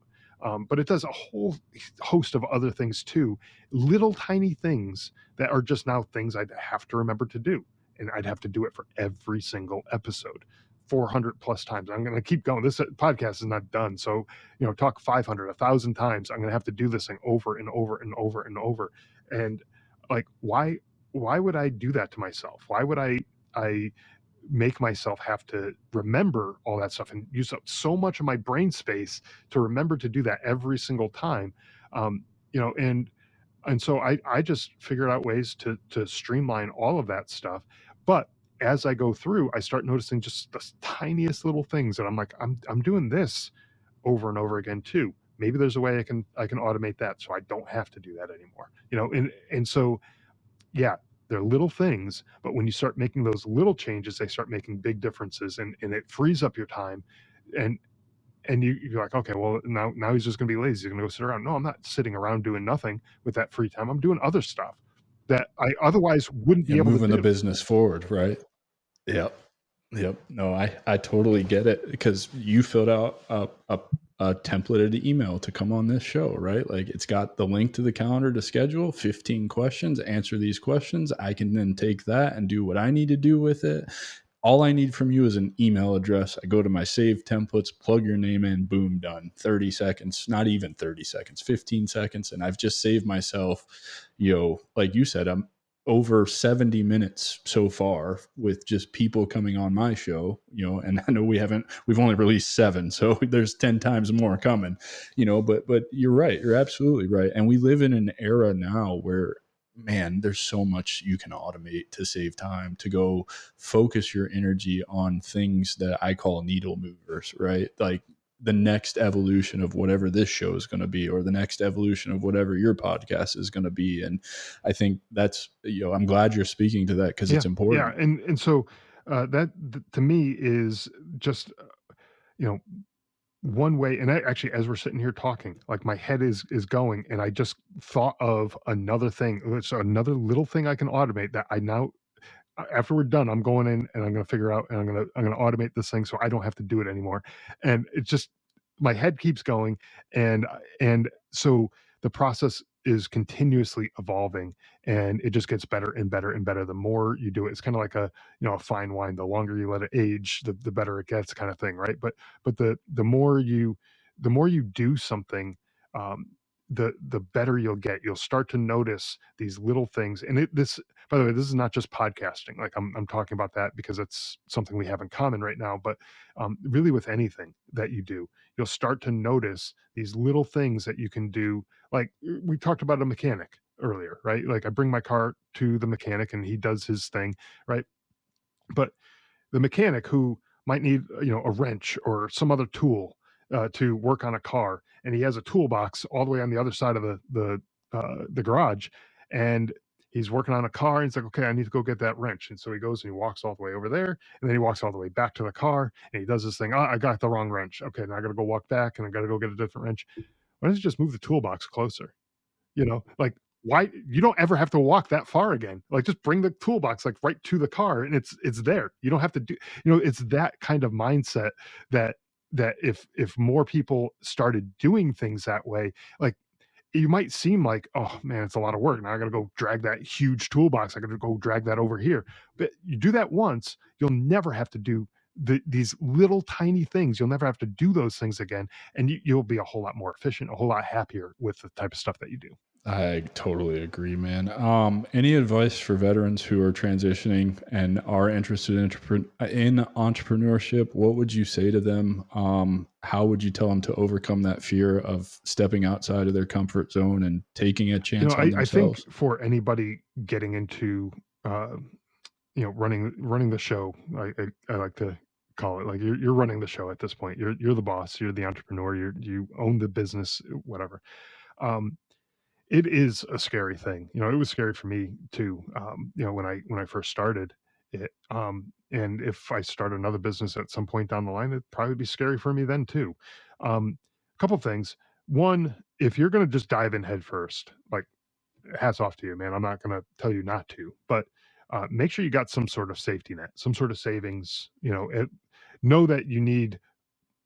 But it does a whole host of other things too, little tiny things that are just now things I'd have to remember to do. And I'd have to do it for every single episode, 400 plus times. I'm going to keep going. This podcast is not done. So, talk 500, 1,000 times. I'm going to have to do this thing over and over and over and over. And like, why would I do that to myself? Why would I make myself have to remember all that stuff and use up so much of my brain space to remember to do that every single time? Um, and so I just figured out ways to streamline all of that stuff. But as I go through, I start noticing just the tiniest little things that I'm like, I'm doing this over and over again too. Maybe there's a way I can automate that so I don't have to do that anymore. And so yeah, they're little things, but when you start making those little changes, they start making big differences, and it frees up your time. And you're like, okay, well, now he's just gonna be lazy. He's gonna go sit around. No, I'm not sitting around doing nothing with that free time. I'm doing other stuff that I otherwise wouldn't be able to moving the do. business forward, right? Yep. Yep. No, I totally get it because you filled out a templated email to come on this show, right? Like it's got the link to the calendar to schedule 15 questions, answer these questions. I can then take that and do what I need to do with it. All I need from you is an email address. I go to my saved templates, plug your name in, boom, done. 30 seconds, not even 30 seconds, 15 seconds. And I've just saved myself, like you said, I'm over 70 minutes so far with just people coming on my show, and I know we've only released 7, so there's 10 times more coming, but you're right. You're absolutely right. And we live in an era now where, man, there's so much you can automate to save time, to go focus your energy on things that I call needle movers, right? Like the next evolution of whatever this show is going to be, or the next evolution of whatever your podcast is going to be. And I think that's, I'm glad you're speaking to that, because it's important. Yeah. And so that to me is just, one way. And actually, as we're sitting here talking, like my head is going, and I just thought of another thing. It's another little thing I can automate that I now, after we're done, I'm going in and I'm going to figure out, and I'm going to automate this thing so I don't have to do it anymore. And it's just, my head keeps going, and so the process is continuously evolving, and it just gets better and better and better the more you do it. It's kind of like a fine wine. The longer you let it age, the better it gets, kind of thing, right? But the more you do something, um, the better you'll get. You'll start to notice these little things. And this, by the way, this is not just podcasting. Like I'm talking about that because it's something we have in common right now. But really, with anything that you do, you'll start to notice these little things that you can do. Like we talked about a mechanic earlier, right? Like I bring my car to the mechanic and he does his thing, right? But the mechanic who might need a wrench or some other tool to work on a car, and he has a toolbox all the way on the other side of the garage, and he's working on a car, and he's like, okay, I need to go get that wrench. And so he goes and he walks all the way over there, and then he walks all the way back to the car, and he does this thing. Oh, I got the wrong wrench. Okay, now I gotta go walk back, and I gotta go get a different wrench. Why doesn't he just move the toolbox closer? Like, why you don't ever have to walk that far again. Like, just bring the toolbox like right to the car, and it's there. You don't have to do, it's that kind of mindset that if more people started doing things that way, like, you might seem like, oh man, it's a lot of work. Now I gotta go drag that huge toolbox. I gotta go drag that over here. But you do that once, you'll never have to do these little tiny things. You'll never have to do those things again. And you'll be a whole lot more efficient, a whole lot happier with the type of stuff that you do. I totally agree, man. Any advice for veterans who are transitioning and are interested in entrepreneurship? What would you say to them? How would you tell them to overcome that fear of stepping outside of their comfort zone and taking a chance on I think themselves? for anybody getting into, running the show, I like to call it, like, you're running the show at this point. You're the boss. You're the entrepreneur. You own the business, whatever. Um, It is a scary thing. It was scary for me too. When I first started it, and if I start another business at some point down the line, it'd probably be scary for me then too. Couple things. One, if you're going to just dive in head first, like, hats off to you, man. I'm not going to tell you not to, but make sure you got some sort of safety net, some sort of savings. Know that you need,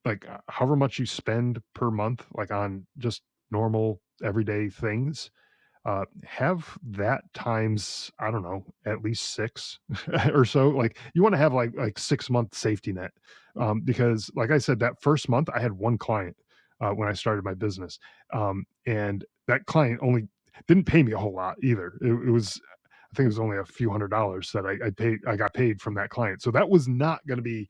like, however much you spend per month, like on just normal everyday things, have that times, I don't know, at least six or so. Like, you want to have like 6 month safety net, because like I said, that first month I had one client when I started my business, and that client only didn't pay me a whole lot either. It was, I think it was only a few $100s that I got paid from that client. So that was not going to be,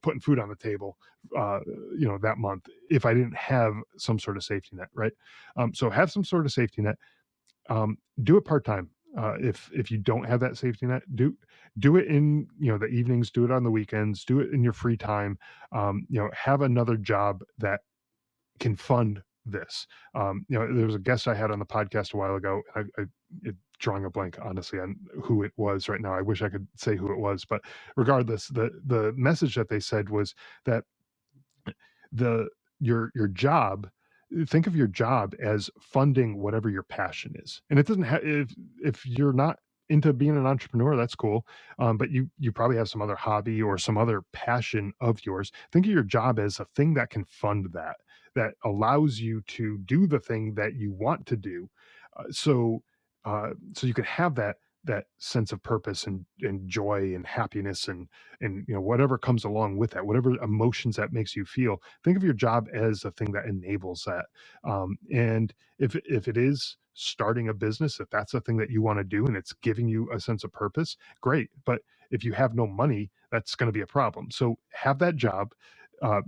putting food on the table, that month, if I didn't have some sort of safety net, right? So have some sort of safety net. Do it part time. If you don't have that safety net, do it in, the evenings. Do it on the weekends. Do it in your free time. Have another job that can fund this. There was a guest I had on the podcast a while ago. Drawing a blank, honestly, on who it was right now. I wish I could say who it was, but regardless, the message that they said was that the your job, think of your job as funding whatever your passion is. And it doesn't have, if you're not into being an entrepreneur, that's cool. But you probably have some other hobby or some other passion of yours. Think of your job as a thing that can fund that allows you to do the thing that you want to do. So you can have that sense of purpose and joy and happiness, and whatever comes along with that, whatever emotions that makes you feel. Think of your job as a thing that enables that. And if it is starting a business, if that's a thing that you want to do and it's giving you a sense of purpose, great. But if you have no money, that's going to be a problem. So have that job. uh,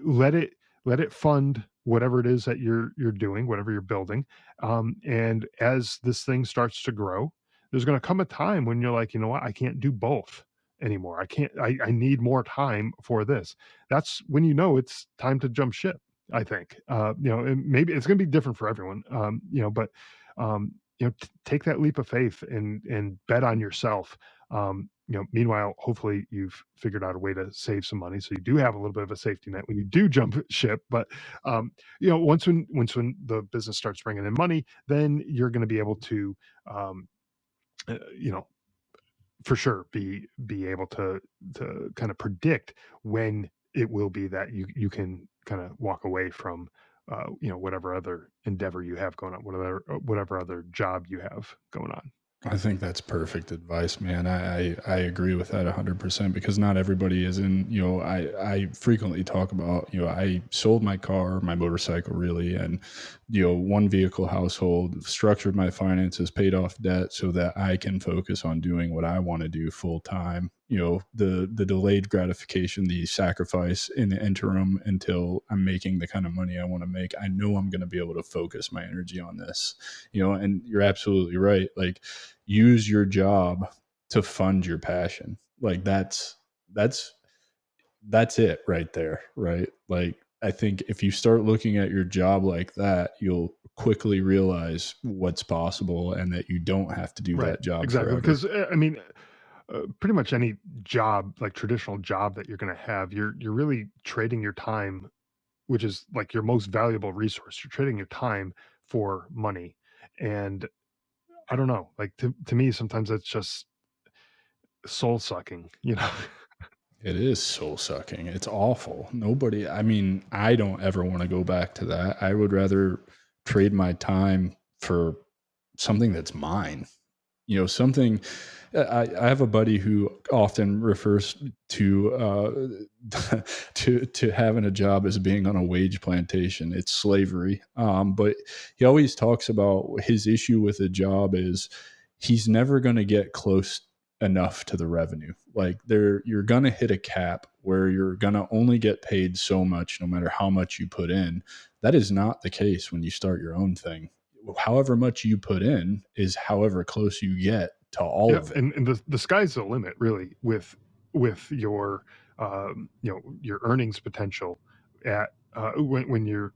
let it let it fund whatever it is that you're doing, whatever you're building. And as this thing starts to grow, there's going to come a time when you're like, you know what, I can't do both. anymore. I need more time for this. That's when you know it's time to jump ship, I think. And maybe it's going to be different for everyone, but take that leap of faith and bet on yourself. Meanwhile, hopefully you've figured out a way to save some money, so you do have a little bit of a safety net when you do jump ship. But once when the business starts bringing in money, then you're going to be able to, um, uh, you know, for sure be able to kind of predict when it will be that you can kind of walk away from whatever other endeavor you have going on, whatever other job you have going on. I think that's perfect advice, man. I agree with that 100% because not everybody is in, I frequently talk about, I sold my car, my motorcycle really, and, one vehicle household, structured my finances, paid off debt so that I can focus on doing what I want to do full time. The delayed gratification, the sacrifice in the interim until I'm making the kind of money I want to make. I know I'm going to be able to focus my energy on this, and you're absolutely right. Like, use your job to fund your passion. Like that's that's it right there, right? Like, I think if you start looking at your job like that, you'll quickly realize what's possible and that you don't have to do Right, that job exactly. forever. Because I mean, pretty much any job, like traditional job that you're going to have, you're really trading your time, which is like your most valuable resource. You're trading your time for money, and I don't know, like to me, sometimes that's just soul sucking, you know? It is soul sucking. It's awful. Nobody, I mean, I don't ever want to go back to that. I would rather trade my time for something that's mine. Something. I have a buddy who often refers to to having a job as being on a wage plantation. It's slavery. But he always talks about his issue with a job is he's never going to get close enough to the revenue. Like, you're going to hit a cap where you're going to only get paid so much no matter how much you put in. That is not the case when you start your own thing. However much you put in is however close you get to all Yeah, of it. and the sky's the limit, really, with your your earnings potential at when you're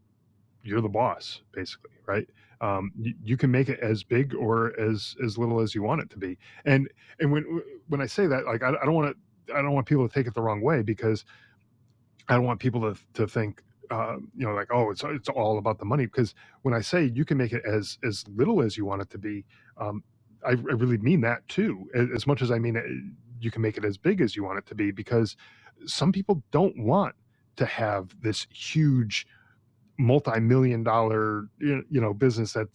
the boss, basically, right? You can make it as big or as little as you want it to be. And when I say that, like, I don't want people to take it the wrong way, because I don't want people to think, like, oh, it's all about the money. Because when I say you can make it as little as you want it to be, I really mean that too. As much as I mean you can make it as big as you want it to be, because some people don't want to have this huge multi-million dollar business that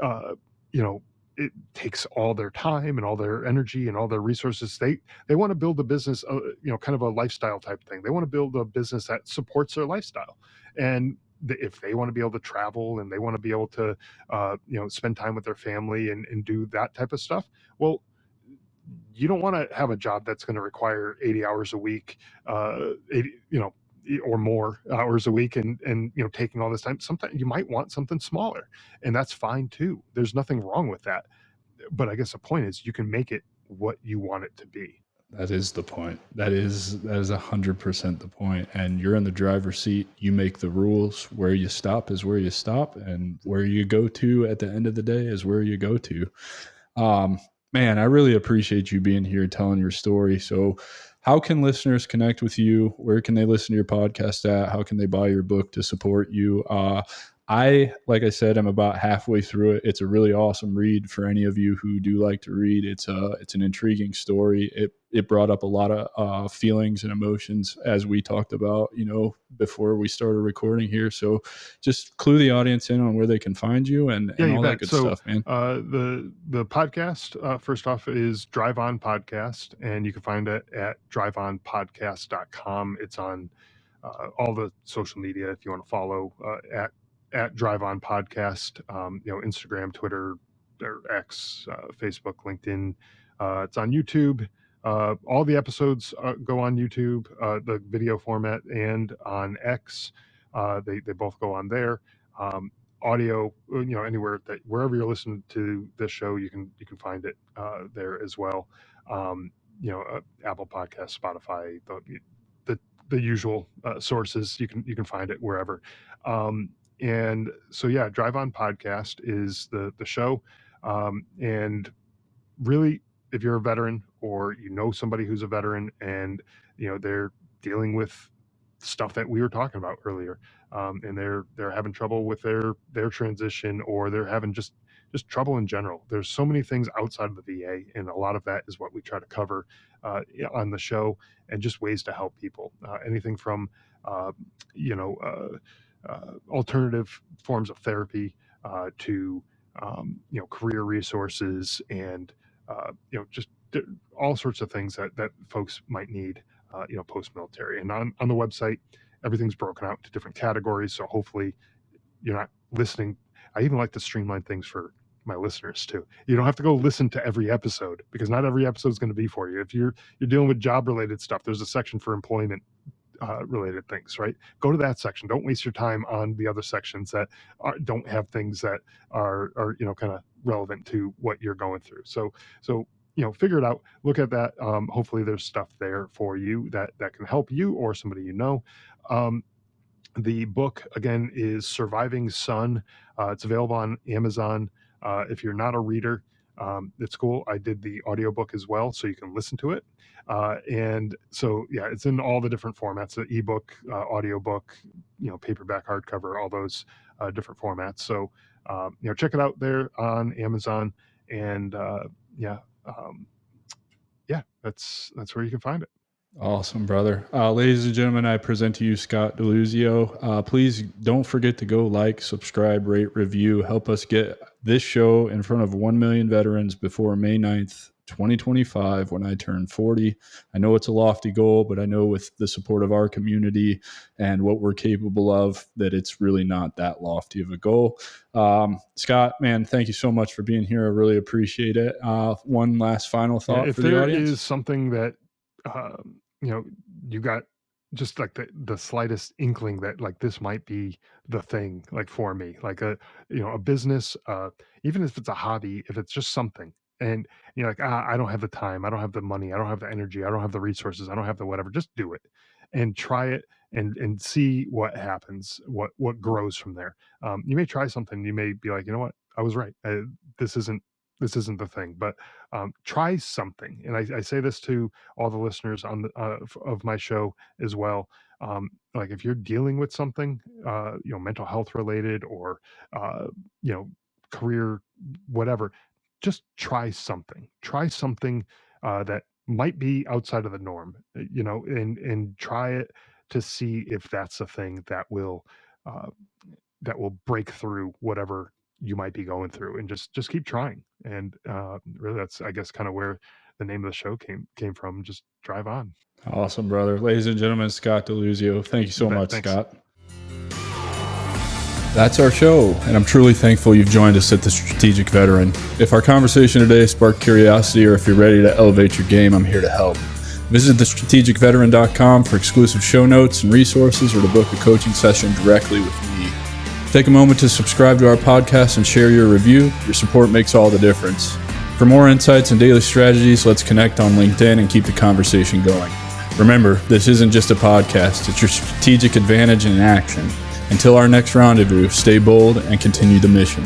uh you know it takes all their time and all their energy and all their resources. They want to build a business, kind of a lifestyle type thing. They want to build a business that supports their lifestyle, and if they want to be able to travel and they want to be able to spend time with their family and do that type of stuff, well, you don't want to have a job that's going to require 80 hours a week, 80, or more hours a week, and taking all this time. Sometimes you might want something smaller, and that's fine too. There's nothing wrong with that. But I guess the point is you can make it what you want it to be. That is the point. That is 100% the point. And you're in the driver's seat. You make the rules. Where you stop is where you stop, and where you go to at the end of the day is where you go to. Um, Man, I really appreciate you being here telling your story. So, how can listeners connect with you? Where can they listen to your podcast at? How can they buy your book to support you? Like I said, I'm about halfway through it. It's a really awesome read for any of you who do like to read. It's an intriguing story. It brought up a lot of feelings and emotions, as we talked about, before we started recording here. So just clue the audience in on where they can find you Yeah, and you all that bet. good So stuff, man. the podcast, first off, is Drive On Podcast, and you can find it at driveonpodcast.com. It's on all the social media if you want to follow, at Drive On Podcast, Instagram, Twitter, or X, Facebook, LinkedIn. It's on YouTube. All the episodes go on YouTube, the video format, and on X. They both go on there. Um, Audio, anywhere wherever you're listening to this show, you can find it there as well. Apple Podcasts, Spotify, the usual sources. You can find it wherever. And so yeah, Drive On Podcast is the show. And really, if you're a veteran or you know somebody who's a veteran and they're dealing with stuff that we were talking about earlier, and they're having trouble with their transition, or they're having just trouble in general. There's so many things outside of the VA, and a lot of that is what we try to cover on the show, and just ways to help people. Anything from alternative forms of therapy to career resources, and just all sorts of things that folks might need, post-military. And on the website, everything's broken out into different categories. So hopefully you're not listening. I even like to streamline things for my listeners too. You don't have to go listen to every episode, because not every episode is going to be for you. If you're dealing with job related stuff, there's a section for employment related things, right? Go to that section. Don't waste your time on the other sections that don't have things that are kind of relevant to what you're going through. So figure it out. Look at that. Hopefully there's stuff there for you that can help you or somebody you know. The book, again, is Surviving Son. It's available on Amazon. If you're not a reader, it's cool. I did the audiobook as well, so you can listen to it. And so, yeah, it's in all the different formats: the ebook, audiobook, paperback, hardcover, all those different formats. So, check it out there on Amazon. And that's where you can find it. Awesome, brother. Ladies and gentlemen, I present to you Scott DeLuzio. Please don't forget to go like, subscribe, rate, review. Help us get this show in front of 1 million veterans before May 9th, 2025, when I turn 40. I know it's a lofty goal, but I know with the support of our community and what we're capable of, that it's really not that lofty of a goal. Scott, man, thank you so much for being here. I really appreciate it. One last final thought for the audience. If there is something that you got just like the slightest inkling that like this might be the thing, like for me, like a business, even if it's a hobby, if it's just something, and you're like, I don't have the time, I don't have the money, I don't have the energy, I don't have the resources, I don't have the whatever, just do it and try it and see what happens, what grows from there. You may try something, you may be like, you know what, I was right, this isn't the thing, but try something. And I say this to all the listeners on of my show as well. Like if you're dealing with something, mental health related, or career, whatever, just try something. Try something that might be outside of the norm, and try it to see if that's a thing that will break through whatever you might be going through, and just keep trying. And really, that's, I guess, kind of where the name of the show came from. Just drive on. Awesome, brother. Ladies and gentlemen, Scott DeLuzio. Thank you so much, thanks. Scott. That's our show, and I'm truly thankful you've joined us at The Strategic Veteran. If our conversation today sparked curiosity, or if you're ready to elevate your game, I'm here to help. Visit thestrategicveteran.com for exclusive show notes and resources, or to book a coaching session directly with me. Take a moment to subscribe to our podcast and share your review. Your support makes all the difference. For more insights and daily strategies, let's connect on LinkedIn and keep the conversation going. Remember, this isn't just a podcast, it's your strategic advantage in action. Until our next rendezvous, stay bold and continue the mission.